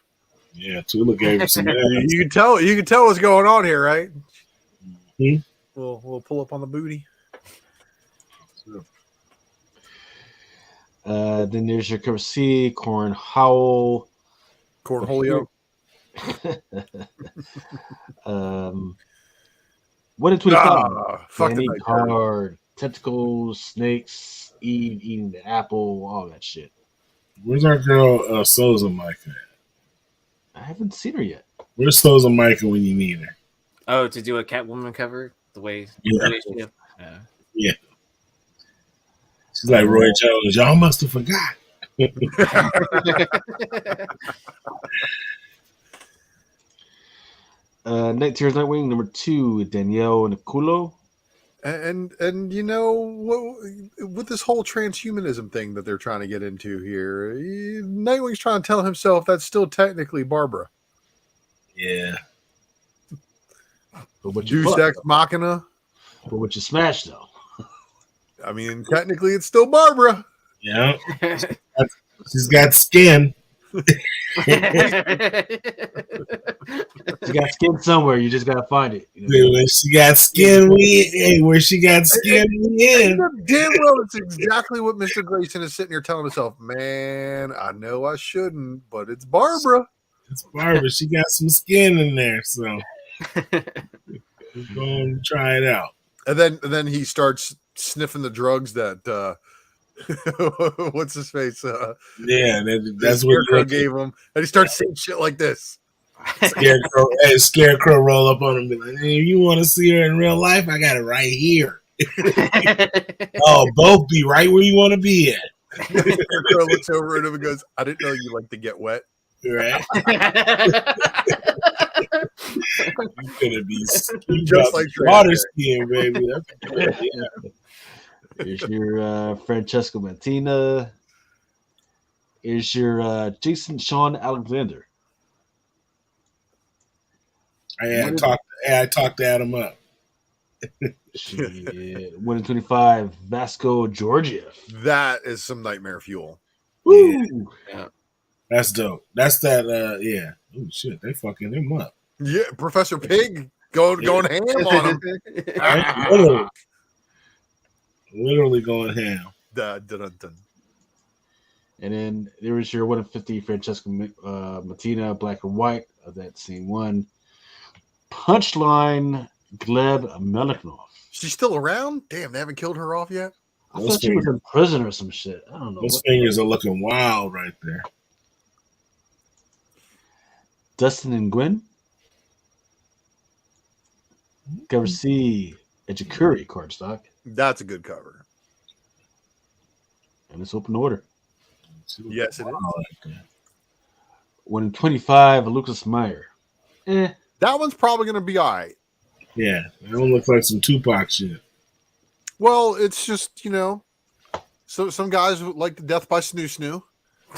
Yeah, Tula gave us some. You can tell what's going on here, right? Mm-hmm. We'll pull up on the booty. Then there's your cover C, Cornholio. What in 25? Any card, tentacles, snakes, Eve eating the apple, all that shit. Where's our girl Souza Micah at? I haven't seen her yet. Where's Souza Micah when you need her? Oh, to do a Catwoman cover? The way yeah. She's like Roy Jones. Y'all must have forgot. Night Terrors Nightwing #2, Danielle Niculo. And you know with this whole transhumanism thing that they're trying to get into here, Nightwing's trying to tell himself that's still technically Barbara. Yeah. But Deus Ex Machina. But what you smash though? I mean, technically it's still Barbara. Yeah. She's got skin. She got skin somewhere. You just gotta find it. You know? Where she got skin, where she got skin, in. Damn well, it's exactly what Mr. Grayson is sitting here telling himself. Man, I know I shouldn't, but it's Barbara. It's Barbara. She got some skin in there, so we're going to try it out. And then he starts sniffing the drugs that. What's his face? Yeah, that's what Scarecrow gave him, and he starts saying shit like this. Scarecrow roll up on him and be like, hey, you want to see her in real life? I got it right here. Oh, both be right where you want to be at. Scarecrow looks over at him and goes, I didn't know you like to get wet. Right? You're gonna be just like water skiing, baby. That's good. Yeah. Here's your Francesco Mantina. Here's your Jason Sean Alexander. I talked to Adam up. Shit. 125, Vasco Georgiev. That is some nightmare fuel. Woo! Yeah. That's dope. That's that. Yeah. Oh shit, they fucking him up. Yeah, Professor Pig going ham on him. Literally going ham. Dun, dun, dun, dun. And then there was your 150, Francesca Martina, Black and White of that same one. Punchline, Gleb Meliknov. She's still around? Damn, they haven't killed her off yet? I thought she was in prison or some shit. I don't know. Those fingers are looking wild right there. Dustin and Gwen. Cover C, Ejikuri cardstock. That's a good cover. And it's open order. Yes, it is. Like 125, Lucas Meyer. That one's probably going to be all right. Yeah, it don't look like some Tupac shit. Well, it's just, so some guys like the Death by Snoo Snoo.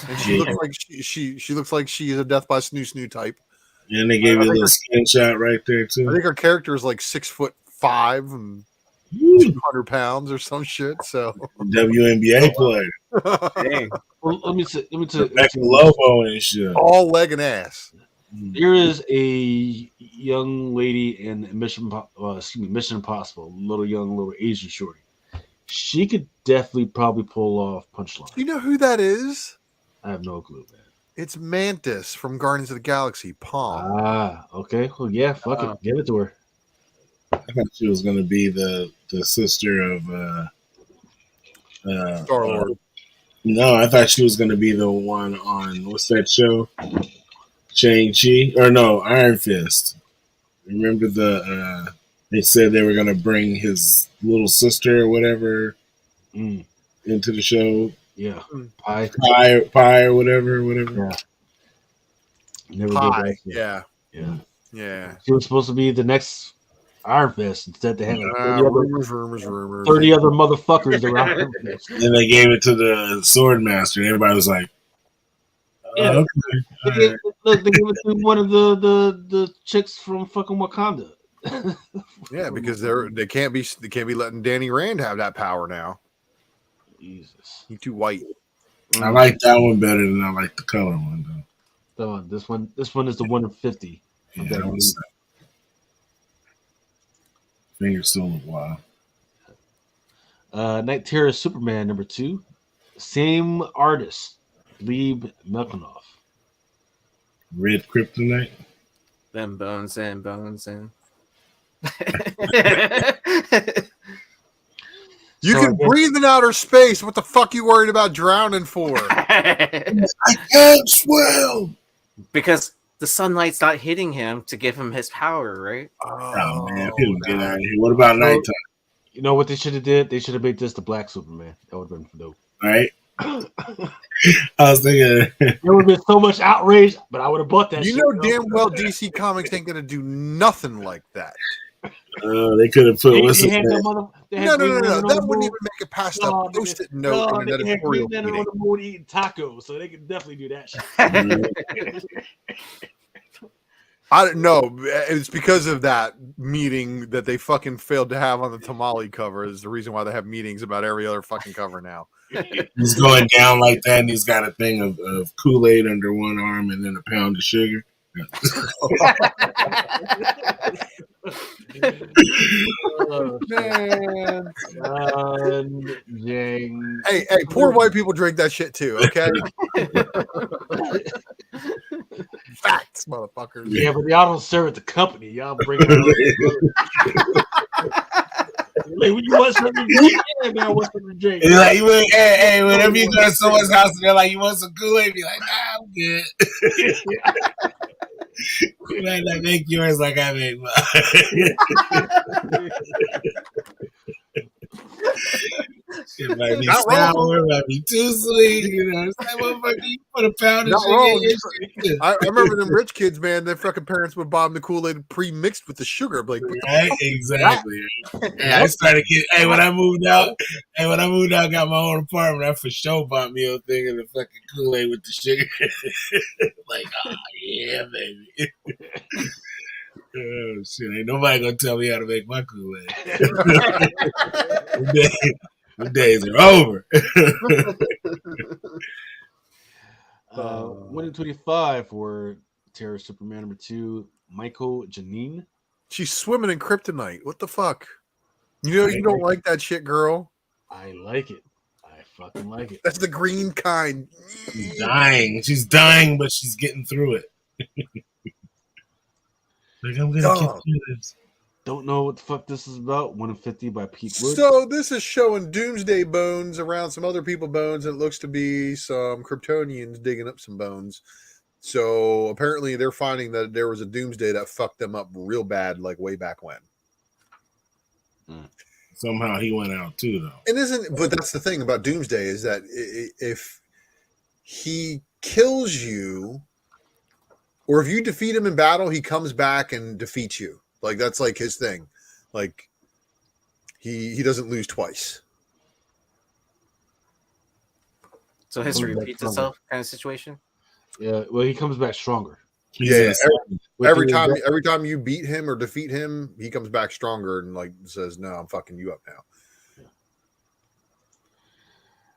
And she looks like she looks like she is a Death by Snoo Snoo type. And they gave you a little skin shot right there too. I think her character is like 6'5" and 200 pounds or some shit. So WNBA player. Dang. Well, let me say, Back to Lobo and shit. All leg and ass. There is a young lady in Mission Impossible, little Asian shorty. She could definitely probably pull off Punchline. You know who that is? I have no clue, man. It's Mantis from Guardians of the Galaxy. Palm. Ah, okay. Well, yeah, fuck it. Give it to her. I thought she was gonna be the sister of Star-Lord. No, I thought she was gonna be the one on what's that show? Shang-Chi or no, Iron Fist. Remember they said they were gonna bring his little sister or whatever into the show. Yeah. Pie or whatever. Yeah. Never Pie. did that. Yeah. Yeah. She was supposed to be the next Iron Fist. Instead, they had like 30 other motherfuckers around Iron Fist. And they gave it to the Sword Master. And everybody was like, okay. They gave it to one of the chicks from fucking Wakanda. Yeah, because they can't be letting Danny Rand have that power now. Jesus, he's too white. I like that one better than I like the color one though. This one is the 150. Yeah, fingers still look wild. Night Terror Superman number 2, same artist, Gleb Meliknov. Red Kryptonite. Them bones and. You can breathe in outer space. What the fuck you worried about drowning for? I can't swim. Because the sunlight's not hitting him to give him his power, right? Oh man, people get out of here. What about nighttime? You know what they should have did? They should have made this the Black Superman. That would have been dope. Right? I was thinking there would have been so much outrage, but I would have bought that. You know damn well DC Comics ain't gonna do nothing like that. They could have put no. That wouldn't even make it past a post-it note in an editorial meeting. On the moon eating tacos, so they could definitely do that shit. I don't know. It's because of that meeting that they fucking failed to have on the tamale cover. Is the reason why they have meetings about every other fucking cover now. He's going down like that, and he's got a thing of Kool-Aid under one arm and then a pound of sugar. Oh, man. Dang. Hey, poor white people drink that shit too, okay? Facts, motherfuckers. Yeah, but y'all don't serve at the company. Y'all bring it like, you want something to drink? Yeah, man, I want something to drink. Like, hey, whenever you go to someone's house and they're like, you want some Kool-Aid? Be like, nah, I'm good. You might not make yours like I make mine. It might be sour, it might be too sweet. You know, it's like, motherfucker, you put a pound of sugar. I remember them rich kids, man. Their fucking parents would buy them the Kool-Aid pre-mixed with the sugar. Like, right? Exactly. Hey, I started getting. Hey, when I moved out, got my own apartment. I for sure bought me a thing of the fucking Kool-Aid with the sugar. Like, oh yeah, baby. Oh, shit, ain't nobody gonna tell me how to make my Kool-Aid. The days are over. 1 in 25 for Terror Superman #2, Michael Janine. She's swimming in kryptonite. What the fuck? You know you don't like that shit, girl. I like it. I fucking like it. That's the green kind. She's dying. She's dying, but she's getting through it. Like, I'm gonna get through this. Don't know what the fuck this is about. 1 in 50 by Pete Wood. So this is showing doomsday bones around some other people's bones, and it looks to be some Kryptonians digging up some bones. So apparently they're finding that there was a doomsday that fucked them up real bad, like way back when. Somehow he went out too, though. But that's the thing about doomsday is that if he kills you, or if you defeat him in battle, he comes back and defeats you. Like that's like his thing. Like he doesn't lose twice. So history repeats itself, kind of situation. Yeah, well, he comes back stronger. Yeah, every time you beat him or defeat him, he comes back stronger and like says, "No, I'm fucking you up now." Yeah.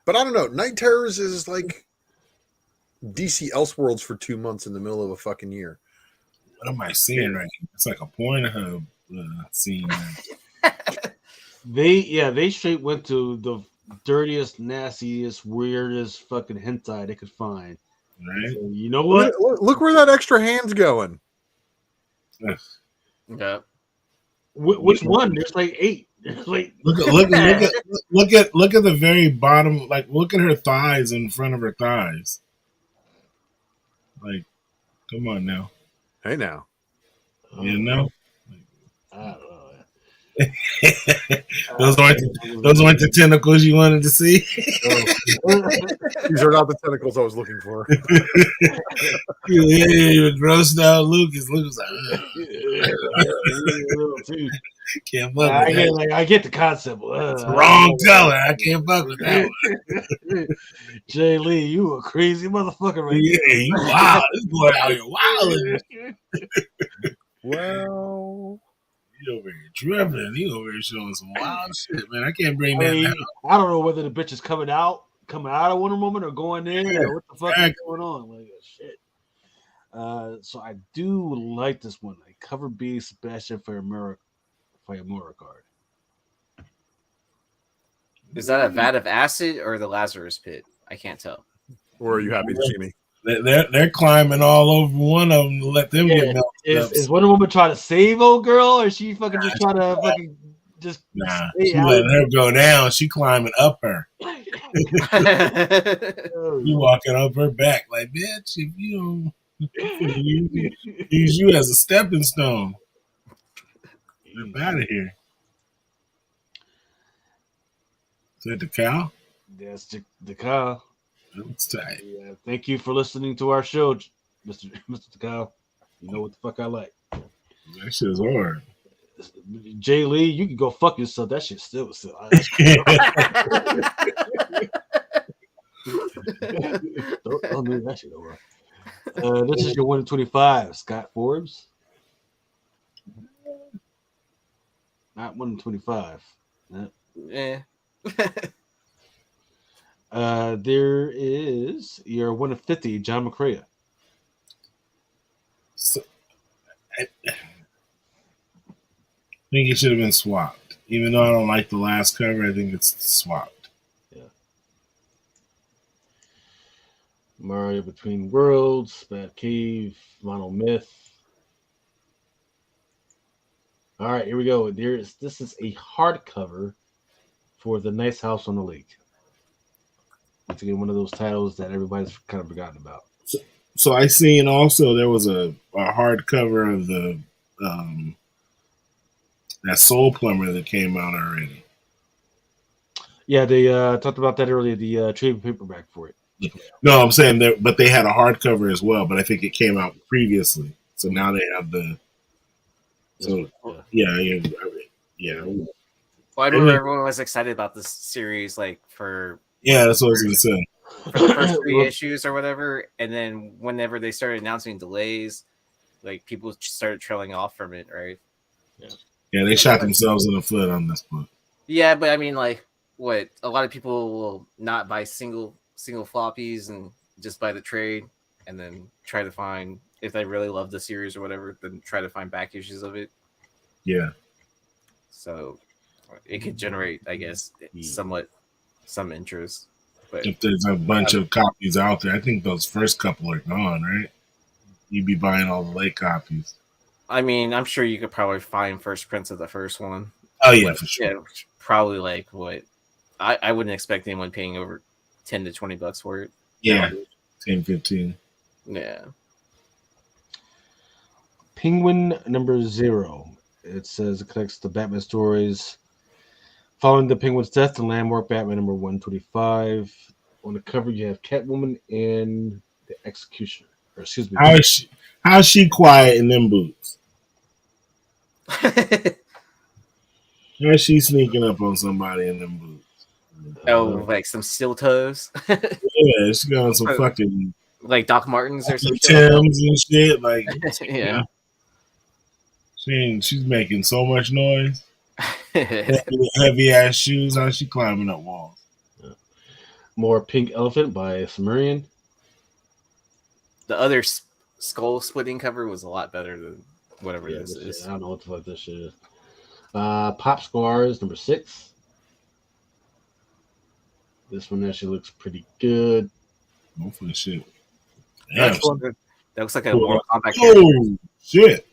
But I don't know. Night Terrors is like DC Elseworlds for 2 months in the middle of a fucking year. What am I seeing right here? It's like a Pornhub scene. They straight went to the dirtiest, nastiest, weirdest fucking hentai they could find. Right? So, you know what? Look where that extra hand's going. Yeah. Which one? There's like 8. Like look at the very bottom. Like, look at her thighs in front of her thighs. Like, come on now. Hey now. You know? I don't know. those aren't the tentacles you wanted to see. These are not the tentacles I was looking for. You grossed out Lucas. Lucas like, can't fuck with that. I get the concept. Wrong color. I can't fuck with that one. Jay Lee, you a crazy motherfucker, right? Yeah, you wild. This boy out here wilding. Well, he over here tripping. He over here showing some wild shit, man. I can't bring that down. I don't know whether the bitch is coming out of Wonder Woman or going in. Or what the fuck is going on? Like shit. So I do like this one. Like cover B, Sebastian Fayamura card. Is that a vat of acid or the Lazarus pit? I can't tell. Or are you happy to see me? They're climbing all over one of them to let them get melted up. Is Wonder Woman trying to save old girl, or is she fucking just trying to fucking just? Nah, she letting her go down. She climbing up her. You walking up her back like, bitch, if you don't use you as a stepping stone. Get out of here. Is that the cow? That's the cow. That's tight. Yeah, thank you for listening to our show, Mr. Cow. You know what the fuck I like. That shit's hard. Jay Lee, you can go fuck yourself. That shit still. Don't do that shit over. This is your 1 in 25, Scott Forbes. Not 1 in 25. Yeah. There is your 1 in 50, John McCrea. So, I think it should have been swapped. Even though I don't like the last cover, I think it's swapped. Yeah. Mario Between Worlds, Bad Cave, Monomyth. All right, here we go. This is a hardcover for The Nice House on the Lake. Once again, one of those titles that everybody's kind of forgotten about. So I seen also there was a hardcover of the that Soul Plumber that came out already. Yeah, they talked about that earlier. The trade paperback for it. No, I'm saying that, but they had a hardcover as well. But I think it came out previously, so now they have the. So yeah. Well, I remember everyone was excited about this series, like for. Yeah, that's what I was going to say. For the first 3 issues or whatever, and then whenever they started announcing delays, like people started trailing off from it, right? Yeah, they shot themselves in the foot on this book. Yeah, but I mean, like, what a lot of people will not buy single floppies and just buy the trade, and then try to find if they really love the series or whatever, then try to find back issues of it. Yeah. So it could generate, I guess, somewhat some interest. But if there's a bunch of copies out there, I think those first couple are gone, right? You'd be buying all the late copies. I mean, I'm sure you could probably find first prints of the first one. Oh yeah, for sure. Yeah, probably like what I wouldn't expect anyone paying over $10 to $20 for it. Yeah, 10, 15. Yeah. Penguin number 0. It says it connects the Batman stories following the Penguin's death and landmark Batman number 125. On the cover, you have Catwoman and the Executioner. Or excuse me. How is she quiet in them boots? How is she sneaking up on somebody in them boots? Oh, like some steel toes. Yeah, she got some fucking like Doc Martens or some Timbs and shit. Like, yeah. She's making so much noise. Heavy ass shoes. How's she climbing up walls? More Pink Elephant by Sumerian. The other skull splitting cover was a lot better than whatever this is. I don't know what the fuck this shit is. Pop Squars number 6. This one actually looks pretty good. Hopefully, shit. That looks like a Mortal Kombat character. Oh shit!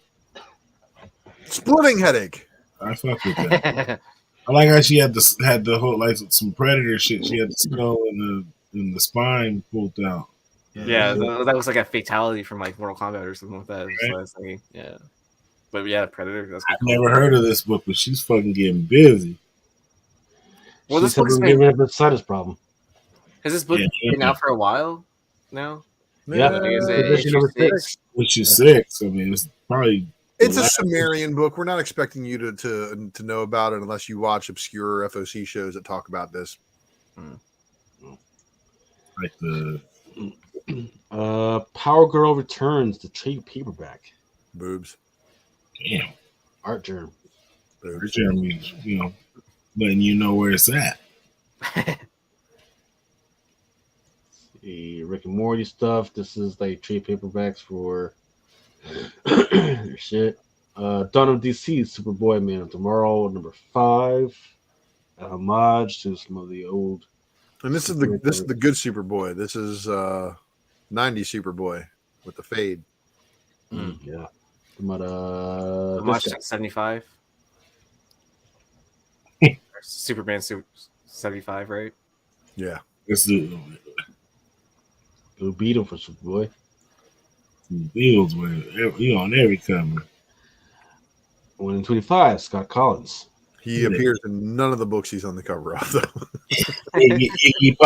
Splitting headache. I fuck with that. I like how she had the whole like some Predator shit. She had the skull and the spine pulled out. Yeah, that was like a fatality from like Mortal Kombat or something like that. Right? Yeah, but yeah, Predator. That's I've never heard of this book, but she's fucking getting busy. Well, this book's been a sinus problem. Has this book been out for a while now? Yeah, which is 6. I mean, it's probably. It's a Sumerian book. We're not expecting you to know about it unless you watch obscure FOC shows that talk about this. Like the Power Girl Returns, the trade paperback. Boobs. Damn. Art Germ. Art Germ, letting you know where it's at. The Rick and Morty stuff. This is like trade paperbacks for shit. Dawn of DC, Superboy, Man of Tomorrow, number 5. A homage to some of the old. And this is the good Superboy. This is 90s Superboy with the fade. Yeah. Homage to 75. Superman 75, right? Yeah. Let's do it. Blue Beetle for Superboy. Beatles were on every cover. 125, Scott Collins. He appears in none of the books he's on the cover of, though. Iggy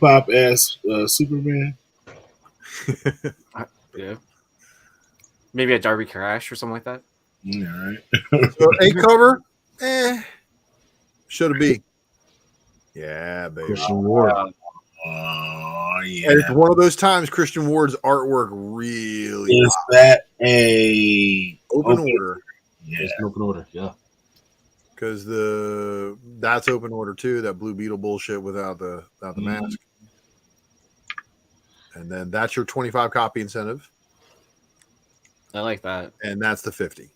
Pop ass Superman. Yeah. Maybe a Darby Crash or something like that. Yeah, right. So A cover, should it be? Yeah, baby. Christian Ward. Oh yeah. And it's one of those times Christian Ward's artwork really is that a open order. Yeah. It's an open order, yeah. Because that's open order too, that Blue Beetle bullshit without the mask. And then that's your 25 copy incentive. I like that. And that's the 50.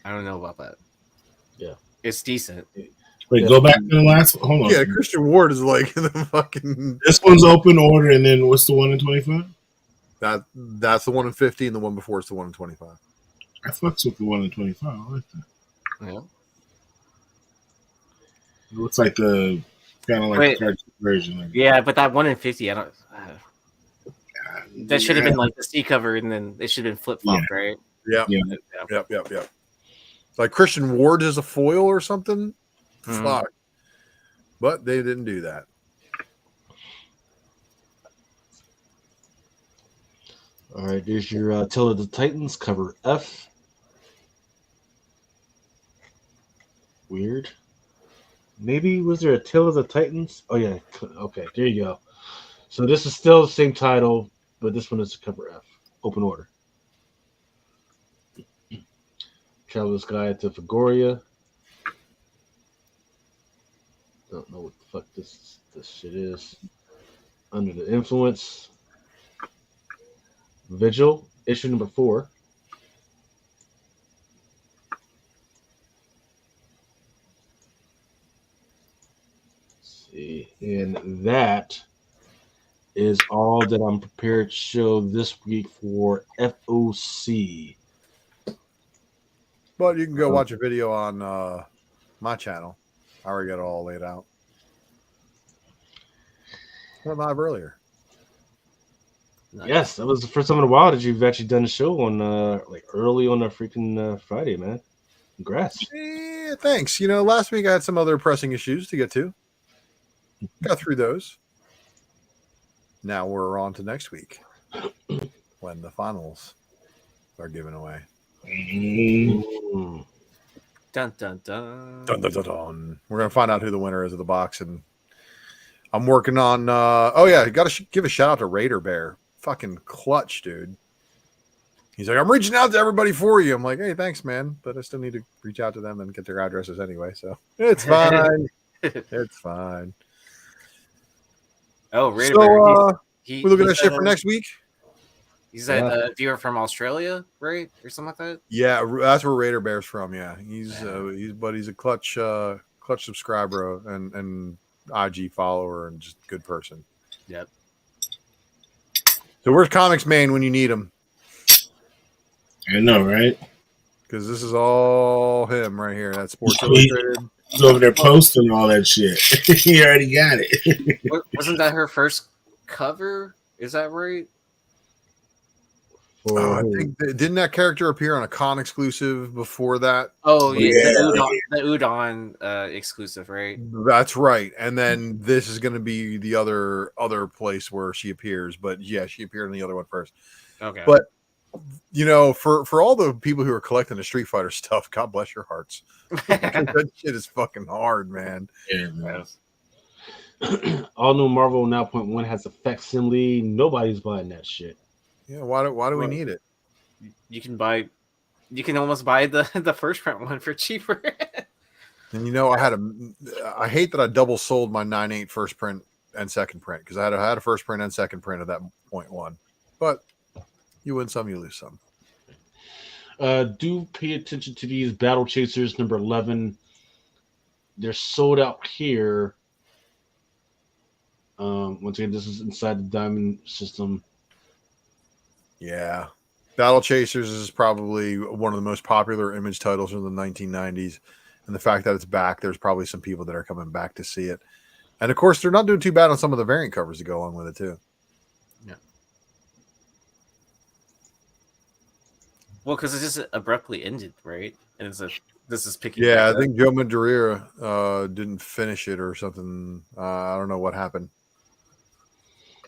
I don't know about that. Yeah. It's decent. Wait, go back to the last one. Hold on. Yeah, Christian Ward is like the fucking. This one's open order, and then what's the one in 25? That's the one in 50, and the one before is the one in 25. I fucks with the one in 25. I like that. Yeah. It looks like the kind of like the cartoon version. Yeah, but that one in 50, I don't. That should have been like the C cover, and then it should have been flip flopped, right? Yep. Like Christian Ward is a foil or something. Fuck. But they didn't do that. All right, there's your Tale of the Titans cover F. Weird. Maybe was there a Tale of the Titans? Oh yeah. Okay, there you go. So this is still the same title, but this one is cover F. Open order. Traveler's Guide to Fagoria. Don't know what the fuck this shit is. Under the Influence. Vigil, issue number 4. Let's see. And that is all that I'm prepared to show this week for FOC. But you can go watch a video on my channel. I already got it all laid out. Went live earlier. Nice. Yes, that was the first time in a while that you've actually done a show on like early on a freaking Friday, man. Congrats. Yeah, thanks. You know, last week I had some other pressing issues to get to. Got through those. Now we're on to next week when the finals are given away. Mm. Dun dun dun. Dun, dun, dun, dun. We're gonna find out who the winner is of the box, and I'm working on. Oh yeah, you got to give a shout out to Raider Bear. Fucking clutch, dude. He's like, I'm reaching out to everybody for you. I'm like, hey, thanks, man, but I still need to reach out to them and get their addresses anyway. So it's fine. It's fine. Oh, Raider So Bear. we're looking at shit for next week. He's that viewer from Australia, right, or something like that. Yeah, that's where Raider Bear's from. Yeah, he's a clutch subscriber and IG follower and just good person. Yep. So where's Comics Main when you need him? I know, right? Because this is all him right here. That's Sports Illustrated. He's over there posting all that shit. He already got it. Wasn't that her first cover? Is that right? I think didn't that character appear on a con exclusive before that? Oh yeah, the Udon exclusive, right? That's right. And then this is going to be the other place where she appears. But yeah, she appeared in the other one first. Okay. But you know, for all the people who are collecting the Street Fighter stuff, God bless your hearts. That shit is fucking hard, man. Yeah, man. All new Marvel now .1 has a facsimile. Nobody's buying that shit. Yeah, why do we need it? You can almost buy the first print one for cheaper. And you know, I hate that I double sold my 9.8 first print and second print because I had a first print and second print of that .1. But you win some, you lose some. Do pay attention to these Battle Chasers number 11. They're sold out here. Once again, this is inside the Diamond system. Yeah. Battle Chasers is probably one of the most popular Image titles from the 1990s. And the fact that it's back, there's probably some people that are coming back to see it. And of course, they're not doing too bad on some of the variant covers to go along with it, too. Yeah. Well, because it just abruptly ended, right? And this is picking. Yeah, I think Joe Madureira didn't finish it or something. I don't know what happened.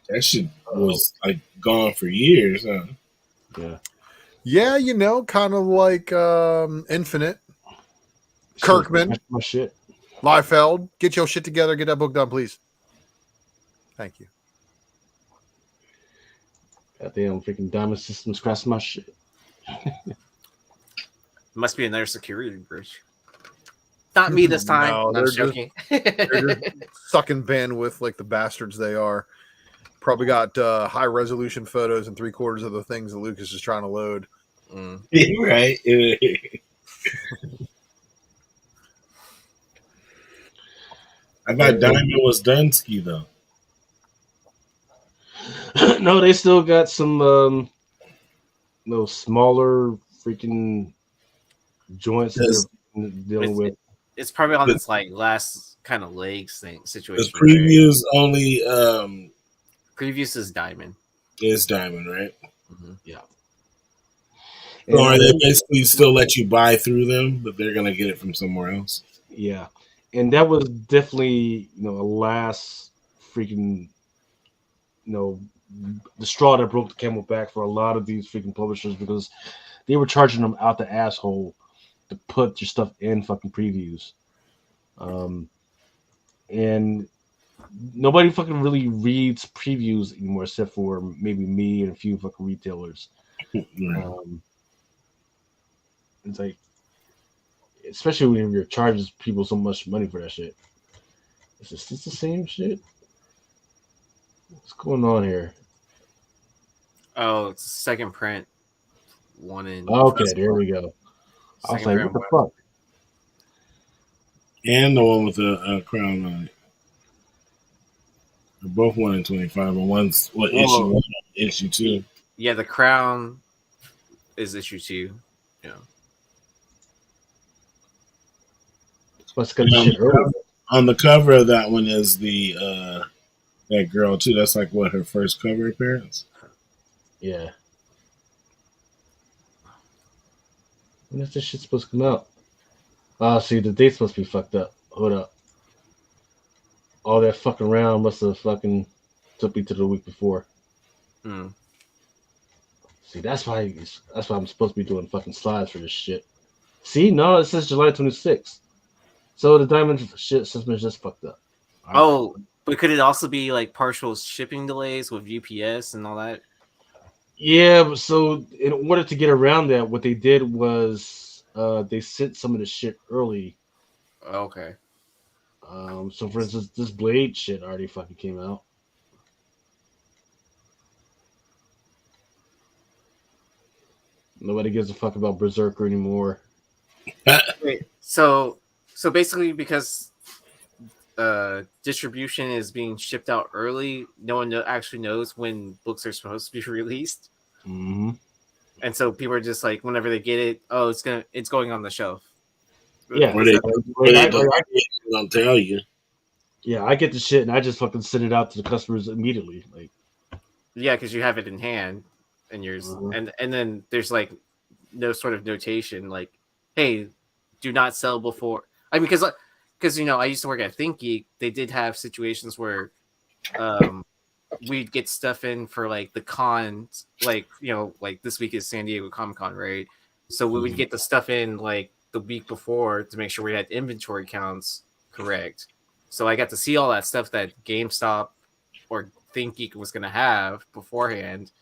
That shit was like gone for years, huh? Yeah. Yeah, you know, kind of like Infinite. Kirkman. My shit. Liefeld, get your shit together. Get that book done, please. Thank you. Goddamn freaking Diamond System scratching my shit. Must be another security breach. Not me this time. No, I'm joking. They're just sucking bandwidth like the bastards they are. Probably got high resolution photos and 3/4 of the things that Lucas is trying to load. Right. I thought Diamond was Dunsky though. No, they still got some smaller freaking joints that they're dealing with. It's probably on this like last kind of legs thing situation. The previews only previews is Diamond. Is Diamond, right? Mm-hmm. Yeah. Or they basically still let you buy through them, but they're gonna get it from somewhere else. Yeah. And that was definitely, a last freaking, the straw that broke the camel back for a lot of these freaking publishers because they were charging them out the asshole to put your stuff in fucking previews. And nobody fucking really reads previews anymore except for maybe me and a few fucking retailers. It's like, especially when you're charging people so much money for that shit. Is this the same shit? What's going on here? Oh, it's second print. One in. Okay, there we go. I was like, what the fuck? And the one with the crown on it. They're both 1 in 25, but one's issue 1, issue 2. Yeah, the crown is issue 2. Yeah. On the cover of that one is the that girl too. That's like what, her first cover appearance. Yeah. When is this shit supposed to come out? See, the date's supposed to be fucked up. Hold up. All that fucking around must have fucking took me to the week before. See, that's why I'm supposed to be doing fucking slides for this shit. See, no, it says July 26th. So the diamond shit system is just fucked up. Oh, but could it also be like partial shipping delays with UPS and all that? Yeah, but so in order to get around that, what they did was they sent some of the shit early. Okay. So for instance, this Blade shit already fucking came out. Nobody gives a fuck about Berserker anymore. Wait, so basically because distribution is being shipped out early, no one actually knows when books are supposed to be released. Mm-hmm. And so people are just like, whenever they get it, oh, it's going on the shelf. Yeah, Or they don't tell you. Yeah, I get the shit and I just fucking send it out to the customers immediately. Like, yeah, because you have it in hand and yours, and then there's like no sort of notation like, hey, do not sell before. I mean, because you know, I used to work at ThinkGeek. They did have situations where we'd get stuff in for like the cons, like, you know, like this week is San Diego Comic-Con, right? So we would get the stuff in like the week before to make sure we had inventory counts correct. So I got to see all that stuff that GameStop or ThinkGeek was going to have beforehand.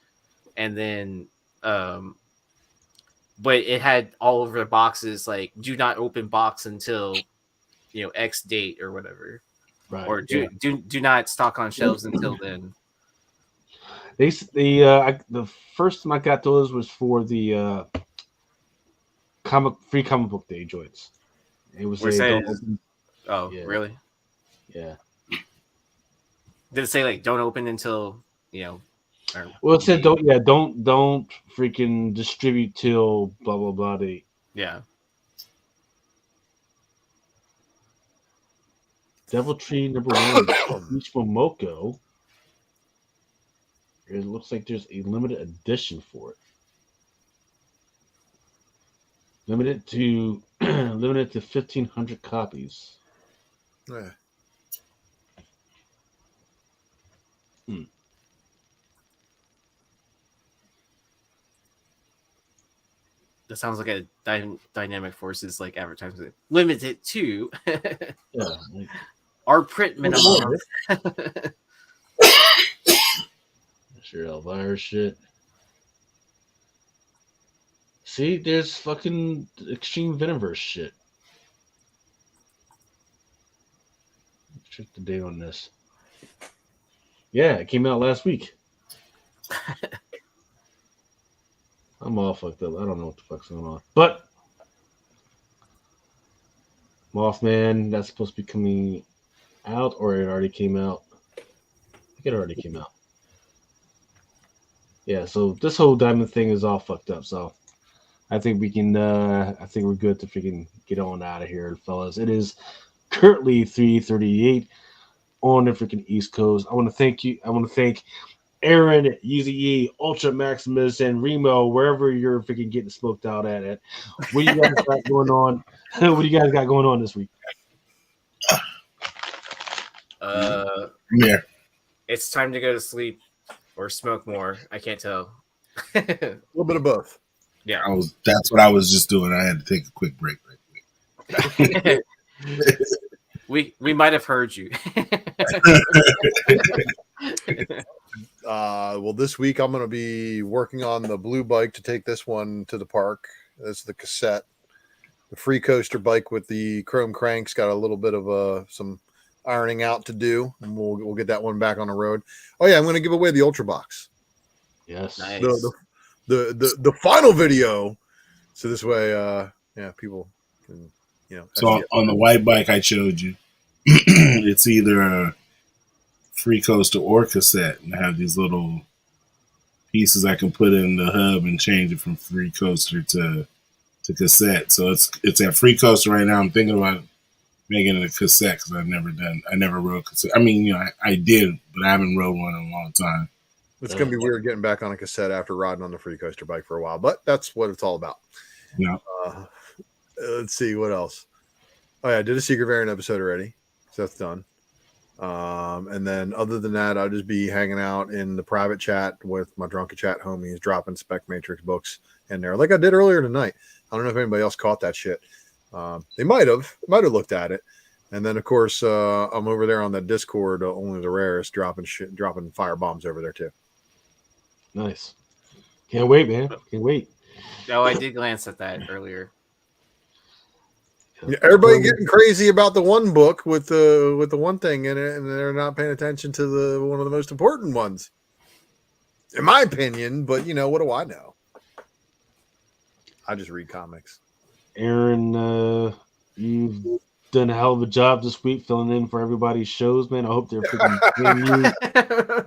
And then, but it had all over the boxes, like, do not open box until, you know, X date or whatever. right. Or do not stock on shelves until then. The first time I got those was for the free comic book day joints. It was oh, yeah. Really? Yeah. Did it say like don't open until, you know? Well, it said don't freaking distribute till blah blah blah date. Yeah. Devil Tree #1, Beach Momoko. It looks like there's a limited edition for it. Limited to 1,500 copies. Yeah. That sounds like a Dynamic Forces like advertisement. Limited to our print minimum. Sure, Elvira shit. See, there's fucking Extreme Venomverse shit. Check the date on this. Yeah, it came out last week. I'm all fucked up. I don't know what the fuck's going on. But Mothman, that's supposed to be coming out, or it already came out. I think it already came out. Yeah, so this whole diamond thing is all fucked up. So I think we can. I think we're good to freaking get on out of here, fellas. It is currently 3:38 on the freaking East Coast. I want to thank you. I want to thank Aaron, Yeezy, Ultra Maximus, and Remo, wherever you're freaking getting smoked out at. What do you guys got going on? What do you guys got going on this week? Yeah, it's time to go to sleep or smoke more. I can't tell. A little bit of both. Yeah, that's what I was just doing. I had to take a quick break. we might have heard you. Well, this week I'm going to be working on the blue bike to take this one to the park. That's the cassette. The free coaster bike with the chrome cranks got a little bit of some ironing out to do, and we'll get that one back on the road. Oh yeah, I'm going to give away the Ultra Box. Yes. Nice. The final video. So this way, people can, So on the white bike I showed you, it's either a free coaster or cassette, and I have these little pieces I can put in the hub and change it from free coaster to cassette. So it's at free coaster right now. I'm thinking about making it a cassette because I never rode cassette. I mean, I did, but I haven't rode one in a long time. It's going to be weird getting back on a cassette after riding on the free coaster bike for a while, but that's what it's all about. Yeah. Let's see what else. Oh yeah, I did a secret variant episode already, so that's done. And then other than that, I'll just be hanging out in the private chat with my Drunken chat homies, dropping Spec Matrix books in there, like I did earlier tonight. I don't know if anybody else caught that shit. They might have looked at it. And then of course, I'm over there on that Discord, only the rarest, dropping fire bombs over there too. Nice. Can't wait, man. Can't wait. Oh, I did glance at that earlier. Yeah, everybody getting crazy about the one book with the one thing in it, and they're not paying attention to one of the most important ones, in my opinion. But what do I know? I just read comics. Aaron, you've done a hell of a job this week filling in for everybody's shows, man. I hope they're freaking paying you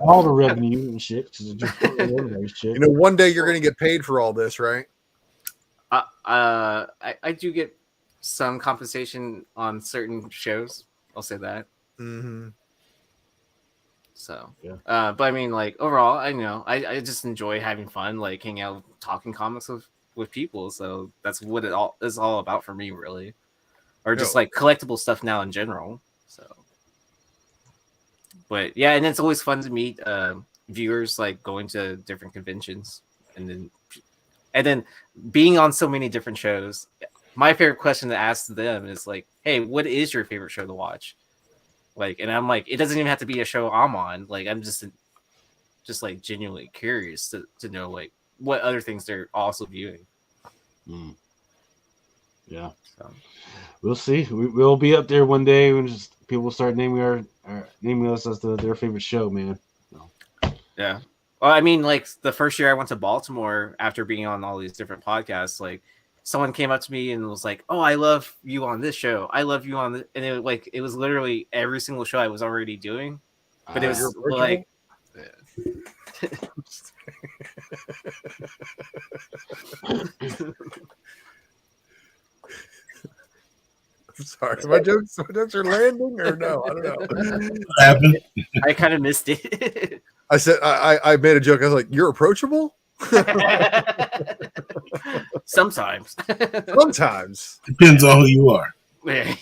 all the revenue and shit. Shit. One day you're going to get paid for all this, right? I do get some compensation on certain shows. I'll say that. Mm-hmm. So, yeah. But I mean, like overall, I just enjoy having fun, like hanging out, talking comics with people. So that's what it all is all about for me, really. Or just like collectible stuff now in general. So, but yeah, and it's always fun to meet viewers, like going to different conventions and then being on so many different shows. My favorite question to ask them is like, "Hey, what is your favorite show to watch?" Like, and I'm like, it doesn't even have to be a show I'm on. Like, I'm just like genuinely curious to know like what other things they're also viewing. Mm. Yeah. So. We'll see. We'll be up there one day when just people start naming us as their favorite show, man. So. Yeah. Well, I mean, like the first year I went to Baltimore after being on all these different podcasts, like someone came up to me and was like, "Oh, I love you on this show. I love you on this," and it was literally every single show I was already doing, but it was like. I'm sorry. My jokes are landing or no? I don't know. What happened? I kind of missed it. I said I made a joke. I was like, "You're approachable." Sometimes. Sometimes. Depends on who you are. Yeah.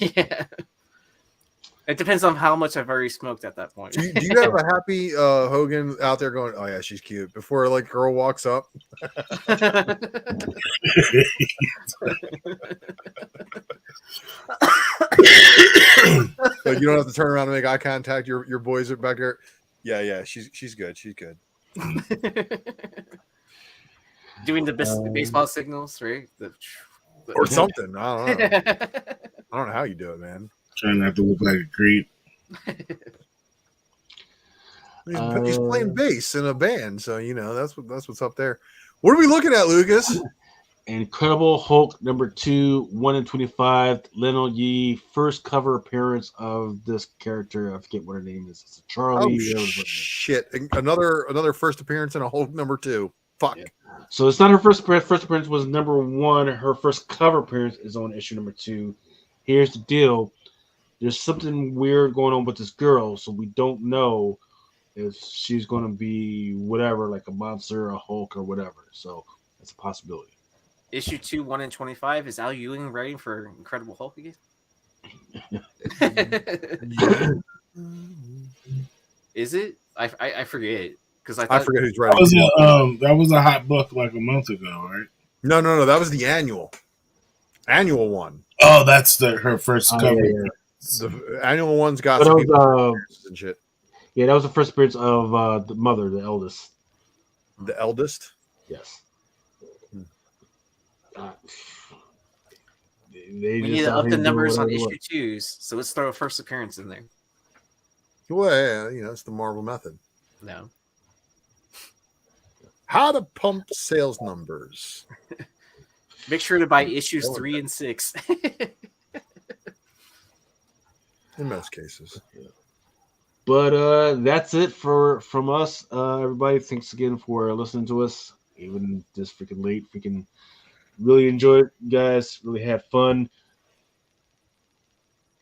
It depends on how much I've already smoked at that point. Do you have a happy Hogan out there going, "Oh yeah, she's cute," before like girl walks up? Like you don't have to turn around and make eye contact. Your boys are back there. Yeah, she's good. She's good. Doing the baseball signals, right? Or something. I don't know. I don't know how you do it, man. Trying not to look like a creep. He's playing bass in a band, so that's what's up there. What are we looking at, Lucas? Incredible Hulk #2, 1/25. Leno Yee, first cover appearance of this character. I forget what her name is. It's Charlie. Oh shit! Another first appearance in a Hulk #2. Fuck. Yeah. So it's not her first appearance. First appearance was #1. Her first cover appearance is on issue #2. Here's the deal. There's something weird going on with this girl, so we don't know if she's going to be whatever, like a monster, a Hulk, or whatever. So that's a possibility. Issue 2, 1/25. Is Al Ewing writing for Incredible Hulk again? Is it? I forget because I forget who's writing. That was a hot book like a month ago, right? No. That was the annual one. Oh, that's her first cover. Yeah. The annual one's got some and shit. Yeah, that was the first appearance of the mother, the eldest. The eldest? Yes. We need to up the numbers on issue 2s, so let's throw a first appearance in there. Well, it's the Marvel method. No. How to pump sales numbers. Make sure to buy issues 3 and 6. In most cases. But that's it from us. Everybody, thanks again for listening to us. Even this freaking late, really enjoyed it, guys. Really had fun.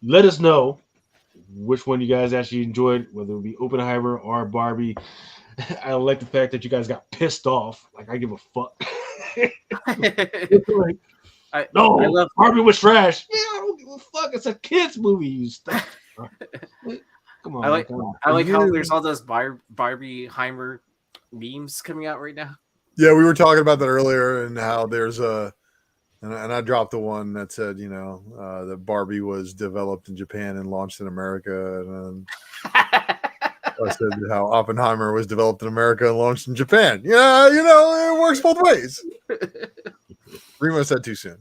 Let us know which one you guys actually enjoyed, whether it be Oppenheimer or Barbie. I like the fact that you guys got pissed off. Like, I give a fuck. Barbie was trash. Yeah, I don't give a fuck. It's a kids movie. You stuff. Come on. I like how there's all those Barbieheimer memes coming out right now. Yeah, we were talking about that earlier, and how there's and I dropped the one that said, that Barbie was developed in Japan and launched in America, and I said how Oppenheimer was developed in America and launched in Japan. Yeah, it works both ways. Remo said too soon.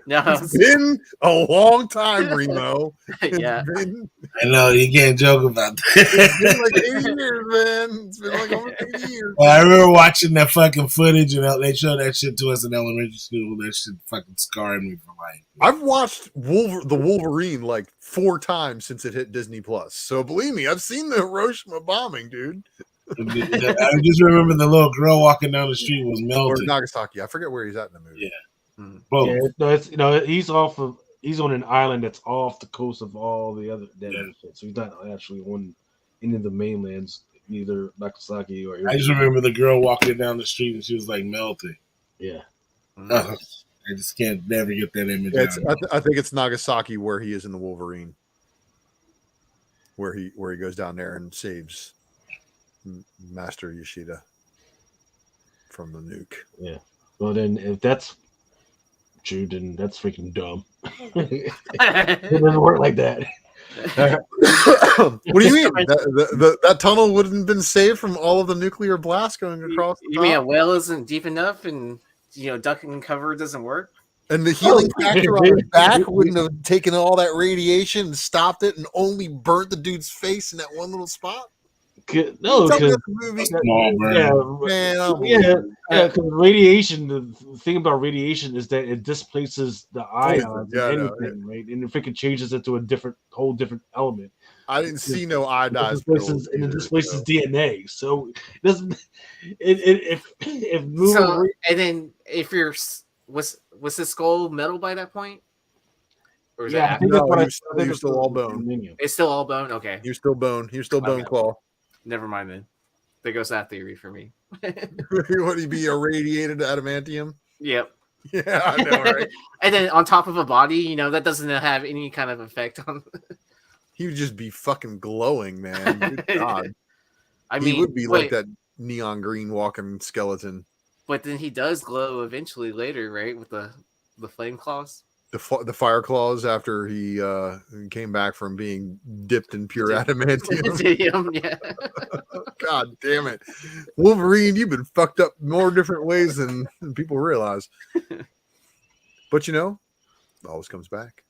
No, it's been a long time, Remo. Yeah, I know you can't joke about that. It's been like 80 years, man. It's been like almost 80 years. Well, I remember watching that fucking footage, and they showed that shit to us in elementary school. That shit fucking scarred me for life. I've watched the Wolverine like 4 times since it hit Disney Plus. So believe me, I've seen the Hiroshima bombing, dude. I just remember the little girl walking down the street was melted. Or Nagasaki. I forget where he's at in the movie. Yeah. Both. Yeah, he's on an island that's off the coast of all the other shit. So he's not actually on any of the mainlands, neither Nagasaki or. I just remember the girl walking down the street and she was like melting. Yeah. I just can't never get that image. I think it's Nagasaki where he is in the Wolverine, where he goes down there and saves Master Yoshida from the nuke. Yeah. Well, then if that's true, then that's freaking dumb. It doesn't work like that. What do you mean? That tunnel wouldn't have been saved from all of the nuclear blasts going across. You mean a well isn't deep enough, and ducking cover doesn't work? And the healing factor on his back wouldn't have taken all that radiation and stopped it, and only burnt the dude's face in that one little spot. No, because radiation. The thing about radiation is that it displaces the ions right? And if it can changes it to a whole different element. I didn't see no iodine. It displaces DNA, so it doesn't. Was his skull metal by that point? Or is I think it's still all bone. It's still all bone. Okay, you're still bone. You're still bone claw. Never mind then. There goes that theory for me. Would he be irradiated adamantium? Yep. Yeah, I know, right? And then on top of a body, that doesn't have any kind of effect on. He would just be fucking glowing, man. Good God. He would be like that neon green walking skeleton. But then he does glow eventually later, right? With the flame claws. The fire claws after he came back from being dipped in pure adamantium. Yeah. God damn it. Wolverine, you've been fucked up more different ways than people realize. But it always comes back.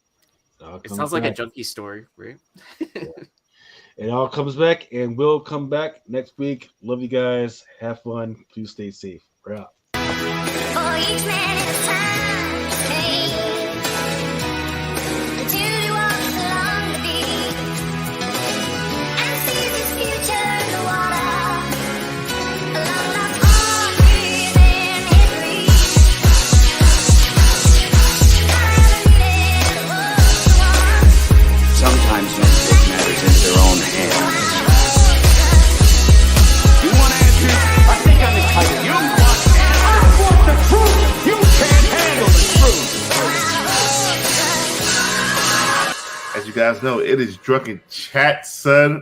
It sounds like a junkie story, right? It all comes back and will come back next week. Love you guys. Have fun. Please stay safe. We're out. For each man in his time. Sometimes men take matters into their own hands. You want answers? I think I'm entitled. You want the truth? You can't handle the truth. As you guys know, it is Drunken Chat, son.